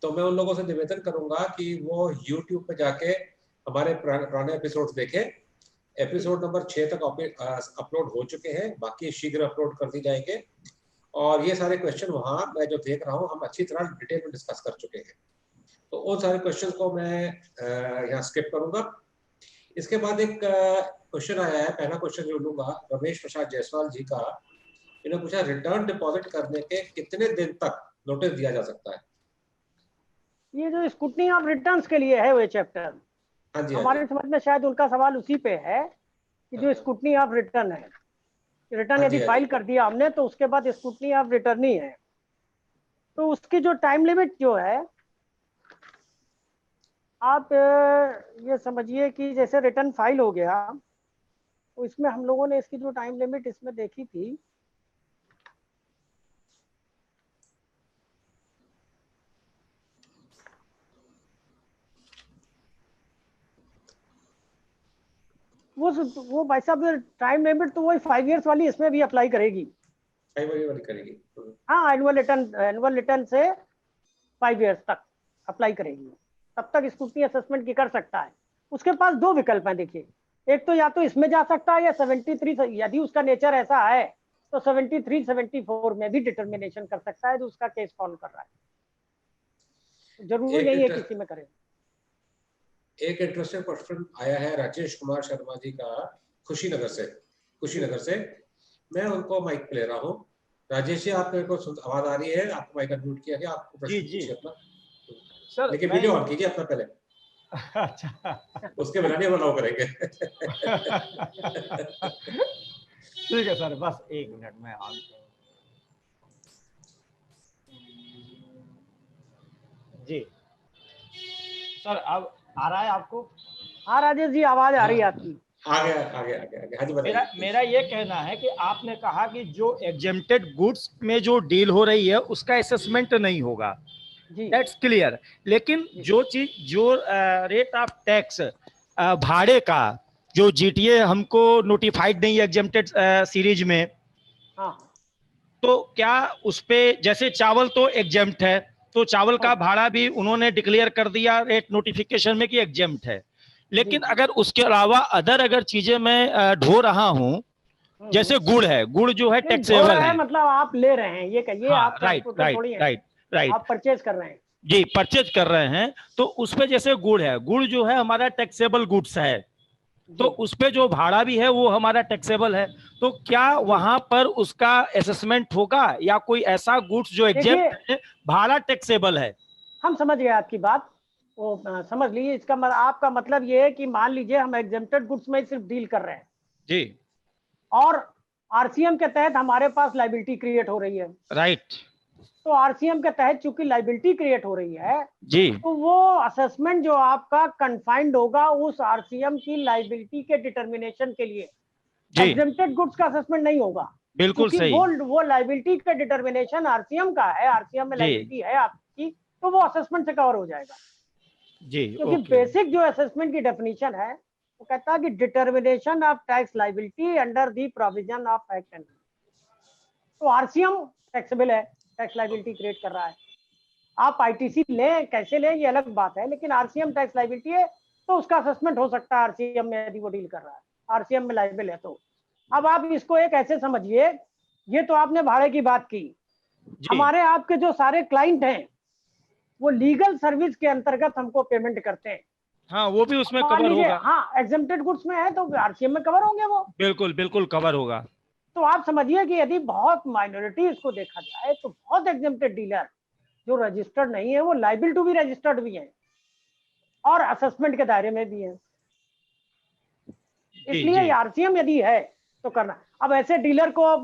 A: तो मैं उन लोगों से निवेदन करूंगा कि वो YouTube पे जाके हमारे पुराने एपिसोड्स देखें। एपिसोड नंबर 6 तक अपलोड हो चुके हैं, बाकी शीघ्र अपलोड कर दी जाएंगे। और ये सारे क्वेश्चन वहाँ मैं जो देख रहा हूँ हम अच्छी तरह डिटेल में डिस्कस कर चुके हैं, तो उन सारे क्वेश्चन को मैं यहाँ स्किप करूंगा। इसके बाद एक क्वेश्चन आया है, पहला क्वेश्चन जो लूंगा रमेश प्रसाद जायसवाल जी का। इन्होंने पूछा रिटर्न डिपॉजिट करने के कितने दिन तक नोटिस दिया जा सकता है?
C: ये जो स्क्रूटनी ऑफ रिटर्न्स के लिए है वो चैप्टर, हमारे समझ में शायद उनका सवाल उसी पे है कि जो स्क्रूटनी ऑफ रिटर्न है, रिटर्न यदि फाइल कर दिया हमने तो उसके बाद स्क्रूटनी ऑफ रिटर्न ही है, तो उसकी जो टाइम लिमिट जो है, आप ये समझिए कि जैसे रिटर्न फाइल हो गया तो इसमें हम लोगों ने इसकी जो टाइम लिमिट इसमें देखी थी, वो भाई साहब टाइम लिमिट तो वही 5 इयर्स वाली इसमें भी अप्लाई करेगी।
A: 5 ईयर वाली करेगी?
C: हाँ, एनुअल रिटर्न से 5 इयर्स तक अप्लाई करेगी, तब तक स्क्रूटनी असेसमेंट की कर सकता है। उसके पास दो विकल्प हैं, देखिए, एक तो या तो इसमें जा सकता है या 73, यदि उसका नेचर ऐसा है तो 73, 74 में भी डिटर्मिनेशन कर सकता है जो उसका केस फॉलो कर रहा है, जरूरी नहीं है किसी में करे।
A: एक इंटरेस्टिंग क्वेश्चन आया है राजेश कुमार शर्मा जी का कुशीनगर से। मैं उनको माइक पे ले रहा हूँ। राजेश जी, आप मेरे को आवाज आ रही है? आपको माइक अनम्यूट किया गया, आपको प्रश्न पूछिए अपना। सर, लेकिन वीडियो ऑन कीजिए अपना पहले। अच्छा, उसके बिना नहीं अलाउ करेंगे।
D: ठीक है सर, बस 1 मिनट में ऑन। जी सर, अब आ रहा है आपको?
C: हाँ राजेश जी, आवाज आ रही है आपकी।
A: आ गया।
D: मेरा ये कहना है कि आपने कहा कि जो एग्जेम्प्टेड गुड्स में जो डील हो रही है उसका असेसमेंट नहीं होगा, दैट्स क्लियर। लेकिन जो चीज, जो रेट ऑफ टैक्स भाड़े का जो जीटीए हमको नोटिफाइड नहीं है एग्जेम्प्टेड सीरीज में, तो क्या उस पे, जैसे चावल तो एग्जेम्प्ट है, तो चावल का भाड़ा भी उन्होंने डिक्लेयर कर दिया रेट नोटिफिकेशन में कि एग्जेम्प्ट है। लेकिन अगर उसके अलावा अदर अगर चीजें मैं ढो रहा हूँ, जैसे गुड़ है, गुड़ जो है टैक्सेबल है,
C: मतलब आप ले रहे हैं, ये कहिए। आप
D: राइट
C: आप परचेज कर रहे हैं।
D: जी, परचेज कर रहे हैं, तो उसपे जैसे गुड़ है, गुड़ जो है हमारा टैक्सेबल गुड्स है, तो उस पे जो भाड़ा भी है वो हमारा टैक्सेबल है। तो क्या वहां पर उसका असेसमेंट होगा, या कोई ऐसा गुड्स जो एग्जेम्प्ट है भाड़ा टैक्सेबल है?
C: हम समझ गए आपकी बात, वो समझ लीजिए। इसका आपका मतलब ये है कि मान लीजिए हम एग्जेम्प्टेड गुड्स में सिर्फ डील कर रहे हैं
D: जी,
C: और आरसीएम के तहत हमारे पास लायबिलिटी क्रिएट हो रही है,
D: राइट।
C: तो आरसीएम के तहत चूंकि लायबिलिटी क्रिएट हो रही है
D: जी,
C: तो वो असेसमेंट जो आपका कन्फाइंड होगा उस आरसीएम की लायबिलिटी के डिटर्मिनेशन के लिए। एग्जेम्प्टेड गुड्स का असेसमेंट नहीं होगा,
D: बिल्कुल सही।
C: वो लायबिलिटी का डिटर्मिनेशन आरसीएम का है, आरसीएम में लायबिलिटी है आपकी, तो वो असेसमेंट से कवर हो जाएगा
D: जी।
C: क्योंकि बेसिक जो असेसमेंट की डेफिनेशन है वो कहता है कि determination of tax liability under the provision of act and. तो आरसीएम टैक्सेबल है, टैक्स लायबिलिटी क्रिएट कर रहा है। आप आईटीसी लें कैसे लें ये अलग बात है, लेकिन आरसीएम टैक्स लायबिलिटी है तो उसका असेसमेंट हो सकता है आरसीएम में यदि वो डील कर रहा है, आरसीएम में लायबल है तो। अब आप इसको एक ऐसे समझिए, ये तो आपने भाड़े की बात की, हमारे आपके जो सारे क्लाइंट हैं वो लीगल सर्विस के अंतर्गत हमको पेमेंट करते हैं।
D: हाँ, वो भी उसमें कवर होगा।
C: हाँ, एग्जेम्प्टेड गुड्स में है तो आरसीएम में कवर होंगे वो।
D: बिल्कुल बिल्कुल कवर होगा।
C: तो आप समझिए कि यदि बहुत माइनॉरिटी इसको देखा जाए तो बहुत एग्जेम्प्टेड डीलर जो रजिस्टर्ड नहीं है वो लाइबल टू बी रजिस्टर्ड भी है और असेसमेंट के दायरे में भी है। इसलिए आरसीएम यदि है तो करना। अब ऐसे डीलर को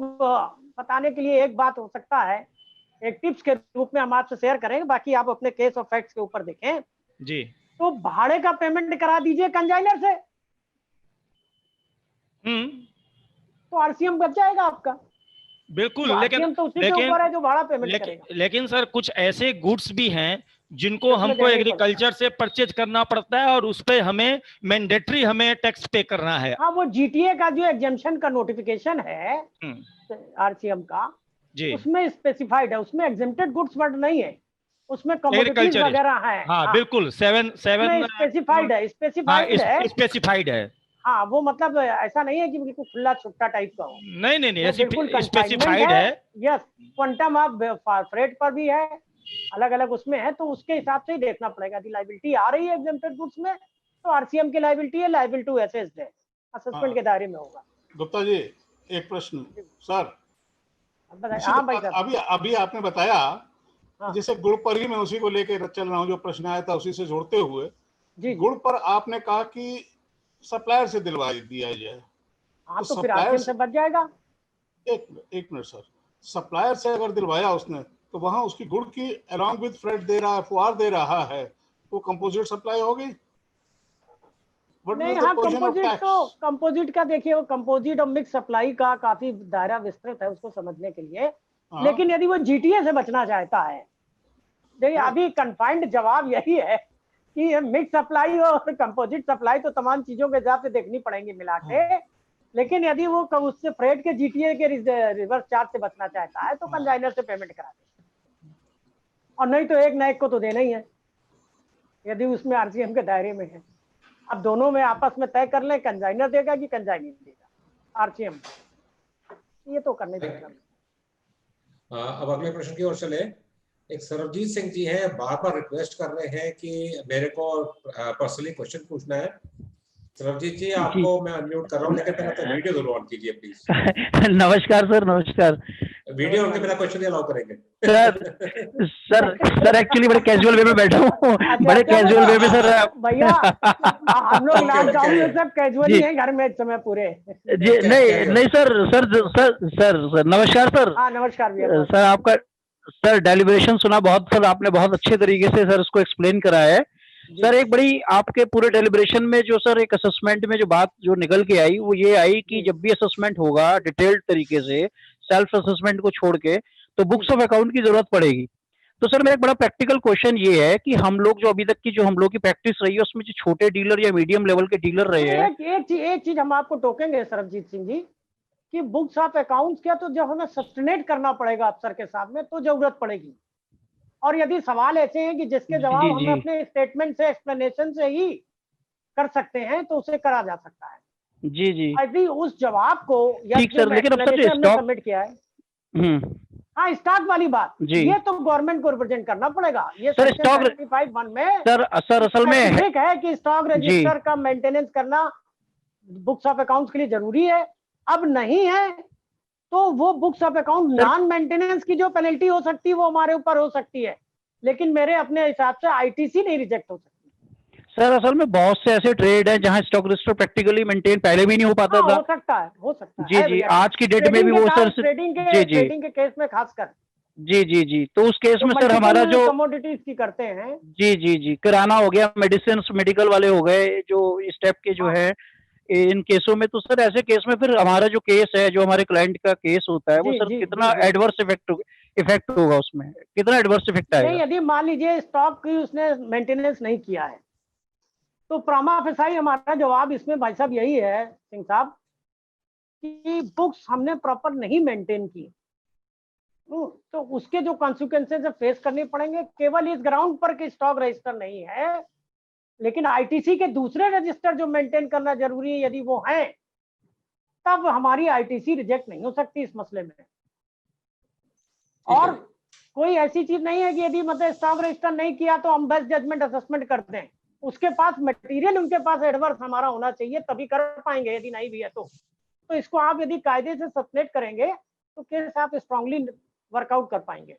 C: बताने के लिए एक बात हो सकता है, एक टिप्स के रूप में हम आपसे शेयर करेंगे, बाकी आप अपने केस ऑफ फैक्ट्स के ऊपर देखें
D: जी। तो
C: भाड़े का पेमेंट करा दीजिए कंजाइनर से, तो आरसीएम बच जाएगा आपका।
D: बिल्कुल।
C: तो
D: लेकिन
C: तो उसी के ऊपर है जो भाड़ा पेमेंट करेगा।
D: लेकिन सर कुछ ऐसे गुड्स भी हैं जिनको हमको एग्रीकल्चर से परचेज करना पड़ता है और उस पे हमें मैंडेटरी हमें टैक्स पे करना है।
C: हाँ, वो जीटीए का जो एग्जेम्पशन का नोटिफिकेशन है आरसीएम का जी, उसमें स्पेसिफाइड है, उसमें एग्जेम्प्टेड गुड्स वर्ड नहीं है, उसमें कमोडिटीज वगैरह है।
D: हाँ, बिल्कुल 7
C: स्पेसिफाइड है,
D: स्पेसिफाइड है।
C: हाँ, वो मतलब ऐसा नहीं है कि बिल्कुल खुला छुट्टा टाइप का हो।
D: नहीं, स्पेसिफाइड है।
C: यस, क्वांटम ऑफ फ्रेट पर भी है, अलग अलग उसमें है, तो उसके हिसाब से ही देखना पड़ेगा। यदि लायबिलिटी आ रही है एग्जेम्प्टेड गुड्स में तो आरसीएम की लायबिलिटी है, लायबल टू असेस्ड है, असेसमेंट के दायरे में होगा।
B: गुप्ता जी एक प्रश्न सर।
C: हाँ भाई साहब,
B: अभी आपने बताया जैसे गुड़ पर ही मैं उसी को लेकर चल रहा हूँ, जो प्रश्न आया था उसी से जोड़ते हुए जी, गुड़ पर आपने कहा कि सप्लायर से दिलवा दिया जाए।
C: हाँ, तो फिर आरसीएम से बच जाएगा।
B: एक मिनट सर, सप्लायर से अगर दिलवाया उसने तो वहां उसकी गुड़ की अलॉन्ग विद फ्रेट दे रहा है, फुआर दे रहा है, तो कंपोजिट सप्लाई होगी?
C: नहीं, हाँ, कंपोजिट का देखिए, वो कंपोजिट और मिक्स सप्लाई का काफी दायरा विस्तृत है उसको समझने के लिए। लेकिन यदि वो जीटीए से बचना चाहता है, देखिए अभी कन्फाइंड जवाब यही है कि मिक्स सप्लाई और कंपोजिट सप्लाई तो तमाम चीजों के हिसाब से देखनी पड़ेंगी मिला के। लेकिन यदि वो उससे फ्रेट के जीटीए के रिवर्स चार्ज से बचना चाहता है तो कंजाइनर से पेमेंट करा दे, और नहीं तो एक नाइक को तो देना ही है यदि उसमें आरसीएम के दायरे में है। अब दोनों में आपस में तय कर ले, कंजाइनर देगा कि कंजाइनर देगा आरसीएम, ये तो करने देगा।
A: अब अगले प्रश्न की ओर चले। एक सरबजीत सिंह जी हैं, बार बार रिक्वेस्ट कर रहे हैं कि मेरे को पर्सनली क्वेश्चन पूछना है। सरबजीत जी, आपको मैं अनम्यूट कर रहा हूँ, लेकिन पहले तो वीडियो जरूर ऑन कीजिए प्लीज।
E: नमस्कार सर, नमस्कार।
A: वीडियो ऑन के मेरा क्वेश्चन अलाउ करेंगे?
E: सर एक्चुअली बड़े कैजुअल वे में बैठा हूँ, बड़े कैजुअल वे में सर।
C: भैया हम लोग लॉकडाउन में सब कैजुअल ही हैं घर में इस समय पूरे।
E: जी नहीं सर नमस्कार सर।
C: हाँ नमस्कार भैया।
E: सर आपका सर डेलिब्रेशन सुना बहुत, सर आपने बहुत अच्छे तरीके से सर उसको एक्सप्लेन करा है सर। एक बड़ी आपके पूरे डेलिब्रेशन में जो सर एक असेसमेंट में जो बात जो निकल के आई वो ये आई कि जब भी असेसमेंट होगा डिटेल्ड तरीके से, सेल्फ असेसमेंट को छोड़ के, तो बुक्स ऑफ अकाउंट की जरूरत पड़ेगी। तो सर मेरा एक बड़ा प्रैक्टिकल क्वेश्चन ये है कि हम लोग जो अभी तक की जो हम लोग की प्रैक्टिस रही है उसमें जो छोटे डीलर या मीडियम लेवल के डीलर रहे हैं,
C: एक चीज हम आपको टोकेंगे सरबजीत सिंह जी कि बुक्स ऑफ अकाउंट्स क्या तो जब हमें सस्टेनेट करना पड़ेगा अफसर के सामने तो जरूरत पड़ेगी। और यदि सवाल ऐसे हैं कि जिसके जवाब हम अपने स्टेटमेंट से, एक्सप्लेनेशन से ही कर सकते हैं तो उसे करा जा सकता है।
E: जी
C: यदि उस जवाब को सबमिट किया है, हाँ स्टॉक वाली बात, ये तो गवर्नमेंट को रिप्रेजेंट करना पड़ेगा। ये
E: सर स्टॉक
C: 75(1) में
E: सर असल में
C: ठीक है कि स्टॉक रजिस्टर का मेंटेनेंस करना बुक्स ऑफ अकाउंट्स के लिए जरूरी है। अब नहीं है तो वो books of account non maintenance की जो पेनल्टी हो सकती है वो हमारे ऊपर हो सकती है, लेकिन मेरे अपने हिसाब से आईटीसी नहीं रिजेक्ट हो सकती।
E: सर असल में बहुत से ऐसे ट्रेड हैं जहां स्टॉक रजिस्टर प्रैक्टिकली मेंटेन पहले भी नहीं हो पाता था।
C: हो सकता है
E: जी आज की डेट में भी वो सर
C: ट्रेडिंग के केस में खासकर
E: जी तो उस केस में सर हमारा जो
C: कमोडिटीज की करते हैं
E: जी किराना हो गया, मेडिसिन मेडिकल वाले हो गए, जो स्टेप के जो है इन केसों में, तो सर ऐसे केस में फिर हमारा जो केस है, जो हमारे क्लाइंट का केस होता है वो सर कितना एडवर्स इफेक्ट इफेक्ट होगा उसमें, कितना एडवर्स इफेक्ट आएगा?
C: नहीं, यदि मान लीजिए स्टॉक की उसने मेंटेनेंस नहीं किया है तो प्रामा फेसाई हमारा जवाब इसमें भाई साहब यही है सिंह साहब कि बुक्स हमने प्रॉपर नहीं मेंटेन की, तो उसके जो कॉन्सिक्वेंसेस फेस करने पड़ेंगे। केवल इस ग्राउंड पर कि स्टॉक रजिस्टर नहीं है, लेकिन आईटीसी के दूसरे रजिस्टर जो मेंटेन करना जरूरी है यदि वो हैं, तब हमारी आईटीसी रिजेक्ट नहीं हो सकती इस मसले में। और कोई ऐसी चीज नहीं है कि यदि मतलब स्टॉक रजिस्टर नहीं किया तो हम बेस्ट जजमेंट असेसमेंट करते हैं। उसके पास मटेरियल, उनके पास एडवर्स हमारा होना चाहिए तभी कर पाएंगे, यदि नहीं भी है तो इसको आप यदि कायदे से सब्मिट करेंगे तो केस आप स्ट्रांगली वर्कआउट कर पाएंगे।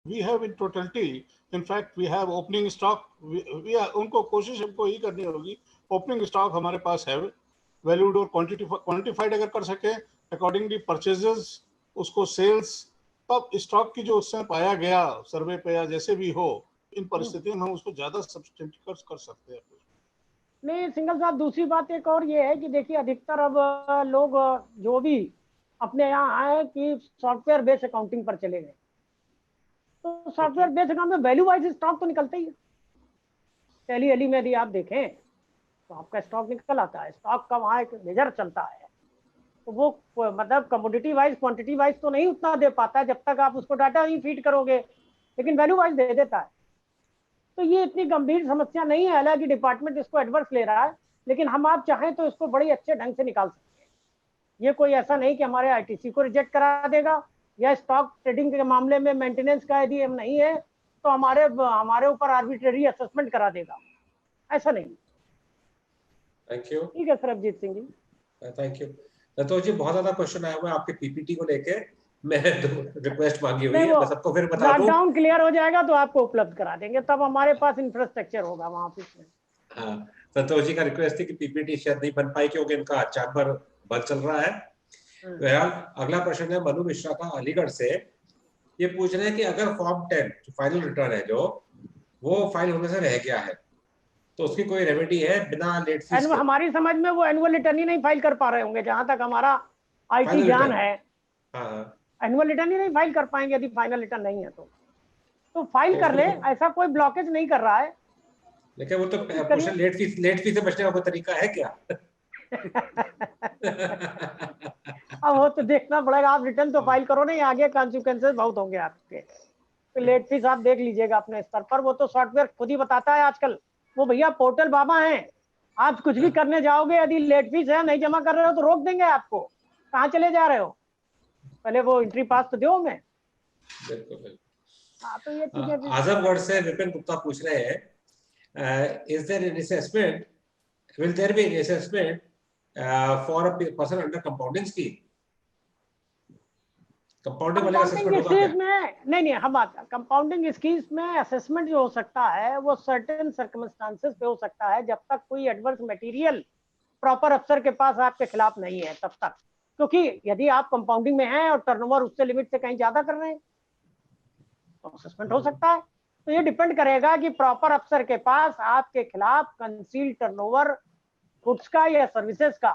B: We have in totality, in fact, we have opening stock. We are, उनको कोशिश हमको ही करनी होगी, ओपनिंग स्टॉक हमारे पास है, वैल्यूड और क्वांटिफाइड अगर कर सके अकॉर्डिंगली परचेजेस, उसको सेल्स, तब स्टॉक की जो उससे पाया गया सर्वे पे या जैसे भी हो, इन परिस्थितियों में हम उसको ज्यादा सब्सटेंटिव कर सकते हैं।
C: नहीं सिंगल साहब, दूसरी बात एक और ये है कि देखिए अधिकतर अब लोग जो भी अपने यहाँ आए कि सॉफ्टवेयर बेस्ड अकाउंटिंग पर चले गए, तो सॉफ्टवेयर बेस्ड अकाउंट में वैल्यू वाइज स्टॉक तो निकलता ही है। टैली एली में यदि आप देखें तो आपका स्टॉक निकल आता है, स्टॉक का वहाँ एक मेजर चलता है, तो वो मतलब कमोडिटी वाइज क्वांटिटी वाइज तो नहीं उतना दे पाता है जब तक आप उसको डाटा ही फीड करोगे, लेकिन वैल्यू वाइज दे देता है। तो ये इतनी गंभीर समस्या नहीं है, हालांकि डिपार्टमेंट इसको एडवर्स ले रहा है, लेकिन हम आप चाहें तो इसको बड़े अच्छे ढंग से निकाल सकते हैं। ये कोई ऐसा नहीं कि हमारे आईटीसी को रिजेक्ट करा देगा या स्टॉक ट्रेडिंग के मामले में मेंटेनेंस का यदि हम नहीं है तो हमारे ऊपर आर्बिट्रेरी असेसमेंट करा देगा, ऐसा नहीं।
A: Thank you.
C: ठीक है सरबजीत सिंह जी, थैंक यू।
A: संतोष जी, बहुत ज्यादा क्वेश्चन आया हुआ है आपके पीपीटी को लेके, मैं रिक्वेस्ट मांगी हुई है, मैं सबको फिर बता दूं।
C: लॉकडाउन क्लियर हो जाएगा तो आपको उपलब्ध करा देंगे, तब हमारे पास इंफ्रास्ट्रक्चर होगा वहाँ ऑफिस में।
A: हाँ, संतोष जी का रिक्वेस्ट थी कि पीपीटी शायद नहीं बन पाई क्योंकि इनका चैम्बर बंद चल रहा है। बहरहाल अगला प्रश्न है मनु मिश्रा का अलीगढ़ से, ये पूछ रहे हैं कि अगर फॉर्म 10 जो फाइनल रिटर्न है जो वो फाइल होने से रह गया है तो उसकी कोई रेमेडी है बिना लेट फीस के?
C: हमारी समझ में वो एनुअल रिटर्न ही नहीं फाइल कर पा रहे होंगे, जहां तक हमारा आईटी ज्ञान है। एनुअल रिटर्न ही नहीं फाइल कर पाएंगे यदि फाइनल रिटर्न नहीं है तो फाइल कर ले, ऐसा कोई ब्लॉकेज नहीं कर रहा है।
A: लेकिन वो तो लेट फीस से बचने का कोई तरीका है क्या?
C: अब वो तो देखना पड़ेगा, आप रिटर्न तो फाइल करो नहीं, आगे कॉन्सिक्वेंसेस बहुत होंगे आपके। तो लेट फीस आप देख लीजिएगा अपने स्तर पर, वो तो सॉफ्टवेयर खुद ही बताता है आजकल, वो भैया पोर्टल बाबा हैं, आप कुछ भी करने जाओगे यदि लेट फीस है नहीं जमा कर रहे हो तो रोक देंगे आपको, कहाँ चले जा रहे हो, पहले वो एंट्री पास तो दो मैं।
A: बिल्कुल।
C: हाँ, तो ये चीजें।
A: आजमगढ़ से विपिन गुप्ता पूछ रहे हैं, is there an assessment, will there be an assessment for a person under compounding scheme? Compounding वाले असेसमेंट होगा क्या?
C: नहीं, हम बात कंपाउंडिंग स्कीम्स में असेसमेंट जो हो सकता है वो सर्टेन सर्कमस्टांसेस पे हो सकता है, जब तक कोई एडवर्स मटेरियल प्रॉपर अफसर के पास आपके खिलाफ नहीं है तब तक, क्योंकि यदि आप कंपाउंडिंग में हैं और टर्नओवर उससे लिमिट से कहीं ज्यादा कर रहे हैं तो असेसमेंट हो सकता है। तो ये डिपेंड करेगा कि प्रॉपर अफसर के पास आपके खिलाफ कंसील टर्नओवर गुड्स का या सर्विसेज का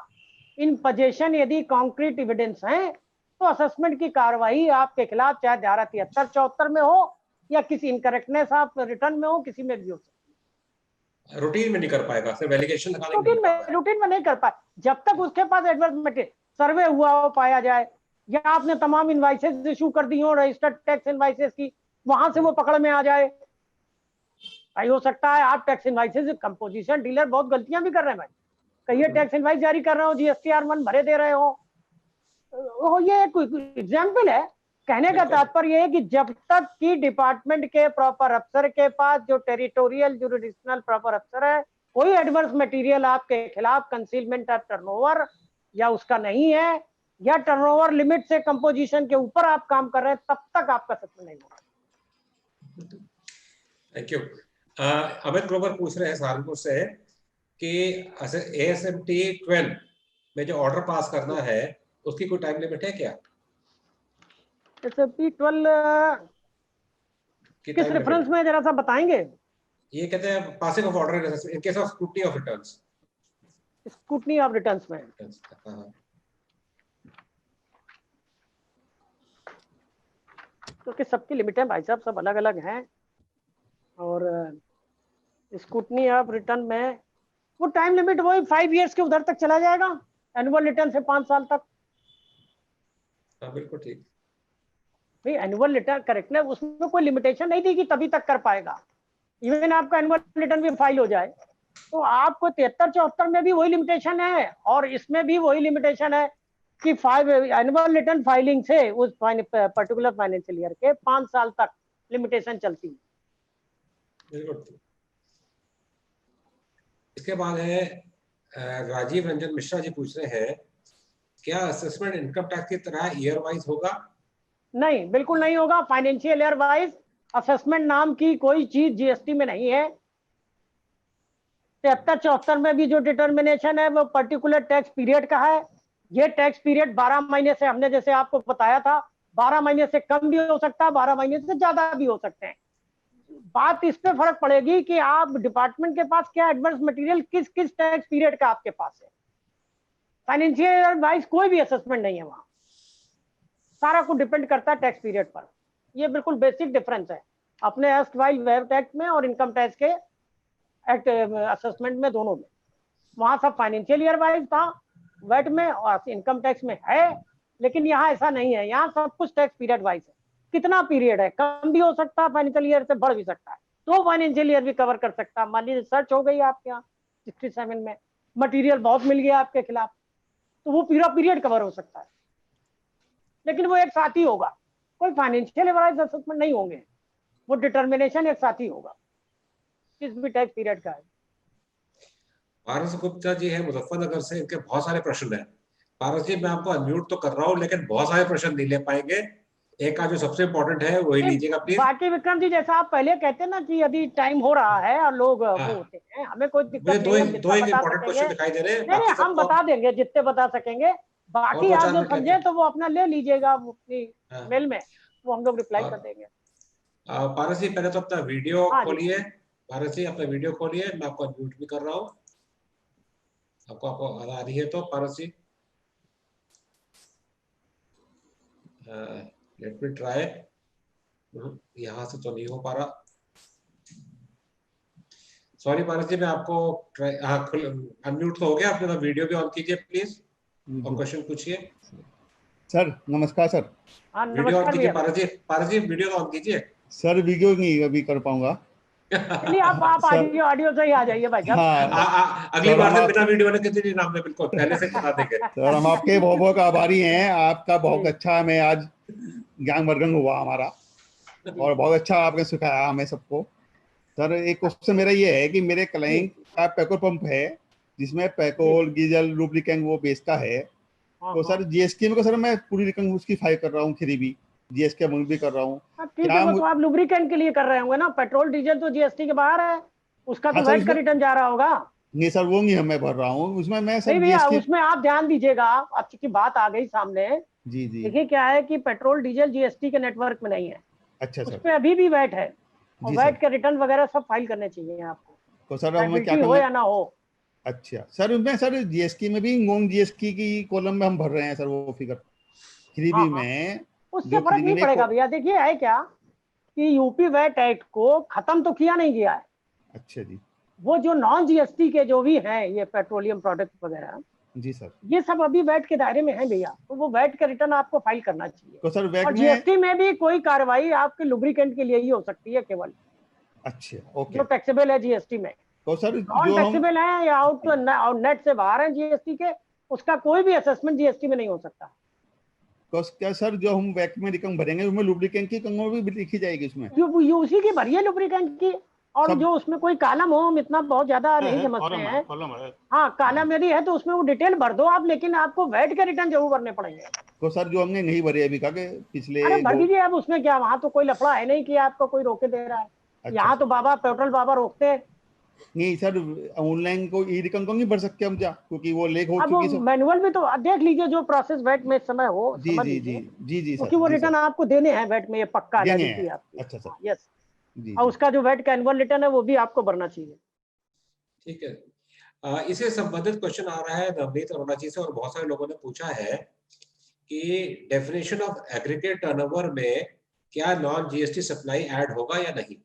C: इन पोजीशन यदि कॉन्क्रीट एविडेंस है तो असेसमेंट की कार्रवाई आपके खिलाफ चाहे धारा 73-74 में हो या किसी इनकरेक्टनेस ऑफ रिटर्न में हो, किसी में भी हो सकती है।
A: रूटीन में नहीं कर पाएगा, सिर्फ एलिगेशन लगाने
C: रूटीन में नहीं कर पाए जब तक उसके पास एडवर्स मटेरियल सर्वे हुआ हो पाया जाए, या आपने तमाम इनवाइसेस इशू कर दी हो रजिस्टर्ड टैक्स इनवाइसेस की, वहां से वो पकड़ में आ जाए। भाई हो सकता है आप टैक्स इनवाइसेस कंपोजिशन डीलर बहुत गलतियां भी कर रहे हैं भाई, कहिए टैक्स इनवाइस जारी कर रहे हो, GSTR-1 भरे दे रहे हो, ये कोई एग्जाम्पल है। कहने का तात्पर्य है कि जब तक कि डिपार्टमेंट के प्रॉपर अफसर के पास जो टेरिटोरियल जुरिडिक्शनल प्रॉपर अफसर है कोई एडवर्स मटेरियल आपके खिलाफ कंसीलमेंट ऑफ टर्नओवर या उसका नहीं है या टर्नओवर लिमिट से कंपोजिशन के ऊपर आप काम कर रहे हैं, तब तक आपका सत्य नहीं होगा।
A: Thank you. अमित ग्रोवर पूछ रहे हैं सहारनपुर से कि ASMT 12 में जो ऑर्डर पास करना है उसकी कोई टाइम लिमिट है क्या?
C: ASMT 12 किस रेफरेंस में जरा सा बताएंगे?
A: ये कहते हैं passing of order in case of scrutiny of returns.
C: Scrutiny of returns में क्योंकि सबकी लिमिटें भाई साहब सब अलग अलग हैं। और स्कूटनी ऑफ रिटर्न में वो टाइम लिमिट वही 5 इयर्स के उधर तक चला जाएगा, एनुअल रिटर्न से 5 साल तक।
A: बिल्कुल ठीक।
C: भाई एनुअल रिटर्न करेक्ट है, उसमें कोई लिमिटेशन नहीं दी कि तभी तक कर पाएगा। इवन आपका एनुअल रिटर्न भी फाइल हो जाए तो आपको 73-74 में भी वही लिमिटेशन है और इसमें भी वही लिमिटेशन है कि 5 एनुअल रिटर्न फाइलिंग से उस पर्टिकुलर फाइनेंशियल ईयर के 5 साल तक लिमिटेशन चलती है।
A: बिल्कुल। इसके बाद है राजीव रंजन मिश्रा जी पूछ रहे हैं, क्या असेसमेंट इनकम टैक्स की तरह ईयर वाइज होगा?
C: नहीं, बिल्कुल नहीं होगा। फाइनेंशियल ईयर वाइज असेसमेंट नाम की कोई चीज जीएसटी में नहीं है। 73-74 में भी जो डिटर्मिनेशन है वो पर्टिकुलर टैक्स पीरियड का है। ये टैक्स पीरियड 12 महीने से, हमने जैसे आपको बताया था, 12 महीने से कम भी हो सकता है, 12 महीने से ज्यादा भी हो सकते हैं। बात इस पे फर्क पड़ेगी कि आप डिपार्टमेंट के पास क्या एडवांस मटेरियल किस किस टैक्स पीरियड का आपके पास है। फाइनेंशियल ईयर वाइज कोई भी असेसमेंट नहीं है वहां, सारा कुछ डिपेंड करता है टैक्स पीरियड पर। ये बिल्कुल बेसिक डिफरेंस है अपने एस्ट वाइज वेब टैक्स में और इनकम टैक्स के एक्ट असेसमेंट में, दोनों में। वहां सब फाइनेंशियल ईयर वाइज था वेट में और इनकम टैक्स में है, लेकिन यहाँ ऐसा नहीं है। यहाँ सब कुछ टैक्स पीरियड वाइज है। कितना पीरियड है, कम भी हो सकता है, फाइनेंशियल ईयर से बढ़ भी सकता है, तो फाइनेंशियल ईयर भी कवर कर सकता है। मान लीजिए सर्च हो गई आपके यहाँ 67 में, मटेरियल बहुत मिल गया आपके खिलाफ, तो वो पूरा पीरियड कवर हो सकता है, लेकिन वो एक साथ ही होगा। कोई फाइनेंशियल एवरेज असेसमेंट नहीं होंगे, वो डिटर्मिनेशन एक साथ ही होगा किस भी टैक्स पीरियड का है।
A: पारस गुप्ता जी है मुजफ्फरनगर से, इनके बहुत सारे प्रश्न हैं। पारस जी, मैं आपको अनम्यूट तो कर रहा हूँ, लेकिन बहुत सारे प्रश्न नहीं ले पाएंगे। एक का जो सबसे इम्पोर्टेंट है वही लीजिएगा प्लीज।
C: बाकी विक्रम जी, जैसा आप पहले कहते ना कि यदि टाइम हो रहा है और लोग वो होते हैं, हमें कोई दिक्कत
A: मुझे
C: नहीं है,
A: दो एक इम्पोर्टेंट क्वेश्चन दिखाई दे रहे हैं।
C: नहीं, हम बता देंगे जितने बता सकेंगे। बाकी आप जो समझे तो वो अपना ले लीजिएगा अपनी मेल में, वो हम लोग रिप्लाई कर देंगे।
A: पारस जी, पहले तो अपना वीडियो खोलिए। पारस जी, अपना वीडियो खोलिए, मैं आपको अनम्यूट भी कर रहा हूँ। आपको आ रही है तो पारस जी? Let me try. यहाँ से तो नहीं हो पा रहा, सॉरी पारस जी। मैं आपको अनम्यूट तो हो गया, अपना वीडियो भी ऑन कीजिए प्लीज और क्वेश्चन पूछिए।
B: सर नमस्कार सर।
A: वीडियो ऑन कीजिए पारस जी। पारस जी, वीडियो ऑन कीजिए।
B: सर वीडियो नहीं अभी कर पाऊंगा।
C: चलिए आप ऑडियो से ही आ जाइए भाई साहब।
A: हाँ, अगली बार से बिना वीडियो वाले किसी नाम में बिल्कुल पहले से बता देंगे।
B: सर हम आपके बहुत बहुत आभारी हैं। आपका बहुत अच्छा हमें आज ज्ञानवर्धन हुआ हमारा, और बहुत अच्छा आपने सिखाया हमें सबको। सर एक क्वेश्चन मेरा ये है कि मेरे क्लाइंट का पेट्रोल पंप है जिसमें पेट्रोल डीजल लुब्रिकेंट वो बेचता है, तो सर जीएसटी में सर मैं पूरी रकम उसकी फाइल कर रहा हूँ, खरी भी जीएसटी अमाउंट भी कर रहा हूँ।
C: ठीक है, वो तो आप लुब्रिकेंट के लिए कर रहे होंगे ना, पेट्रोल डीजल तो जीएसटी के बाहर है, उसका तो वैट का रिटर्न जा रहा होगा।
B: नहीं सर, वो नहीं मैं भर रहा हूँ उसमें। मैं सर
C: भैया उसमें आप ध्यान दीजिएगा, आपकी बात आ गई सामने।
B: जी जी,
C: देखिए क्या है कि पेट्रोल डीजल जीएसटी के नेटवर्क में नहीं है।
B: अच्छा सर,
C: उस पे अभी भी वैट है और वैट के रिटर्न वगैरह सब फाइल करने चाहिए आपको,
B: तो सर हमें क्या
C: हो या ना हो।
B: अच्छा सर, मैं सर जीएसटी में भी नॉन जीएसटी की कॉलम में हम भर रहे हैं सर वो फिगर खरीदी में,
C: उससे फर्क नहीं पड़ेगा भैया। देखिए है क्या कि यूपी वैट एक्ट को खत्म तो किया नहीं गया है।
B: अच्छा जी,
C: वो जो नॉन जीएसटी के जो भी हैं ये पेट्रोलियम प्रोडक्ट वगैरह,
B: जी सर,
C: ये सब अभी वैट के दायरे में है भैया, तो वो वैट का रिटर्न आपको फाइल करना चाहिए।
B: तो सर वैट
C: और जीएसटी में भी कोई कार्रवाई आपके लुब्रिकेंट के लिए ही हो सकती है केवल।
B: अच्छा ओके,
C: जो टैक्सेबल है जीएसटी में।
B: तो सर
C: नॉन टैक्सेबल है या आउट नेट से बाहर है जीएसटी के, उसका कोई भी असेसमेंट जीएसटी में नहीं हो सकता।
B: तो क्या सर जो हम वैट में रकम भरेंगे उसमें लुब्रिकेंट की रकम भी लिखी जाएगी उसमें?
C: यूसी की भरिए लुब्रिकेंट की, और जो उसमें कोई कालम हो, हम इतना बहुत ज्यादा नहीं समझते हैं। हाँ, कालम यदि है तो उसमें वो डिटेल भर दो आप, लेकिन आपको वैट के रिटर्न जरूर भरने पड़ेंगे।
B: तो सर जो हमने नहीं भरे अभी का पिछले,
C: अरे भर दीजिए आप, उसमें क्या, वहाँ तो कोई लफड़ा है नहीं कि आपको कोई रोके दे रहा है। अच्छा, यहाँ तो बाबा पेट्रोल बाबा रोकते हैं।
B: नहीं सर, ऑनलाइन को ई रिटर्न को नहीं भर सकते हम क्या, क्योंकि वो लेख हो चुकी है।
C: मैनुअल में तो देख लीजिए जो प्रोसेस वैट में इस समय हो,
B: जी जी जी जी जी,
C: क्योंकि वो रिटर्न आपको देने हैं वैट में, ये पक्का है आपकी।
B: अच्छा सर,
C: यस, और उसका जो वैट का एनुअल रिटर्न है वो भी आपको भरना चाहिए।
A: ठीक है, इससे संबंधित क्वेश्चन आ रहा है नवनीत अरोड़ा जी से, और बहुत सारे लोगों ने पूछा है कि डेफिनेशन ऑफ एग्रीगेट टर्नओवर में क्या नॉन जीएसटी सप्लाई ऐड होगा या नहीं?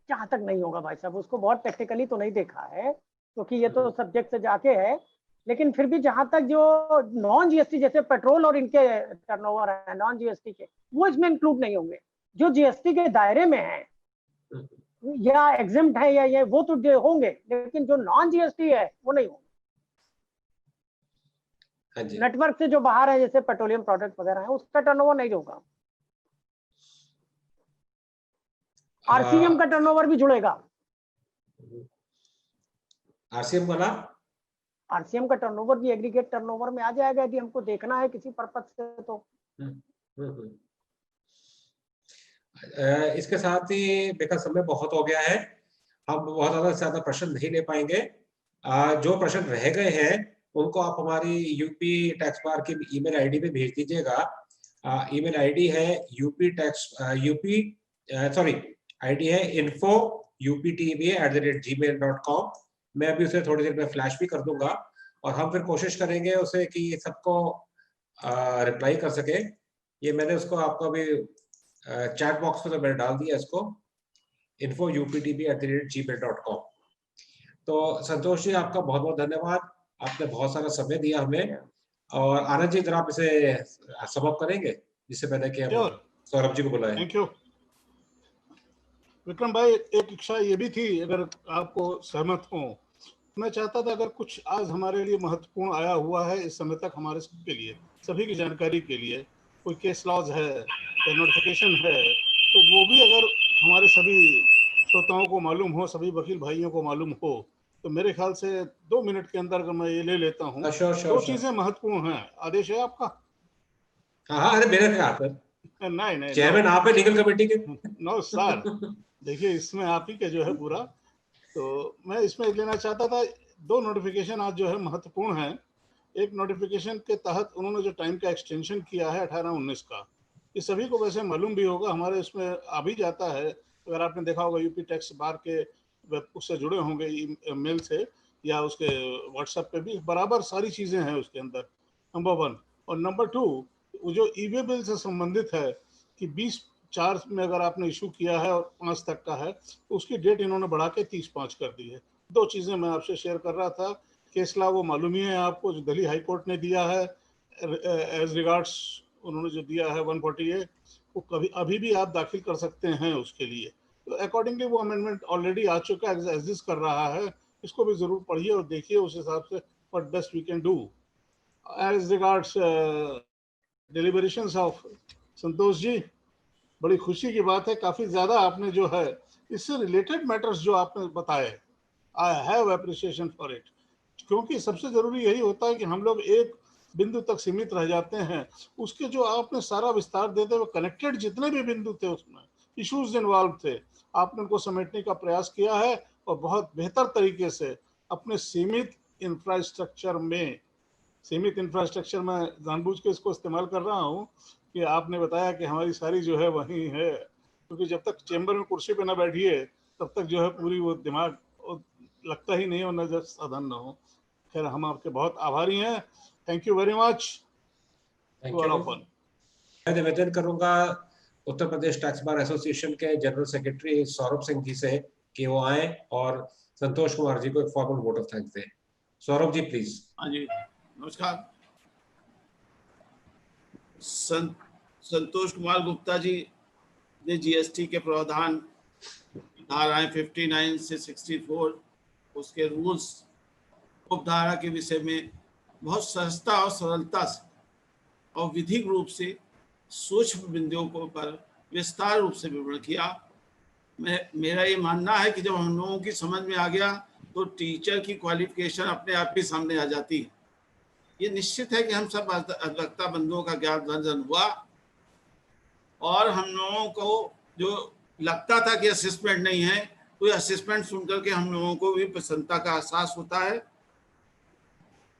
C: जहाँ तक नहीं होगा भाई साहब, उसको बहुत टेक्निकली तो नहीं देखा है क्योंकि ये तो सब्जेक्ट से जाके है, लेकिन फिर भी जहां तक जो नॉन जीएसटी जैसे पेट्रोल और इनके टर्नओवर है नॉन जीएसटी के, वो इसमें इंक्लूड नहीं होंगे। जो जीएसटी के दायरे में है या एग्जेम्प्ट है या ये वो तो होंगे, लेकिन जो नॉन जीएसटी है वो नहीं होंगे। नेटवर्क से जो बाहर है जैसे पेट्रोलियम प्रोडक्ट वगैरह है उसका टर्नओवर नहीं होगा। आरसीएम का टर्नओवर भी जुड़ेगा।
A: आरसीएम वाला,
C: आरसीएम का टर्नओवर भी एग्रीगेट टर्नओवर में आ जाएगा यदि हमको देखना है किसी पर्पज से तो।
A: इसके साथ ही बेकार समय बहुत हो गया है, हम बहुत ज्यादा प्रश्न नहीं ले पाएंगे। जो प्रश्न रह गए हैं उनको आप हमारी यूपी टैक्स बार की ईमेल आईडी पे भेज दीजिएगा। ईमेल आईडी है आईडी है info@uptva@gmail.com। मैं अभी उसे थोड़ी देर में फ्लैश भी कर दूंगा और हम फिर कोशिश करेंगे उसे कि सबको रिप्लाई कर सके। ये मैंने उसको आपको अभी चैट बॉक्स में तो मैंने डाल दिया इसको, info@uptva@gmail.com। तो संतोष जी आपका बहुत बहुत धन्यवाद, आपने बहुत सारा समय दिया हमें। और आनंद जी जरा आप इसे समाप्त करेंगे जिससे मैंने किया सौरभ जी को बुलाया।
B: थैंक यू विक्रम भाई। एक इच्छा ये भी थी, अगर आपको सहमत हो, मैं चाहता था अगर कुछ आज हमारे लिए महत्वपूर्ण आया हुआ है इस समय तक हमारे सबके लिए, सभी की जानकारी के लिए, कोई केस लॉज है या नोटिफिकेशन है, तो वो भी अगर हमारे सभी श्रोताओं को मालूम हो, सभी वकील भाइयों को मालूम हो, तो मेरे ख्याल से 2 मिनट के अंदर अगर मैं ये ले लेता हूँ। दो चीजें महत्वपूर्ण हैं। आदेश है आपका?
A: हाँ, अरे मेरे ख्याल
B: नहीं
A: चेयरमैन आप है लीगल कमेटी के।
B: नो सर, देखिए इसमें आप ही के जो है पूरा, तो मैं इसमें लेना चाहता था 2 नोटिफिकेशन आज जो है महत्वपूर्ण है। एक नोटिफिकेशन के तहत उन्होंने जो टाइम का एक्सटेंशन किया है 18-19 का, ये सभी को वैसे मालूम भी होगा, हमारे उसमें आ भी जाता है। अगर आपने देखा होगा यूपी टैक्स बार के उससे जुड़े होंगे मेल से या उसके व्हाट्सएप पे भी बराबर सारी चीज़ें हैं उसके अंदर, नंबर 1। और नंबर 2 वो जो ई-वे बिल से संबंधित है कि 20/4 में अगर आपने इशू किया है और 5 तक का है तो उसकी डेट इन्होंने बढ़ा के 30/5 कर दी है। 2 चीज़ें मैं आपसे शेयर कर रहा था। केस लॉ वो मालूम ही है आपको, जो दिल्ली हाई कोर्ट ने दिया है एज रिगार्ड्स, उन्होंने जो दिया है 140A, वो कभी अभी भी आप दाखिल कर सकते हैं उसके लिए। तो अकॉर्डिंगली वो अमेंडमेंट ऑलरेडी आ चुका है, एग्जिस्ट कर रहा है। इसको भी जरूर पढ़िए और देखिए उस हिसाब से what best we can do as regards deliberations of. Santosh ji, बड़ी खुशी की बात है, काफी ज्यादा आपने जो है इससे रिलेटेड मैटर्स जो आपने बताए, I have appreciation for it, क्योंकि सबसे जरूरी यही होता है कि हम लोग एक बिंदु तक सीमित रह जाते हैं। उसके जो आपने सारा विस्तार देते हुए कनेक्टेड जितने भी बिंदु थे, उसमें इश्यूज इन्वॉल्व थे, आपने उनको समेटने का प्रयास किया है और बहुत बेहतर तरीके से अपने सीमित इंफ्रास्ट्रक्चर में जानबूझ के इसको इस्तेमाल कर रहा हूँ कि आपने बताया कि हमारी सारी जो है वही है, क्योंकि जब तक चेंबर में कुर्सी पे ना बैठिए तब तक जो है पूरी वो दिमाग लगता ही नहीं और नजर साधन ना हो। खैर, हम आपके बहुत आभारी हैं। Thank you very much.
A: मैं निवेदन करूंगा Uttar Pradesh tax bar association के जनरल सेक्रेटरी सौरभ सिंह जी से कि वो आए और संतोष कुमार जी को एक फॉर्मल वोट ऑफ थैंक्स दें। सौरभ जी प्लीज।
F: हाँ जी, नमस्कार। संतोष कुमार गुप्ता जी ने जीएसटी के प्रावधान धाराएं 59 से 64 उसके रूल्स उपधारा के विषय में बहुत सहजता और सरलता से और विधिक रूप से सूक्ष्म बिंदुओं को पर विस्तार रूप से विवरण किया। मेरा ये मानना है कि जब हम लोगों की समझ में आ गया तो टीचर की क्वालिफिकेशन अपने आप ही सामने आ जाती है। ये निश्चित है कि हम सब अधिवक्ता बंधुओं का ज्ञान हुआ और हम लोगों को जो लगता था कि असेसमेंट नहीं है, तो ये असेसमेंट सुनकर के हम लोगों को भी प्रसन्नता का एहसास होता है।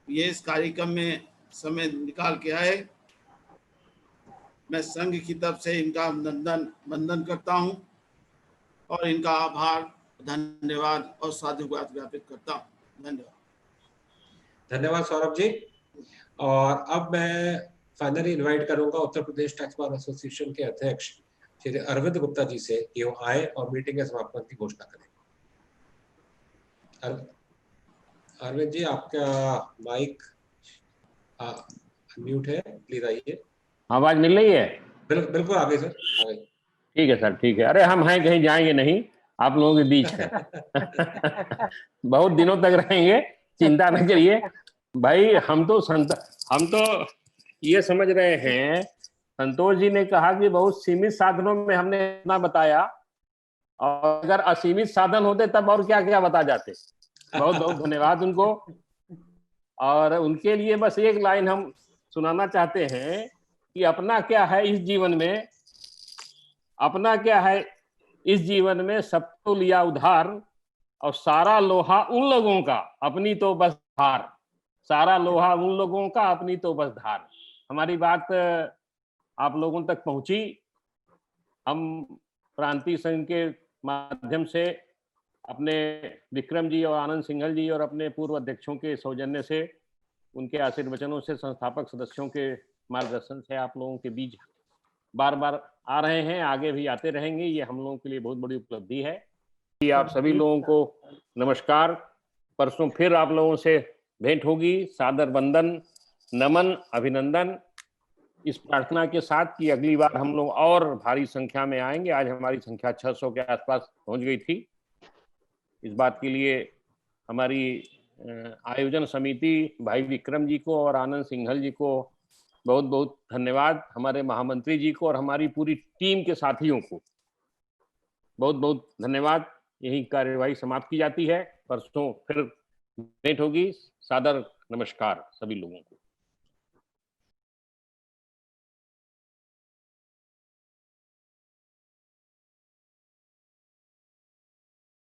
F: ये इस कार्यक्रम में समय निकाल के आए, मैं संघ की तरफ से इनका वंदन करता हूं और इनका आभार, धन्यवाद और साधुवाद ज्ञापित करता हूं। धन्यवाद।
A: धन्यवाद सौरभ जी। और अब मैं फाइनली इनवाइट करूंगा Uttar Pradesh tax bar association के अध्यक्ष श्री अरविंद गुप्ता जी से कि वो आए और मीटिंग के समापन की घोषणा करें। अरविंद जी, आपका माइक म्यूट है, प्लीज आइए।
G: आवाज मिल रही है?
A: बिल्कुल आगे सर, आगे।
G: ठीक है सर, ठीक है। अरे हम हैं, कहीं जाएंगे नहीं, आप लोगों के बीच है। बहुत दिनों तक रहेंगे, चिंता न करिए भाई। हम तो ये समझ रहे हैं, संतोष जी ने कहा कि बहुत सीमित साधनों में हमने इतना बताया, और अगर असीमित साधन होते तब और क्या क्या बता जाते। बहुत बहुत धन्यवाद उनको। और उनके लिए बस एक लाइन हम सुनाना चाहते हैं कि अपना क्या है इस जीवन में, अपना क्या है इस जीवन में, सबको लिया उधार, और सारा लोहा उन लोगों का, अपनी तो बस धार। सारा लोहा उन लोगों का, अपनी तो बस धार। हमारी बात आप लोगों तक पहुंची। हम प्रांतीय संघ के माध्यम से अपने विक्रम जी और आनंद सिंघल जी और अपने पूर्व अध्यक्षों के सौजन्य से, उनके आशीर्वचनों से, संस्थापक सदस्यों के मार्गदर्शन से आप लोगों के बीच बार बार आ रहे हैं, आगे भी आते रहेंगे। ये हम लोगों के लिए बहुत बड़ी उपलब्धि है। आप सभी लोगों को नमस्कार। परसों फिर आप लोगों से भेंट होगी। सादर वंदन, नमन, अभिनंदन, इस प्रार्थना के साथ कि अगली बार हम लोग और भारी संख्या में आएंगे। आज हमारी संख्या 600 के आसपास पहुंच गई थी। इस बात के लिए हमारी आयोजन समिति भाई विक्रम जी को और आनंद सिंघल जी को बहुत बहुत धन्यवाद। हमारे महामंत्री जी को और हमारी पूरी टीम के साथियों को बहुत बहुत धन्यवाद। यही कार्यवाही समाप्त की जाती है। परसों फिर भेंट होगी। सादर नमस्कार सभी लोगों को।